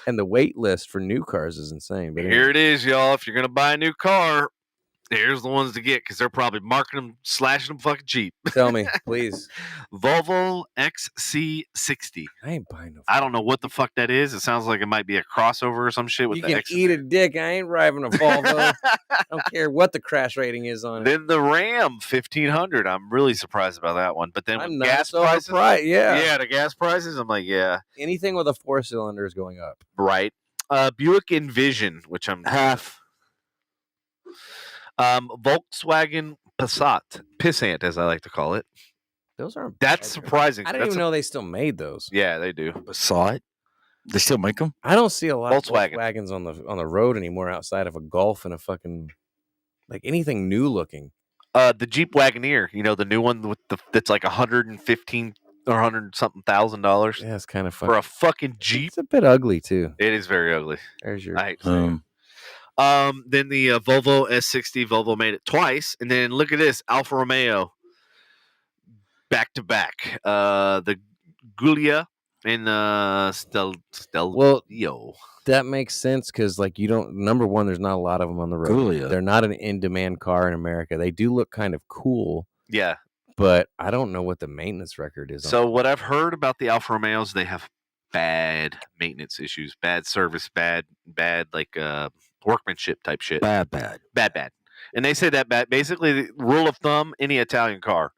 And the wait list for new cars is insane. But Here it is, y'all. If you're gonna buy a new car, here's the ones to get because they're probably marking them, slashing them fucking cheap. Tell me, please. Volvo XC60. I ain't buying no. I don't know what the fuck that is. It sounds like it might be a crossover or some shit with You the can X. eat a dick. I ain't driving a Volvo. I don't care what the crash rating is on it. Then the Ram 1500. I'm really surprised about that one. But then I'm with not gas so prices, surprised, yeah. the gas prices. I'm like, yeah, Anything with a 4-cylinder is going up. right. Buick Envision, which I'm Half. Volkswagen Pissant, as I like to call it. Those aren't. That's bad. surprising. I didn't even know they still made those. Yeah, they do. Saw it. They still make them. I don't see a lot Volkswagen. of Volkswagens on the road anymore outside of a Golf and a fucking like anything new looking. The Jeep Wagoneer, the new one with that's like $115 or $100 something $1,000 Yeah, it's kind of for a fucking Jeep. It's a bit ugly too. It is very ugly. There's your. I hate to say it. Then the Volvo S60. Volvo made it twice, and then look at this Alfa Romeo back to back. The Giulia and Stelvio. That makes sense because like you don't. Number one, there's not a lot of them on the road. Giulia. They're not an in-demand car in America. They do look kind of cool, Yeah. but I don't know what the maintenance record is. So what I've heard about the Alfa Romeos, they have bad maintenance issues, bad service, bad like workmanship type shit. Bad. And they say that basically the rule of thumb, any Italian car,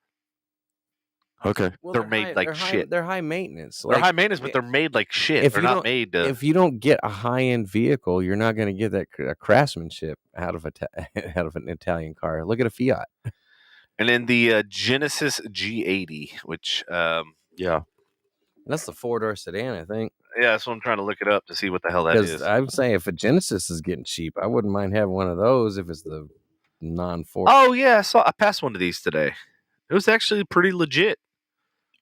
Okay. Well, they're made like shit. They're high maintenance. They're high maintenance, but they're made like shit. if They're you not don't- made to. If you don't get a high-end vehicle, you're not going to get that craftsmanship out of out of an Italian car. Look at a Fiat. And then the Genesis G80, which Yeah. That's the 4-door sedan, I think. yeah, so I'm trying to look it up to see what the hell that Because is. I'm saying if a Genesis is getting cheap, I wouldn't mind having one of those if it's the non-4. Oh yeah, I passed one of these today. It was actually pretty legit.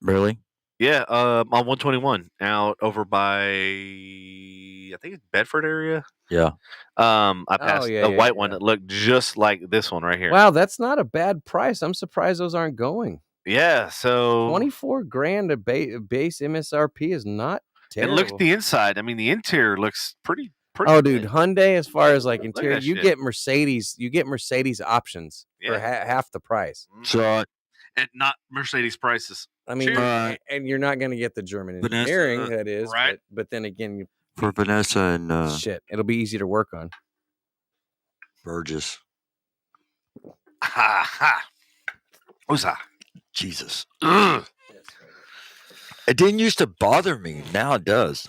Really? Yeah, on 121 out over by I think it's Bedford area. Yeah. I passed yeah, a yeah, white one yeah. that looked just like this one right here. Wow, that's not a bad price. I'm surprised those aren't going. Yeah, so 24 grand a base MSRP is not and terrible. look at the inside. I mean, the interior looks pretty. Oh, dude, Hyundai, as far as like Look at interior, that you shit. get Mercedes options for Yeah. half the price. So And not Mercedes prices. I mean, Cheers. and you're not going to get the German Vanessa, engineering, that is, right. But then again, for Vanessa and shit, it'll be easy to work on. Burgess. Ha ha. Uza. Jesus. Ugh. It didn't used to bother me. Now it does.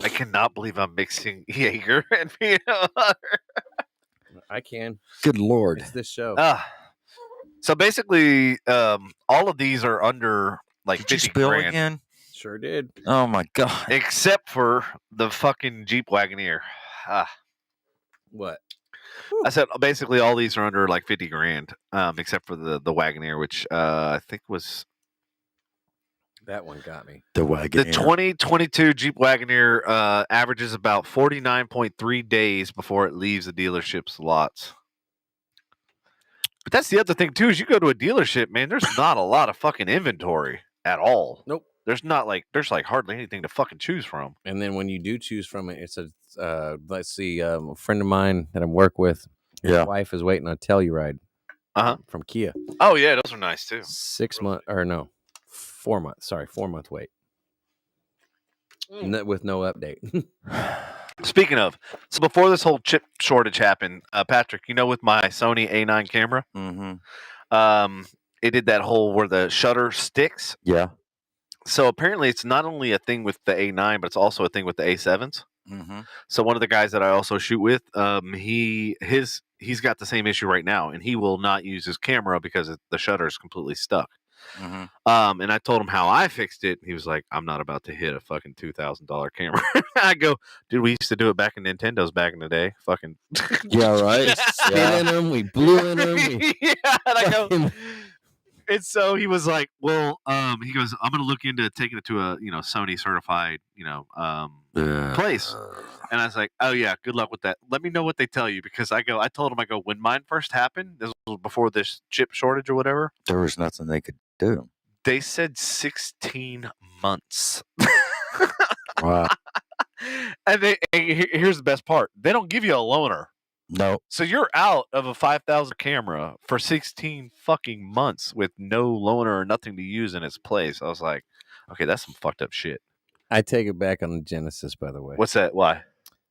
I cannot believe I'm mixing Jaeger and peanut butter. I can. Good Lord. It's this show. So basically, all of these are under like Did you 50 spill grand, again? Sure did. Oh my God. except for the fucking Jeep Wagoneer. What? I said basically all these are under like 50 grand, except for the Wagoneer, which I think was That one got me. The wagon. the 2022 Jeep Wagoneer. Averages about 49.3 days before it leaves the dealership's lots. But that's the other thing too, is you go to a dealership, man, there's not a lot of fucking inventory at all. Nope. There's like hardly anything to fucking choose from. And then when you do choose from it, it's let's see, a friend of mine that I work with, his Yeah. wife is waiting on a Telluride from Kia. Oh yeah, those are nice too. 6 month or no, 4 months. Sorry, 4-month wait. With no update. Speaking of, so before this whole chip shortage happened, Patrick, with my Sony A9 camera, Mm-hmm. it did that whole where the shutter sticks. Yeah. So apparently it's not only a thing with the A9, but it's also a thing with the A7s. Mm-hmm. So one of the guys that I also shoot with, he's got the same issue right now, and he will not use his camera because the shutter is completely stuck. Mm-hmm. And I told him how I fixed it. He was like, "I'm not about to hit a fucking $2,000 camera." I go, "Dude, we used to do it back in Nintendo's back in the day. Fucking Yeah, right. Spit in them, we blew in them. yeah." And I go, and so he was like, "Well, he goes, I'm gonna look into taking it to a Sony certified place." And I was like, "Oh yeah, good luck with that. Let me know what they tell you," because I told him, when mine first happened, this was before this chip shortage or whatever. There was nothing they could do. They said 16 months. Wow. And here's the best part. They don't give you a loaner. No. So you're out of a 5,000 camera for 16 fucking months with no loaner or nothing to use in its place. I was like, okay, that's some fucked up shit. I take it back on the Genesis, by the way. What's that? Why?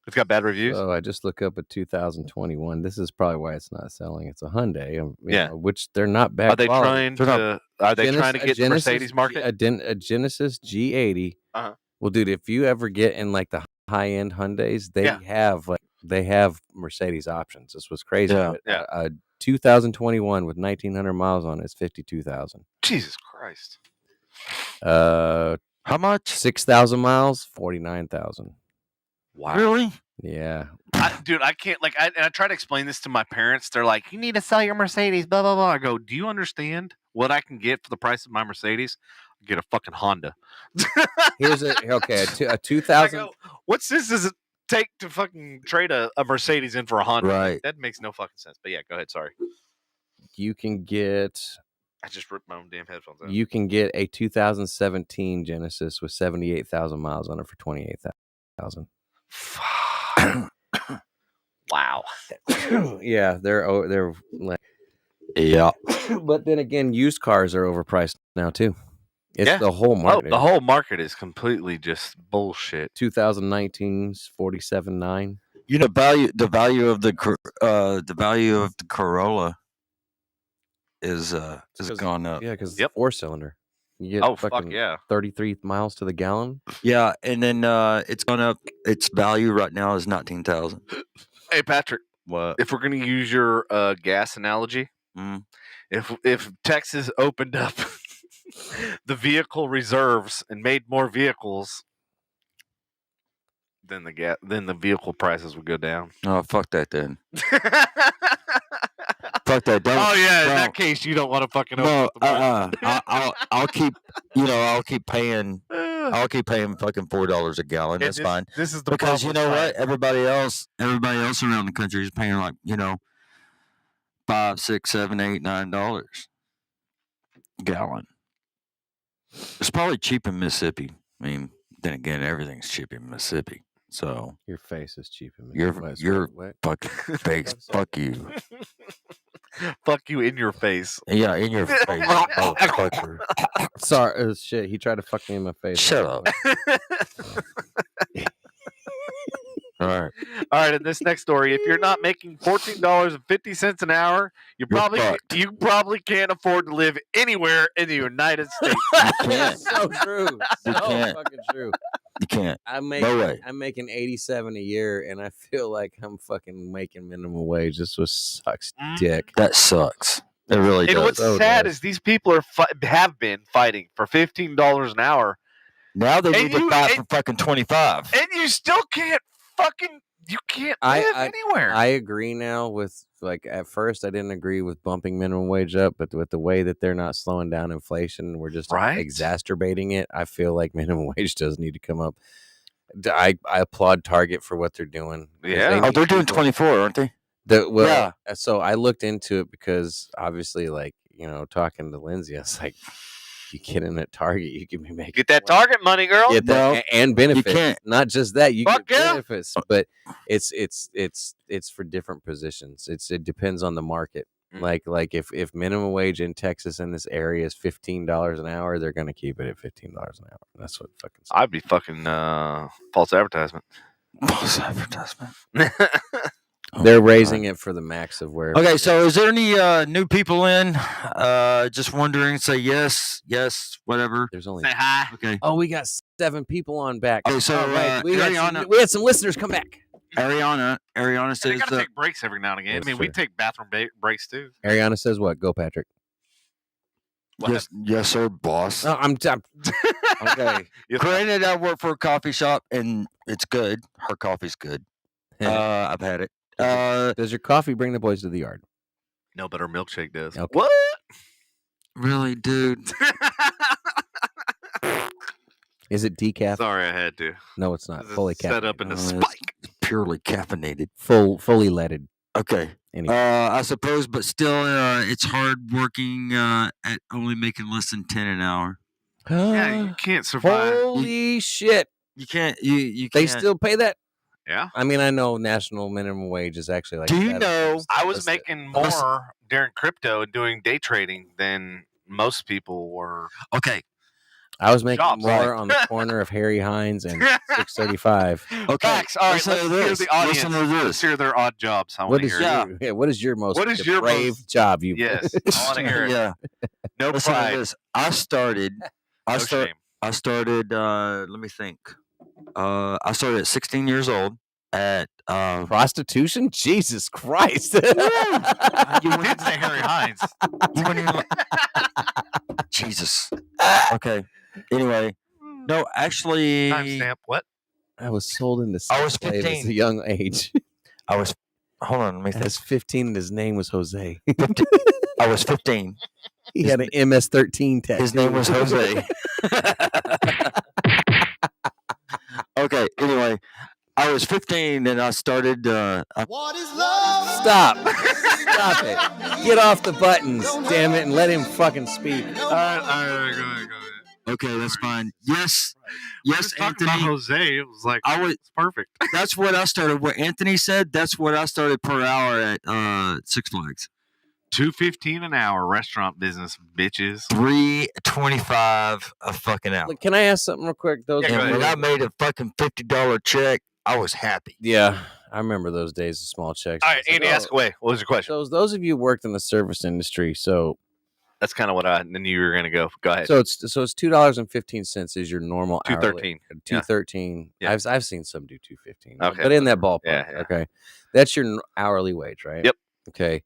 It's got bad reviews? Oh, I just look up at 2021. This is probably why it's not selling. It's a Hyundai, you know, which they're not bad. Are they quality. trying to get the Mercedes market? A Genesis G80. Uh-huh. Well, dude, if you ever get in like the high end Hyundais, they have Mercedes options. This was crazy. Yeah. But, a 2021 with 1,900 miles on it is $52,000. Jesus Christ. How much? 6,000 miles, $49,000. Wow. Really? Yeah. Dude, I can't, like, I try to explain this to my parents. They're like, you need to sell your Mercedes, blah, blah, blah. I go, do you understand what I can get for the price of my Mercedes? I get a fucking Honda. Here's a 2000. I go, what's this does it take to fucking trade a Mercedes in for a Honda? Right. That makes no fucking sense. But yeah, go ahead. Sorry. You can get I just ripped my own damn headphones out. You can get a 2017 Genesis with 78,000 miles on it for 28,000. Wow. Yeah, they're like, yeah. But then again, used cars are overpriced now too. It's the whole Oh, market. the whole market is completely just bullshit. 2019's 47.9. You know, the value of the Corolla is gone up. Yeah, because it's 4-cylinder. You get fuck yeah. 33 miles to the gallon. Yeah, and then it's gone up. Its value right now is 19,000. Hey Patrick, What? if we're gonna use your gas analogy, if Texas opened up the vehicle reserves and made more vehicles, then the vehicle prices would go down. Oh, fuck that then. Fuck that. Don't, oh yeah, in don't. that case you don't want to fucking open No, up the market. I'll keep paying fucking $4 a gallon. That's fine. This is the because you problem, know right? what? Everybody else around the country is paying like, $5, $6, $7, $8, $9 a gallon. It's probably cheap in Mississippi. I mean, then again, everything's cheap in Mississippi. So your face is cheap in your fucking face. Fuck you. Fuck you in your face. Yeah, in your face, motherfucker. Sorry, shit. He tried to fuck me in my face. Shut up. All right. All right. In this next story, if you're not making $14.50 an hour, you probably can't afford to live anywhere in the United States. You can't. So true. You So can't. fucking true. You can't. I'm way. making $87 a year, and I feel like I'm fucking making minimum wage. This was sucks dick. That sucks. It really does. And what's sad is these people have been fighting for $15 an hour. Now they need to fight for fucking 25. And you still can't live anywhere. I agree now with, like, at first I didn't agree with bumping minimum wage up, but with the way that they're not slowing down inflation, we're just exacerbating it. I feel like minimum wage does need to come up. I applaud Target for what they're doing. Yeah. They're doing 24, aren't they? Yeah. So I looked into it because obviously, like, talking to Lindsay, I was like, you get in at Target, you can be making get that Target money, girl. Get that, and benefits. You can't. Not just that, you Fuck get yeah. benefits, but it's for different positions. It depends on the market. Like if minimum wage in Texas in this area is $15 an hour, they're gonna keep it at $15 an hour. That's what fucking. I'd be fucking false advertisement. False advertisement. They're raising it for the max of where. Okay, so is there any new people in? Just wondering. Say yes, whatever. There's only. Say hi. Okay. Oh, we got 7 people on back. Okay, so we had some listeners come back. Ariana They says. gotta take breaks every now and again. That's I mean, we true. take bathroom breaks too. Ariana says what? Go, Patrick. Yes, sir, boss. Oh, I'm Okay. Granted, I work for a coffee shop, and it's good. Her coffee's good. I've had it. Does your coffee bring the boys to the yard? No, but her milkshake does. Okay. What? Really, dude? Is it decaf? Sorry, I had to. No, it's not. This is Fully set caffeinated. up in a It's spike. purely caffeinated. Fully leaded. Okay. Anyway. I suppose, but still, it's hard working at only making less than 10 an hour. Yeah, you can't survive. Holy shit! You can't. You They can't. still pay that? Yeah. I mean, I know national minimum wage is actually like. Do you $7. know- I was Listen, making more during crypto and doing day trading than most people were. Okay. I was making Jobs, more right. on the corner of Harry Hines and 635. Okay. Facts. All right, Listen let's to hear this. the audience. Listen to Let's this. hear their odd jobs. I want What to is hear your it. what is your most What is your brave most- job you? Yes, I want to hear it. Yeah. No Listen to pride. this. I started. No shame. I started. Let me think. I started at 16 years old at. Prostitution? Jesus Christ! You did say Harry Hines. You wouldn't even. Jesus. Okay. Anyway, no, actually, Timestamp. What? I was sold into I was sex slave at 15. a young age. I was. Hold on. Let me think. As 15, and his name was Jose. I was 15. He had an MS-13 tattoo. His name was Jose. Okay. Anyway, I was 15 and I started. What is love? Stop! Stop it! Get off the buttons, damn it, and let him fucking speak. All right, go ahead. Okay, that's fine. Yes, We're yes, just talking Anthony. about Jose. It was like I was. it's perfect. That's what I started. What Anthony said. That's what I started per hour at Six Flags. $2.15 an hour, restaurant business, bitches. $3.25 a fucking hour. Look, can I ask something real quick? Those Yeah, go And ahead. when I made a fucking $50 check, I was happy. Yeah, I remember those days of small checks. All right, It's like, Andy, ask away. What was your question? those of you who worked in the service industry, so That's kind of what I knew you were going to go. Go ahead. it's $2.15 is your normal $2.13. Yeah. $2.13. Yeah. I've seen some do $2.15. Okay. But in that ballpark. Yeah, yeah. Okay. That's your hourly wage, right? Yep. Okay.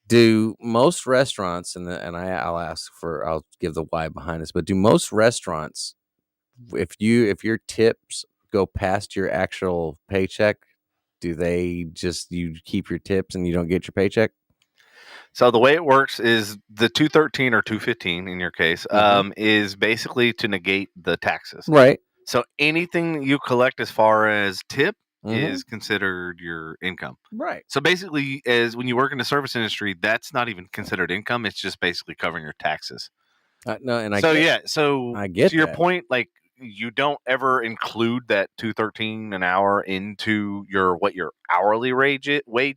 Do most restaurants I'll give the why behind this, but do most restaurants, if your tips go past your actual paycheck, do they just you keep your tips and you don't get your paycheck? So the way it works is the 213 or 215 in your case is basically to negate the taxes. Right. So anything that you collect as far as tip Mhm. is considered your income. Right. So basically, as when you work in the service industry, that's not even considered income. It's just basically covering your taxes. No, and So I get to your that. point, like you don't ever include that $2.13 an hour into what your hourly wage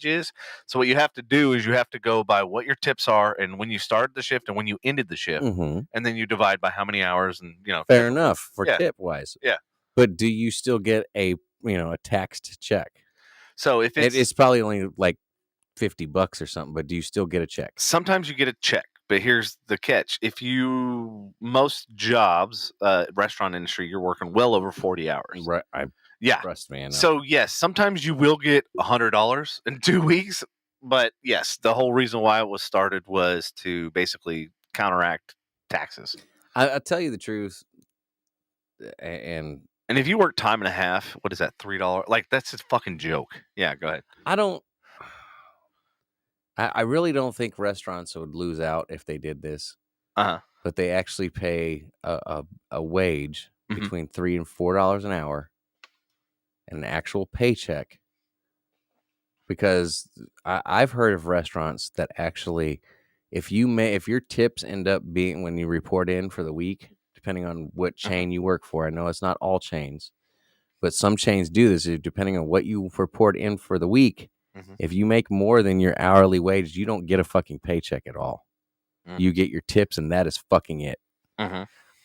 is. So what you have to do is you have to go by what your tips are and when you started the shift and when you ended the shift, Mhm. and then you divide by how many hours and Fair enough for Yeah. tip wise. Yeah. But do you still get a taxed check? So if It's probably only like $50 or something, but do you still get a check? sometimes you get a check, but here's the catch: most jobs, restaurant industry, you're working well over 40 hours. Right. Yeah. Trust me. I know. So yes, sometimes you will get $100 in 2 weeks, but yes, the whole reason why it was started was to basically counteract taxes. I'll tell you the truth, and And if you work time and a half, what is that, $3? Like that's a fucking joke. Yeah, go ahead. I really don't think restaurants would lose out if they did this. Uh-huh. But they actually pay a wage Mhm. between $3 and $4 an hour, and an actual paycheck. Because I've heard of restaurants that actually, if your tips end up being when you report in for the week, depending on what chain you work for, I know it's not all chains, but some chains do this. Depending on what you report in for the week, if you make more than your hourly wage, you don't get a fucking paycheck at all. You get your tips, and that is fucking it.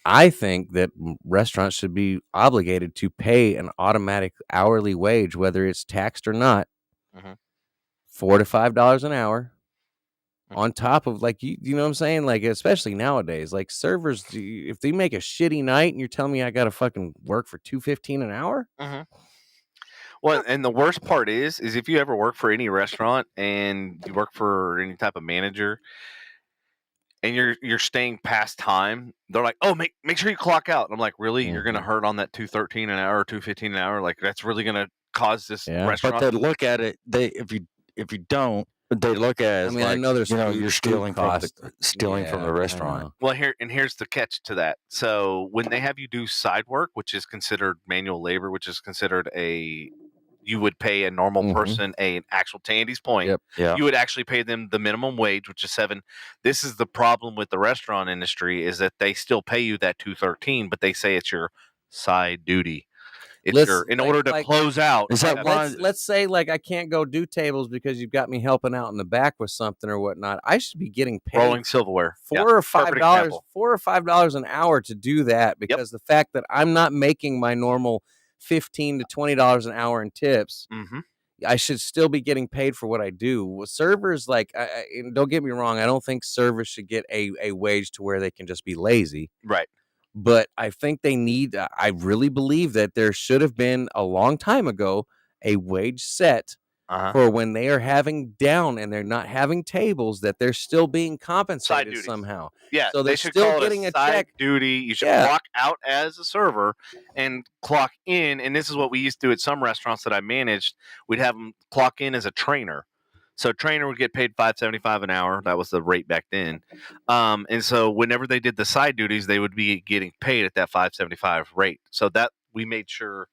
I think that restaurants should be obligated to pay an automatic hourly wage, whether it's taxed or not, $4 to $5 an hour, on top of, like, you know what I'm saying? Like, especially nowadays, like servers, if they make a shitty night and you're telling me I got to fucking work for $2.15 an hour. Well, and the worst part is if you ever work for any restaurant and you work for any type of manager and you're staying past time, they're like, "Oh, make sure you clock out." And I'm like, "Really? You're going to hurt on that $2.13 an hour or $2.15 an hour? Like that's really going to cause this restaurant?" But they look at it. If you don't, they look at it as I know there's you're stealing from costs. the restaurant. Well, here's the catch to that. So when they have you do side work, which is considered manual labor, which is considered a you would pay a normal Mhm. person an actual, to Andy's point, Yep. Yeah. you would actually pay them the minimum wage, which is $7. This is the problem with the restaurant industry, is that they still pay you that $2.13, but they say it's your side duty. It's Let's- your, in like- order to like- close out. Is that why- Let's say like I can't go do tables because you've got me helping out in the back with something or whatnot. I should be getting paid rolling silverware? $4 Yeah, or perfect $5, example. $4 or $5 an hour to do that, because the fact that I'm not making my normal $15 to $20 an hour in tips, Mm-hmm. I should still be getting paid for what I do. With servers, like, and don't get me wrong, I don't think servers should get a wage to where they can just be lazy. Right. But I think they need, I really believe that there should have been a long time ago a wage set for when they are having down and they're not having tables, that they're still being compensated duties. somehow. Yeah, So they they're should still call getting it a side check. duty. You should Yeah. clock out as a server and clock in. And this is what we used to do at some restaurants that I managed. We'd have them clock in as a trainer. So a trainer would get paid $5.75 an hour. That was the rate back then. And so whenever they did the side duties, they would be getting paid at that $5.75 rate. So that we made sure,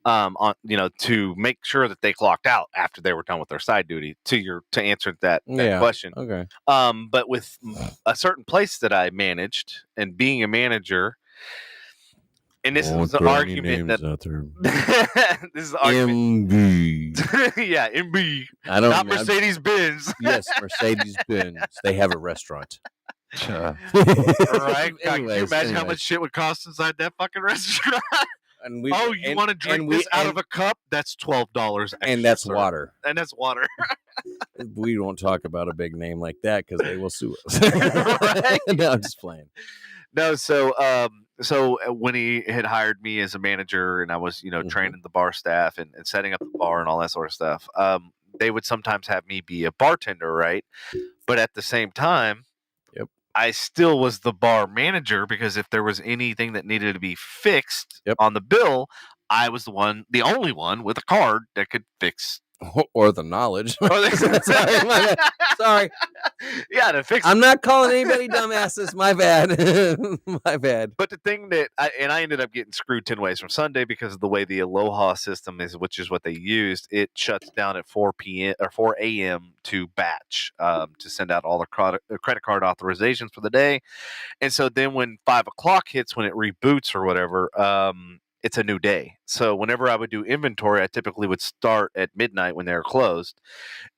to make sure that they clocked out after they were done with their side duty. To answer that question. Okay. But with a certain place that I managed, and being a manager, and this is the argument that this is the argument. MB. Yeah, MB. I don't Not know. Mercedes Benz. Yes, Mercedes Benz. They have a restaurant. Right? God, can you imagine how anyways. much shit would cost inside that fucking restaurant? And we, Oh, you want to drink this out of a cup? That's $12 extra, and that's sir. water. And that's water. We won't talk about a big name like that because they will sue us. Right? No, I'm just playing. No, so when he had hired me as a manager, and I was, training the bar staff and setting up the bar and all that sort of stuff, they would sometimes have me be a bartender, right? But at the same time, I still was the bar manager, because if there was anything that needed to be fixed on the bill, I was the only one with a card that could fix. Or the knowledge. Sorry, my bad. Sorry. Yeah, to fix. I'm not calling anybody dumbasses. My bad. My bad. But the thing that I ended up getting screwed 10 ways from Sunday because of the way the Aloha system is, which is what they used. It shuts down at 4 p.m. or 4 a.m. to batch, to send out all the credit card authorizations for the day. And so then when 5 o'clock hits, when it reboots or whatever, it's a new day. So whenever I would do inventory, I typically would start at midnight when they were closed,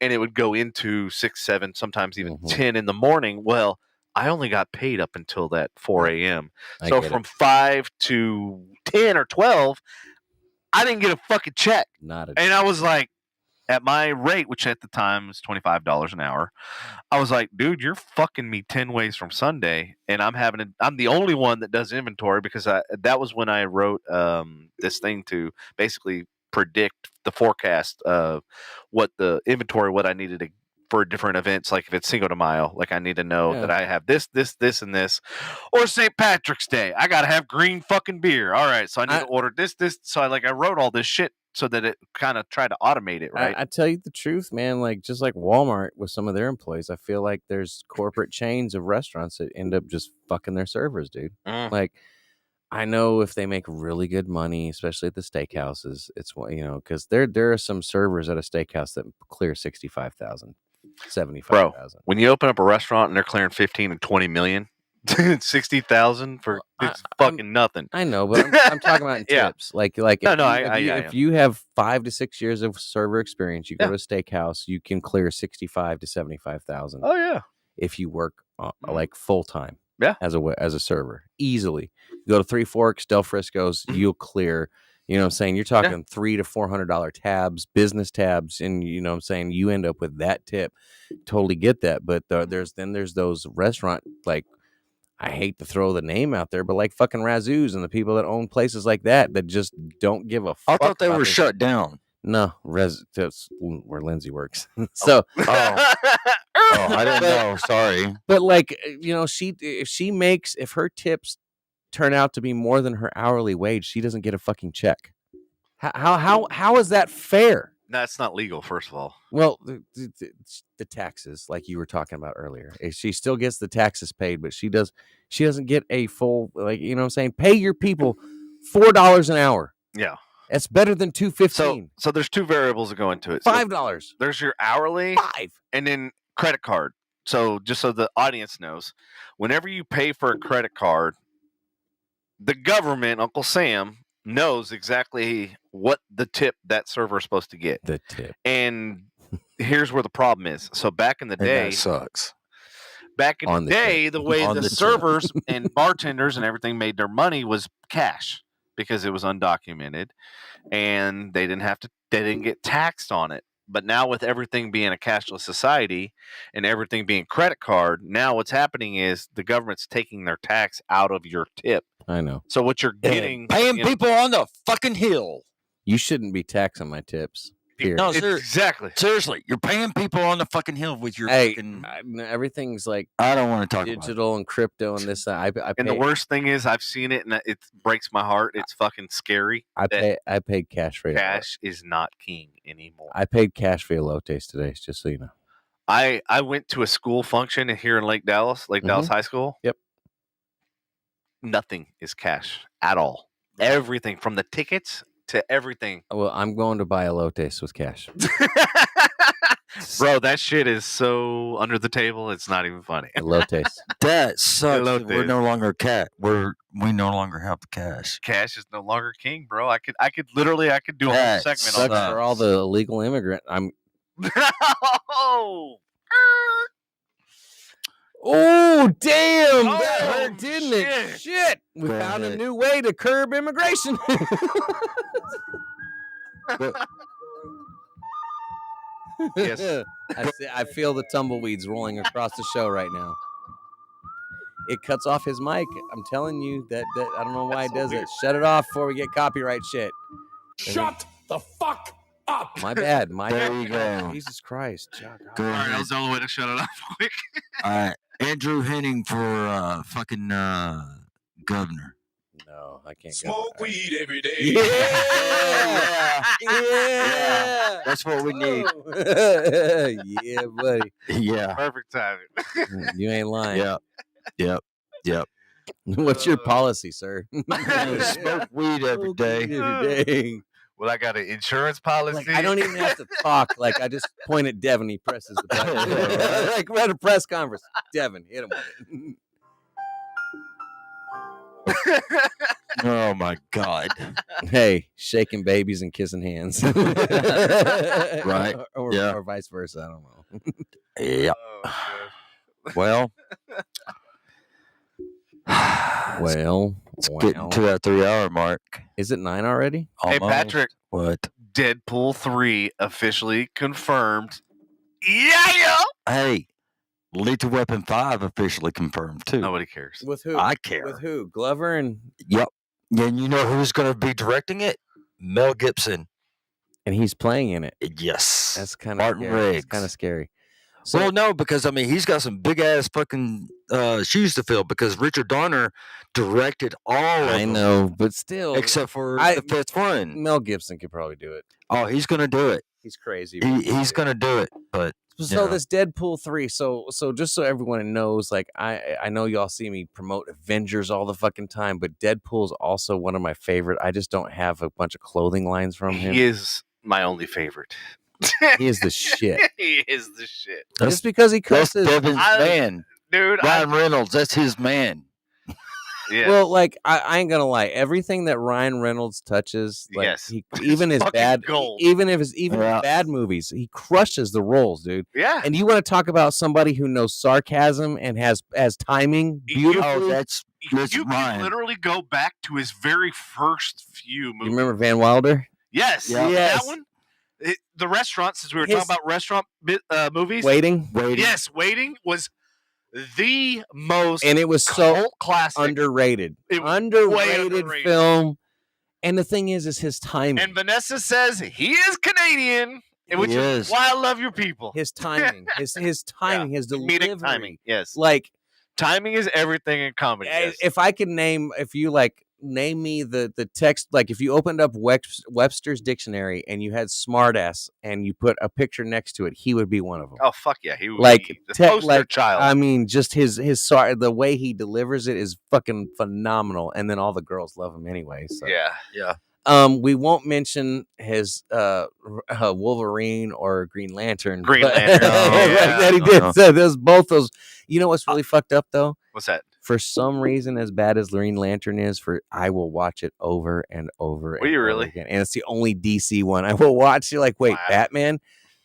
and it would go into 6, 7, sometimes even 10 in the morning. Well, I only got paid up until that 4 a.m. So from 5 to 10 or 12, I didn't get a fucking check. And I was like, at my rate, which at the time was $25 an hour, I was like, dude, you're fucking me 10 ways from Sunday, and I'm the only one that does inventory, because that was when I wrote this thing to basically predict the forecast of what the inventory, what I needed to, for different events. Like if it's Cinco de Mayo, like I need to know that I have this, and this, or St. Patrick's Day, I gotta have green fucking beer. All right, so I need to order this. So I wrote all this shit so that it kind of tried to automate it, right? I tell you the truth, man. Like just like Walmart with some of their employees, I feel like there's corporate chains of restaurants that end up just fucking their servers, dude. Like I know if they make really good money, especially at the steakhouses, it's because there are some servers at a steakhouse that clear 65,000, 75,000. Bro, when you open up a restaurant and they're clearing 15 and 20 million. 60,000 for it's fucking nothing. I know, but I'm talking about in tips. Like if you have 5 to 6 years of server experience, you go to a steakhouse, you can clear 65 to 75,000. Oh yeah, if you work like full time, as a server, easily. You go to Three Forks, Del Frisco's, you'll clear. You know what I'm saying? You're talking $300 to $400 tabs, business tabs, and you know what I'm saying? You end up with that tip. Totally get that. But there's those restaurant, like, I hate to throw the name out there, but like fucking Razoo's and the people that own places like that just don't give a fuck. I thought they were shut down. No, that's where Lindsay works. So, I didn't know. Sorry. But like, if her tips turn out to be more than her hourly wage, she doesn't get a fucking check. How is that fair? That's not legal, first of all. Well, the taxes, like you were talking about earlier, she still gets the taxes paid, but she doesn't get a full, like, you know what I'm saying? Pay your people $4 an hour. Yeah. That's better than $2.15. So there's two variables that go into it. $5. There's your hourly, $5. and then credit card. So just so the audience knows, whenever you pay for a credit card, the government, Uncle Sam, knows exactly what the tip that server is supposed to get. The tip. And here's where the problem is. So back in the day, that sucks. Back in On the the day, tip. the way On the the tip. servers and bartenders and everything made their money was cash because it was undocumented, and they didn't get taxed on it. But now with everything being a cashless society and everything being credit card, now what's happening is the government's taking their tax out of your tip. I know. So what you're getting, Paying people on the fucking hill. You shouldn't be taxing my tips. Period. No, It's sir. exactly. Seriously, you're paying people on the fucking hill with your Hey, fucking. everything's like I don't want to talk about it. digital and crypto and this. I And the pay, worst thing is, I've seen it, and it breaks my heart. It's fucking scary. I that paid cash for it. cash is not king anymore. I paid cash for elotes today, just so you know. I went to a school function here in Lake Dallas High School. Yep. Nothing is cash at all. Everything from the tickets to everything. Well, I'm going to buy elotes with cash. Bro, that shit is so under the table. It's not even funny. Elotes. That sucks. Hello, That we're Dave. no longer we no longer have the cash. Cash is no longer king, bro. I could do a whole That segment Sucks on sucks. for all the illegal immigrant. Oh, Oh, damn! Oh, That hurt, didn't it? Shit! We Go found a ahead. new way to curb immigration. Yes. I feel the tumbleweeds rolling across the show right now. It cuts off his mic. I'm telling you that I don't know why That's it so does weird. it. Shut it off before we get copyright shit. Shut the fuck up. My bad. My There bad. you go. Jesus Christ. Go all right, that ahead. was the only way to shut it off quick. All right, Andrew Henning for fucking governor. No, I can't Smoke go. weed every day. Yeah. Yeah. That's what we need. Yeah, buddy. Yeah, Perfect timing. You ain't lying. yep. What's your policy, sir? Smoke weed every Smoke day. weed every day. Well, I got an insurance policy. Like, I don't even have to talk. Like, I just point at Devin. He presses the button. Like, we're at a press conference. Devin, hit him with it. Oh my God. Hey, shaking babies and kissing hands. Right. Yeah. Or vice versa. I don't know. Yeah. Oh, Well. Well, It's getting to that 3-hour mark. Is it 9 already? Hey, Almost. Patrick, What? Deadpool 3 officially confirmed. Yeah. Hey, Lethal Weapon 5 officially confirmed too. Nobody cares. With who? I care. With who? Glover and Yep. And you know who's going to be directing it? Mel Gibson. he's playing in it. Yes. That's kind of Martin scary. It's Riggs. kind of scary. So Well, no, because I mean he's got some big ass fucking shoes to fill because Richard Donner directed all of I them, know, but still, except for I- the fifth one. Mel Gibson could probably do it. Oh, he's gonna do it. He's crazy. He's gonna do it. But So Yeah. this Deadpool 3, so just so everyone knows, like I know y'all see me promote Avengers all the fucking time, but Deadpool's also one of my favorite. I just don't have a bunch of clothing lines from him. He is my only favorite. He is the shit. He is the shit. that's, Just because he that's cusses. Devin's man. Dude, Ryan Reynolds. That's his man. yeah. Well, like I ain't gonna lie, everything that Ryan Reynolds touches, like Yes. he, even his Fucking bad, gold. even if it's even Yeah. his bad movies, he crushes the roles, dude. yeah. And you want to talk about somebody who knows sarcasm and has timing beautifully? Oh, that's You can Ryan. literally go back to his very first few You movies. remember Van Wilder? Yes. Yeah. Yes. That one. The restaurant, since we were His- talking about restaurant movies. Waiting, Yes, Waiting was the most and it was so cult classic. underrated, It was way underrated underrated. film. And the thing is his timing, And Vanessa says he is Canadian, which He is is. why I love your people. his timing, his timing, his Comedic delivery. timing. Yes. Like, Timing is everything in comedy. Yes. if I could name, if you like name me the text, like if you opened up Webster's dictionary and you had smartass and you put a picture next to it, he would be one of them. Oh fuck yeah, he would Like, be the te- poster like, child. I mean, just his the way he delivers it is fucking phenomenal, and then all the girls love him anyway. So. yeah. We won't mention his Wolverine or Green Lantern. Green but- Lantern, like that he yeah. did. So there's both those. You know what's really fucked up though? What's that? For some reason, as bad as Green Lantern is, I will watch it over and over. Will you really? Again. And it's the only DC one I will watch. You're like, wait, Wow. Batman?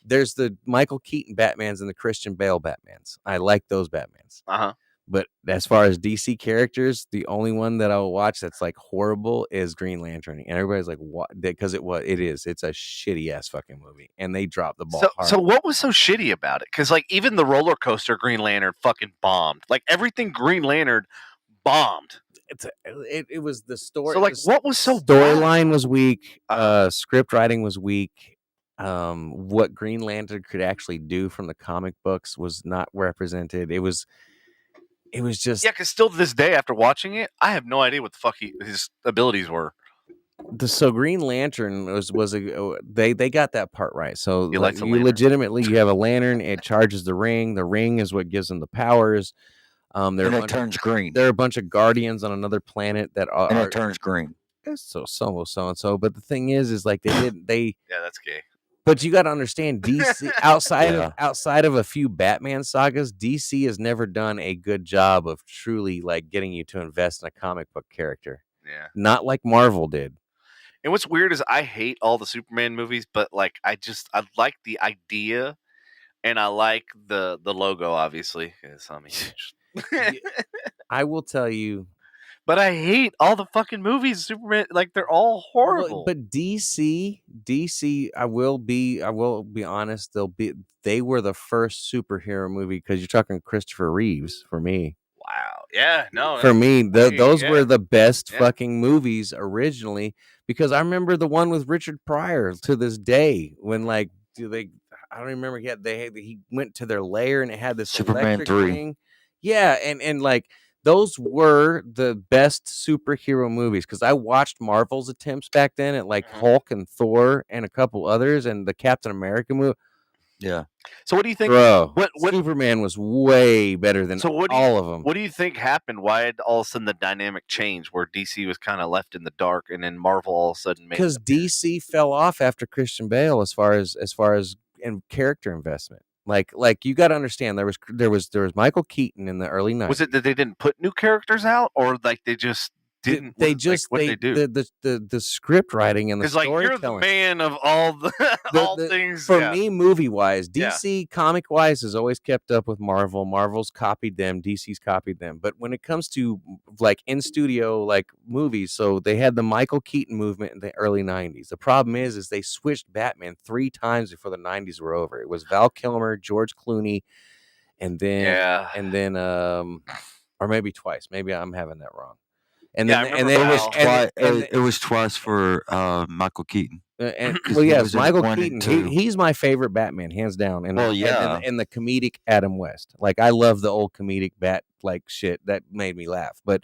There's the Michael Keaton Batmans and the Christian Bale Batmans. I like those Batmans. Uh-huh. But as far as DC characters, the only one that I'll watch that's like horrible is Green Lantern. And everybody's like, what? Because it is. It's a shitty ass fucking movie. And they dropped the ball hard. So what was so shitty about it? Because like even the roller coaster Green Lantern fucking bombed. Like everything Green Lantern bombed. It was the story. So like what was so storyline was weak. Script writing was weak. What Green Lantern could actually do from the comic books was not represented. It was just because still to this day after watching it, I have no idea what the fuck his abilities were. So Green Lantern they got that part right. So You legitimately you have a lantern. It charges the ring. The ring is what gives them the powers. And it turns green. There are a bunch of guardians on another planet that are. And it turns green. So and so. But the thing is like yeah, that's gay. But you got to understand, DC outside of a few Batman sagas, DC has never done a good job of truly like getting you to invest in a comic book character. Yeah, not like Marvel did. And what's weird is I hate all the Superman movies, but like I like the idea, and I like the logo, obviously. I will tell you. But I hate all the fucking movies. Superman, like they're all horrible. But DC, I will be honest. They were the first superhero movie because you're talking Christopher Reeves for me. Wow. Yeah. No. For me, those were the best fucking movies originally because I remember the one with Richard Pryor to this day when like I don't remember he went to their lair and it had this Superman 3. Thing. Yeah, and like. Those were the best superhero movies because I watched Marvel's attempts back then at like Hulk and Thor and a couple others and the Captain America movie. Yeah. So what do you think? Bro, what Superman was way better than all of them. What do you think happened? Why did all of a sudden the dynamic change where DC was kind of left in the dark and then Marvel all of a sudden made? Because DC fell off after Christian Bale as far as in character investment. Like you got to understand there was Michael Keaton in the early 90s. Was it that they didn't put new characters out or like they just didn't they do the script writing and the storytelling. Like you're the man of all the things for me movie wise. DC comic wise has always kept up with Marvel. Marvel's copied them, DC's copied them. But when it comes to like in studio like movies, so they had the Michael Keaton movement in the early 90s. The problem is they switched Batman 3 times before the 90s were over. It was Val Kilmer, George Clooney, and then or maybe twice. Maybe I'm having that wrong. And then it was twice for Michael Keaton. Michael Keaton. He's my favorite Batman, hands down. And and the comedic Adam West. Like I love the old comedic Bat like shit that made me laugh. But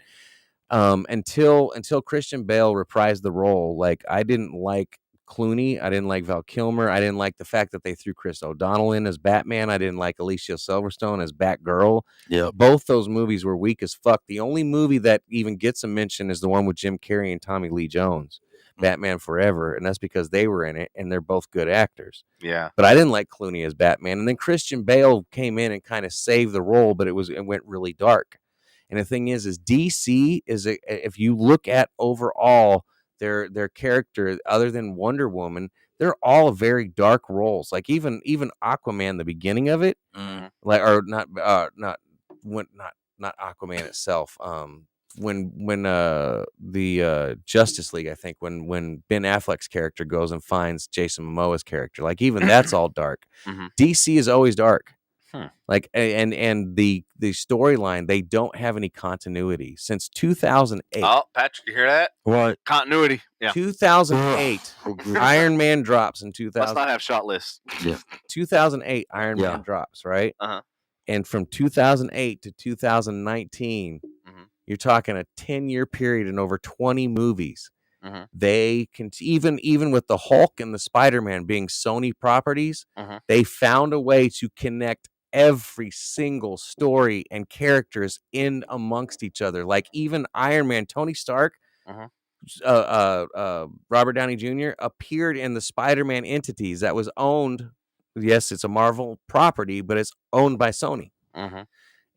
until Christian Bale reprised the role, like I didn't like Clooney. I didn't like Val Kilmer. I didn't like the fact that they threw Chris O'Donnell in as Batman. I didn't like Alicia Silverstone as Batgirl. Yeah, both those movies were weak as fuck. The only movie that even gets a mention is the one with Jim Carrey and Tommy Lee Jones, Batman Forever, and that's because they were in it and they're both good actors. Yeah, but I didn't like Clooney as Batman. And then Christian Bale came in and kind of saved the role, but it went really dark. And the thing is DC if you look at overall. Their character, other than Wonder Woman, they're all very dark roles. Like even Aquaman, the beginning of it, like or not Aquaman itself. When the Justice League, I think when Ben Affleck's character goes and finds Jason Momoa's character, like even that's all dark. DC is always dark. Like and the storyline, they don't have any continuity since 2008. Oh, Patrick, you hear that? What? Continuity. Yeah. 2008. Iron Man drops in 2000. Let's not have shot lists. Yeah. 2008 Iron Man drops, right? And from 2008 to 2019, you're talking a 10-year period and over 20 movies. They can even with the Hulk and the Spider-Man being Sony properties, they found a way to connect every single story and characters in amongst each other. Like even Iron Man, Tony Stark, Robert Downey Jr. appeared in the Spider-Man entities that was owned. Yes, it's a Marvel property, but it's owned by Sony. Mm-hmm.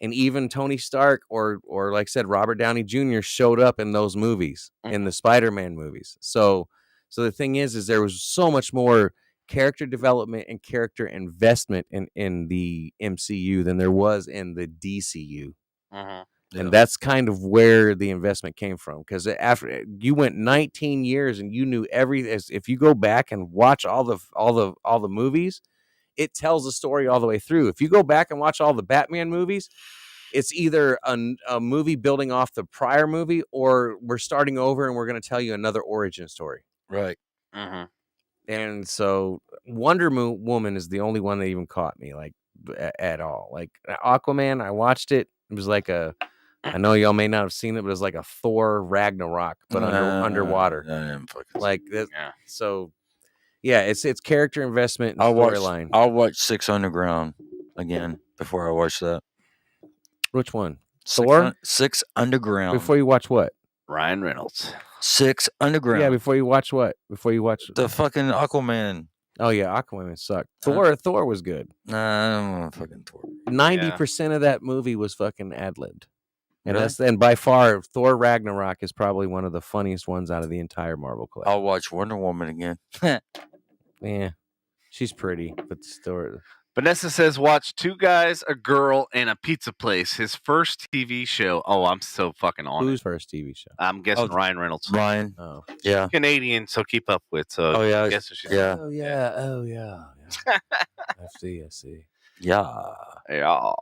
And even Tony Stark or like I said, Robert Downey Jr. showed up in those movies, in the Spider-Man movies. So the thing is there was so much more character development and character investment in the MCU than there was in the DCU. And that's kind of where the investment came from. Because after you went 19 years and you knew everything, if you go back and watch all the movies, it tells the story all the way through. If you go back and watch all the Batman movies, it's either a movie building off the prior movie, or we're starting over and we're going to tell you another origin story. Right. And so Wonder Woman is the only one that even caught me like at all. Like Aquaman, I watched it. It was like I know y'all may not have seen it, but it was like a Thor Ragnarok, but underwater. Like that. Yeah. So yeah, it's character investment and storyline. I'll watch 6 Underground again before I watch that. Which one? Thor? 6 Underground. Before you watch what? Ryan Reynolds. 6 Underground. Yeah, before you watch what? Before you watch the fucking Aquaman. Oh yeah, Aquaman sucked. Thor was good. Nah, I don't want fucking Thor. 90% of that movie was fucking ad-libbed. And Really? and by far, Thor Ragnarok is probably one of the funniest ones out of the entire Marvel collection. I'll watch Wonder Woman again. Yeah, she's pretty, but still. Vanessa says, watch Two Guys, a Girl, and a Pizza Place. His first TV show. Oh, I'm so fucking on Whose it. first TV show? I'm guessing Ryan Reynolds. Ryan. Oh. Yeah. Canadian, so keep up with. So yeah. I guess what she Yeah. Oh, yeah. Oh, yeah. I see. Yeah. Yeah.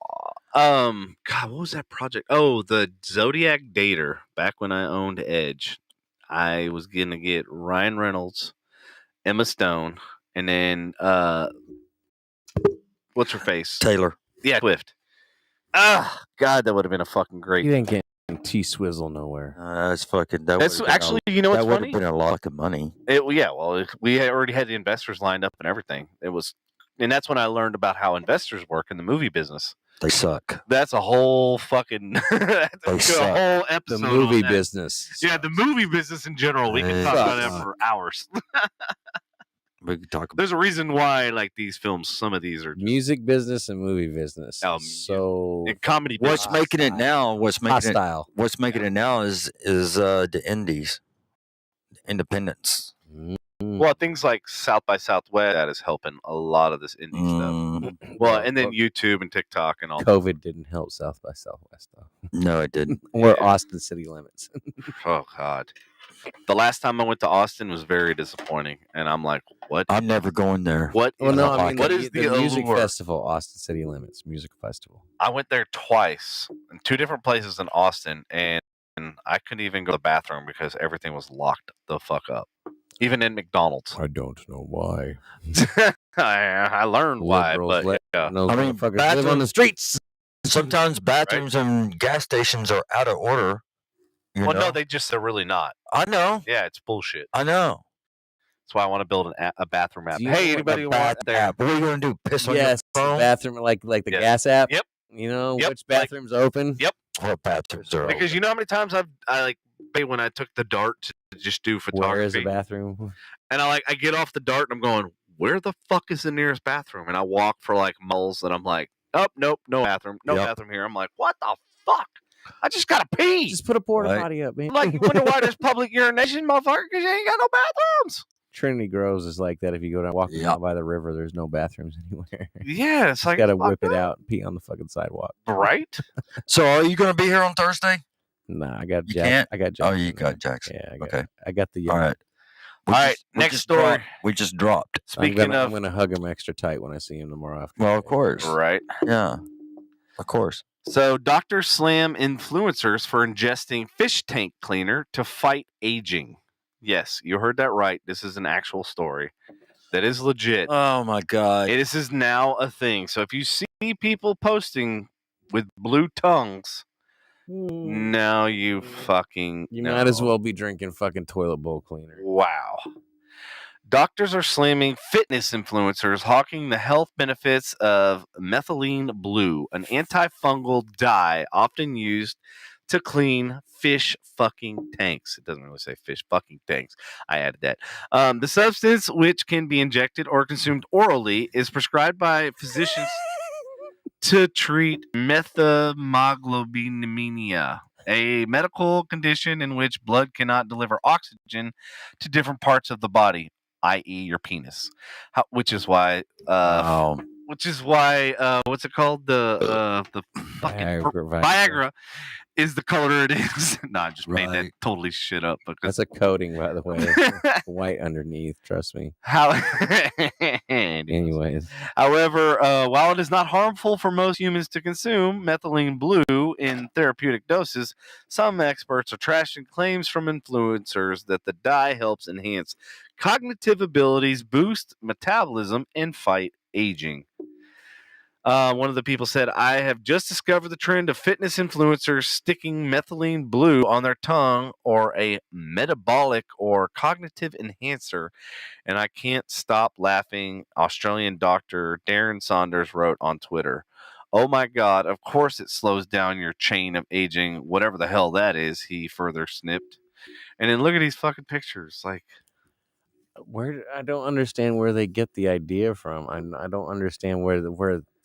God, what was that project? Oh, the Zodiac Dater. Back when I owned Edge, I was gonna get Ryan Reynolds, Emma Stone, and then what's her face? Taylor. Yeah, Swift. Ah, God, that would have been a fucking great. You ain't getting T-Swizzle nowhere. That's fucking. That's actually, you know what's that would funny? have been a lot of money. We already had the investors lined up and everything. And that's when I learned about how investors work in the movie business. They suck. That's a whole fucking a whole episode. The movie on that. business. Yeah, the movie business in general. We can talk about that for hours. We can talk about. There's a reason why, like these films, some of these are just, Music business and movie business. So and comedy. What's making it now? What's making hostile. What's making it now is the indies, independents. Well, things like South by Southwest, that is helping a lot of this indie stuff. Well, and then YouTube and TikTok and all. COVID didn't help South by Southwest though. No, it didn't. Or Austin City Limits. Oh God. The last time I went to Austin was very disappointing, and I'm like, "What? I'm never going there." What? Well, no, I mean, what is the music allure? festival? Austin City Limits Music Festival. I went there twice in 2 different places in Austin, and I couldn't even go to the bathroom because everything was locked the fuck up, even in McDonald's. I don't know why. I learned why, Liberals but yeah. No, I mean, motherfuckers live on the streets. Sometimes bathrooms and gas stations are out of order. Well, no, they're really not. I know. Yeah, it's bullshit. I know. That's why I want to build a bathroom app. Do you Hey, know anybody A who bath wants there? app. What are you going to do? Piss on Yes, your phone? bathroom like the Yes. gas app. Yep. You know Yep, which bathrooms open. Yep. What bathrooms are Because you know how many times I when I took the dart to just do Where is photography, the bathroom? and I get off the dart and I'm going, where the fuck is the nearest bathroom? And I walk for like miles, and I'm like, oh nope, no bathroom, no bathroom here. I'm like, what the fuck? I just gotta pee. Just put a porta Right. potty up, man. I'm like, you wonder why there's public urination, motherfucker? Because you ain't got no bathrooms. Trinity Groves is like that. If you go down walking Yeah. down by the river, there's no bathrooms anywhere. Yeah, it's like Got to fuck whip it up. out and pee on the fucking sidewalk. Right? So are you going to be here on Thursday? Nah, I got You Jack. can't? I got Jack. Oh, you got Jackson. Yeah. Okay. I got the. All right. All right, next story. We just dropped. Speaking I'm of gonna hug him extra tight when I see him tomorrow. After Well, of course. right. Yeah. Of course. So, doctors slam influencers for ingesting fish tank cleaner to fight aging. Yes, you heard that right. This is an actual story that is legit. Oh my God. This is now a thing. So, if you see people posting with blue tongues, now you fucking You know. might as well be drinking fucking toilet bowl cleaner. Wow. Doctors are slamming fitness influencers hawking the health benefits of methylene blue, an antifungal dye often used to clean fish fucking tanks. It doesn't really say fish fucking tanks. I added that. The substance, which can be injected or consumed orally, is prescribed by physicians to treat methemoglobinemia, a medical condition in which blood cannot deliver oxygen to different parts of the body, i.e., your penis. Which is why, what's it called? The fucking Viagra is the color it is. No, I just made that totally shit up. That's a coating, by the way. It's white underneath. Trust me. Anyways, however, while it is not harmful for most humans to consume methylene blue in therapeutic doses, some experts are trashing claims from influencers that the dye helps enhance cognitive abilities, boost metabolism, and fight aging. One of the people said, I have just discovered the trend of fitness influencers sticking methylene blue on their tongue or a metabolic or cognitive enhancer, and I can't stop laughing, Australian doctor Darren Saunders wrote on Twitter. Oh my God, of course it slows down your chain of aging, whatever the hell that is, he further snipped. And then look at these fucking pictures. Like, I don't understand where they get the idea from. I don't understand where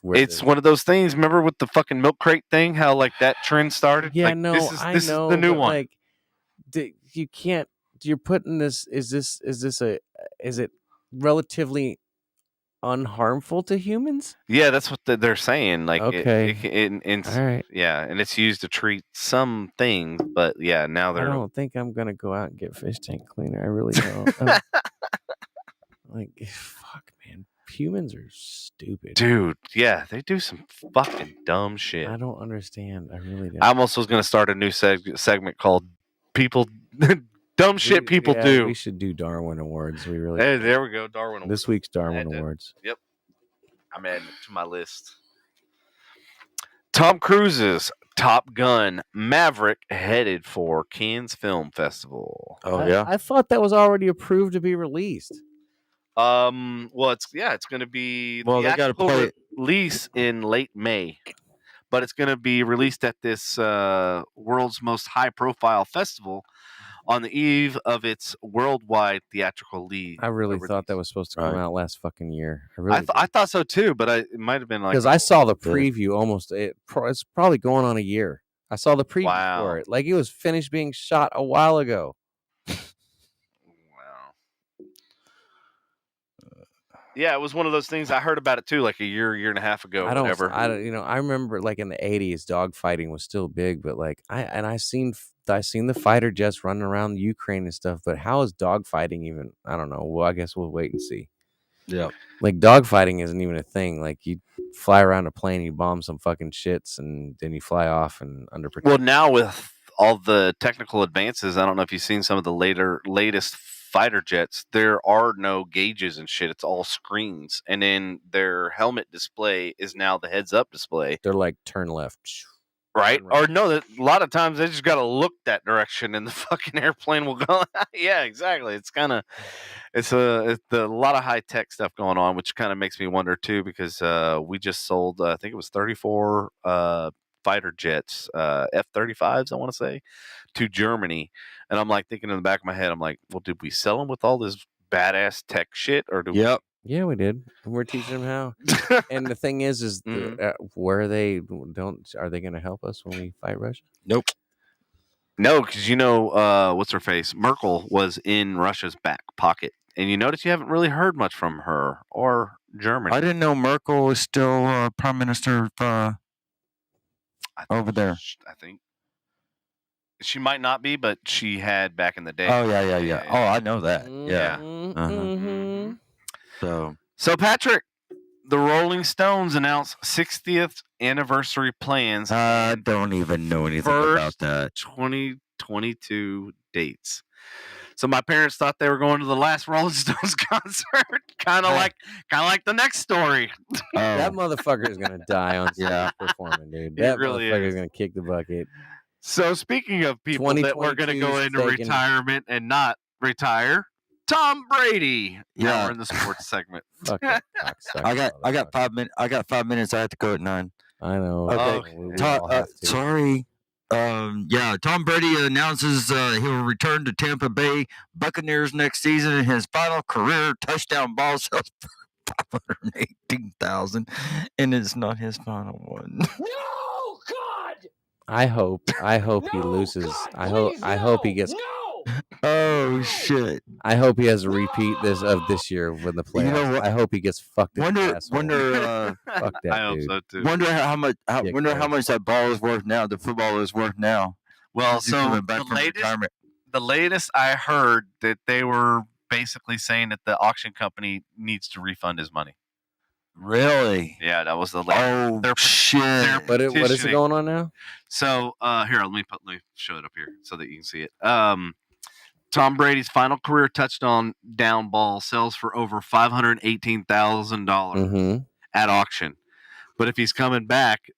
it's one of those things. Remember with the fucking milk crate thing, how like that trend started? Yeah, like, no, this is the new one. Like, you can't. You're putting this. Is it relatively unharmful to humans? Yeah, that's what they're saying. Like, okay, all right, yeah, and it's used to treat some things, but yeah, now they're. I don't think I'm gonna go out and get fish tank cleaner. I really don't. Like, fuck, man. Humans are stupid, dude. Yeah, they do some fucking dumb shit. I don't understand. I really don't. I almost was going to start a new segment called "People Dumb Shit People Do." We should do Darwin Awards. We really. Hey, there we go. Darwin Awards. This week's Darwin Awards. Yep, I'm adding it to my list. Tom Cruise's Top Gun Maverick headed for Cannes Film Festival. Oh yeah, I thought that was already approved to be released. Well, it's going to be they got to play it. Release in late May, but it's going to be released at this world's most high-profile festival on the eve of its worldwide theatrical lead. I really thought that was supposed to come out last fucking year. I thought so too, but it might have been like because I saw the preview almost. It's probably going on a year. I saw the preview for it, like it was finished being shot a while ago. Yeah, it was one of those things. I heard about it too, like a year and a half ago. I remember like in the 80s, dogfighting was still big, but like I seen the fighter jets running around Ukraine and stuff. But how is dogfighting even? I don't know. Well, I guess we'll wait and see. Yeah, like dogfighting isn't even a thing. Like you fly around a plane, you bomb some fucking shits, and then you fly off and under protection. Well, now with all the technical advances, I don't know if you've seen some of the latest fighter jets. There are no gauges and shit. It's all screens, and then their helmet display is now the heads-up display. They're like turn left, right? Or no, a lot of times they just got to look that direction, and the fucking airplane will go. Yeah, exactly. It's a lot of high tech stuff going on, which kind of makes me wonder too, because we just sold, I think it was 34 fighter jets, F-35s, I want to say, to Germany. And I'm like thinking in the back of my head, I'm like, well, did we sell them with all this badass tech shit, or do Yep. Yeah, we did. And we're teaching them how. And the thing is where are they going to help us when we fight Russia? Nope. No, because what's her face? Merkel was in Russia's back pocket. And you notice you haven't really heard much from her or Germany. I didn't know Merkel was still prime minister over there. I think she might not be, but she had back in the day. Oh, yeah. Oh, I know that. Yeah. Mm-hmm. So Patrick, the Rolling Stones announced 60th anniversary plans. I don't even know anything about that. 2022 dates. So my parents thought they were going to the last Rolling Stones concert, kind of like the next story. That motherfucker is gonna die on stage performing, dude. That really motherfucker is is gonna kick the bucket. So speaking of people that were going to go into retirement and not retire, Tom Brady. Now we're in the sports segment. Fuck that I got 5 minutes. I got 5 minutes. I have to go at 9. I know. Okay. Sorry. Yeah, Tom Brady announces he'll return to Tampa Bay Buccaneers next season, and his final career touchdown ball sells for $518,000, and it's not his final one. No, God! I hope he loses. God, I hope he gets. Oh shit! I hope he has a repeat this year with the playoffs. You know what? I hope he gets fucked. Fuck Fuck that I hope dude. so too. Wonder how much. Yeah, Wonder how correct. much that ball is worth now. The football is worth now. Well, He's so coming back the from latest, retirement. the latest I heard that they were basically saying that the auction company needs to refund his money. Really? Yeah, that was the latest. Oh They're- shit! What is it petitioning. going on now? So here, let me show it up here so that you can see it. Tom Brady's final career touchdown down ball sells for over $518,000 at auction. But if he's coming back,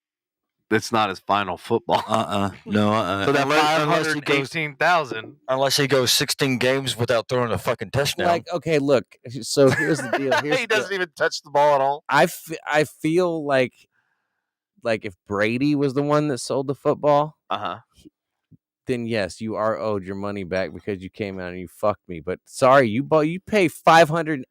that's not his final football. No. So that unless he goes, $518,000. unless he goes 16 games without throwing a fucking touchdown. Like, okay, look. So here's the deal. He doesn't even touch the ball at all. I feel like if Brady was the one that sold the football, then yes, you are owed your money back because you came out and you fucked me. But sorry, you pay $508.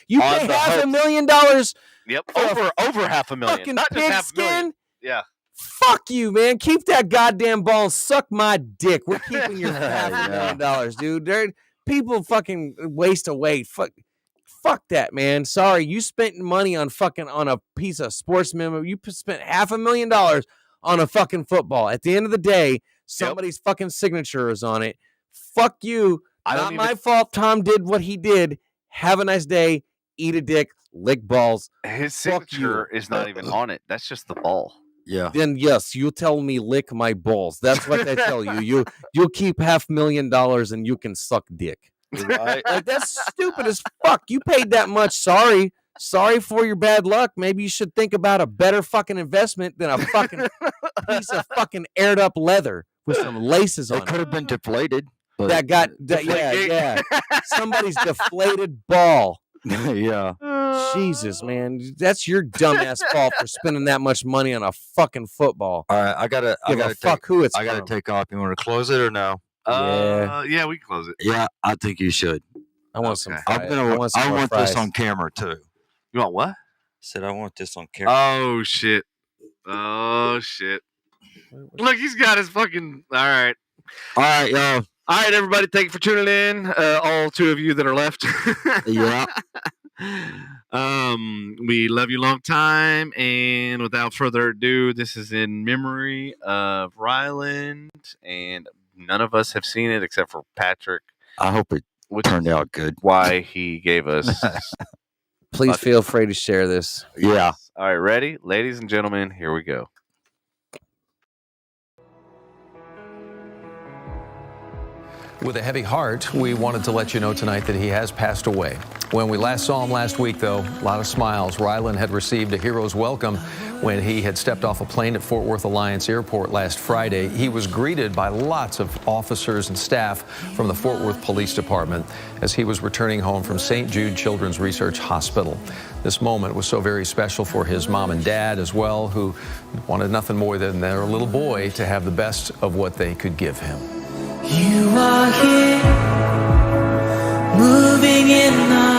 You On pay the $500,000. Yep, For a over $500,000. Fucking Not just $500,000. pigskin. Yeah. Fuck you, man. Keep that goddamn ball and suck my dick. We're keeping your $500,000, dude. People fucking waste away. Fuck that, man. Sorry, you spent money on a piece of sports memorabilia. You spent $500,000 on a fucking football. At the end of the day, somebody's fucking signature is on it. Fuck you. Not my fault. Tom did what he did. Have a nice day. Eat a dick. Lick balls. His Fuck signature is not even on it. That's just the ball. Yeah. Then yes, you tell me lick my balls. That's what they tell you. You'll keep $500,000 and you can suck dick. Right. Like that's stupid as fuck. You paid that much. Sorry for your bad luck. Maybe you should think about a better fucking investment than a fucking piece of fucking aired up leather with some laces on It could have been deflated. But That got yeah. Somebody's deflated ball. yeah. Jesus, man, that's your dumbass fault for spending that much money on a fucking football. All right, I gotta fuck who it's. I gotta take off. You want to close it or no? Yeah, we can close it. Yeah, I think you should. I want some. Okay. I want this on camera too. You want what? Said I want this on camera. Oh shit! Look, he's got his fucking. All right, y'all. All right, everybody. Thank you for tuning in. All two of you that are left. Yeah. We love you long time, and without further ado, this is in memory of Ryland, and none of us have seen it except for Patrick. I hope it turned out good. Why he gave us. Please feel free to share this. Yeah. All right, ready, ladies and gentlemen. Here we go. With a heavy heart, we wanted to let you know tonight that he has passed away. When we last saw him last week, though, a lot of smiles. Ryland had received a hero's welcome when he had stepped off a plane at Fort Worth Alliance Airport last Friday. He was greeted by lots of officers and staff from the Fort Worth Police Department as he was returning home from St. Jude Children's Research Hospital. This moment was so very special for his mom and dad as well, who wanted nothing more than their little boy to have the best of what they could give him. You are here, moving in the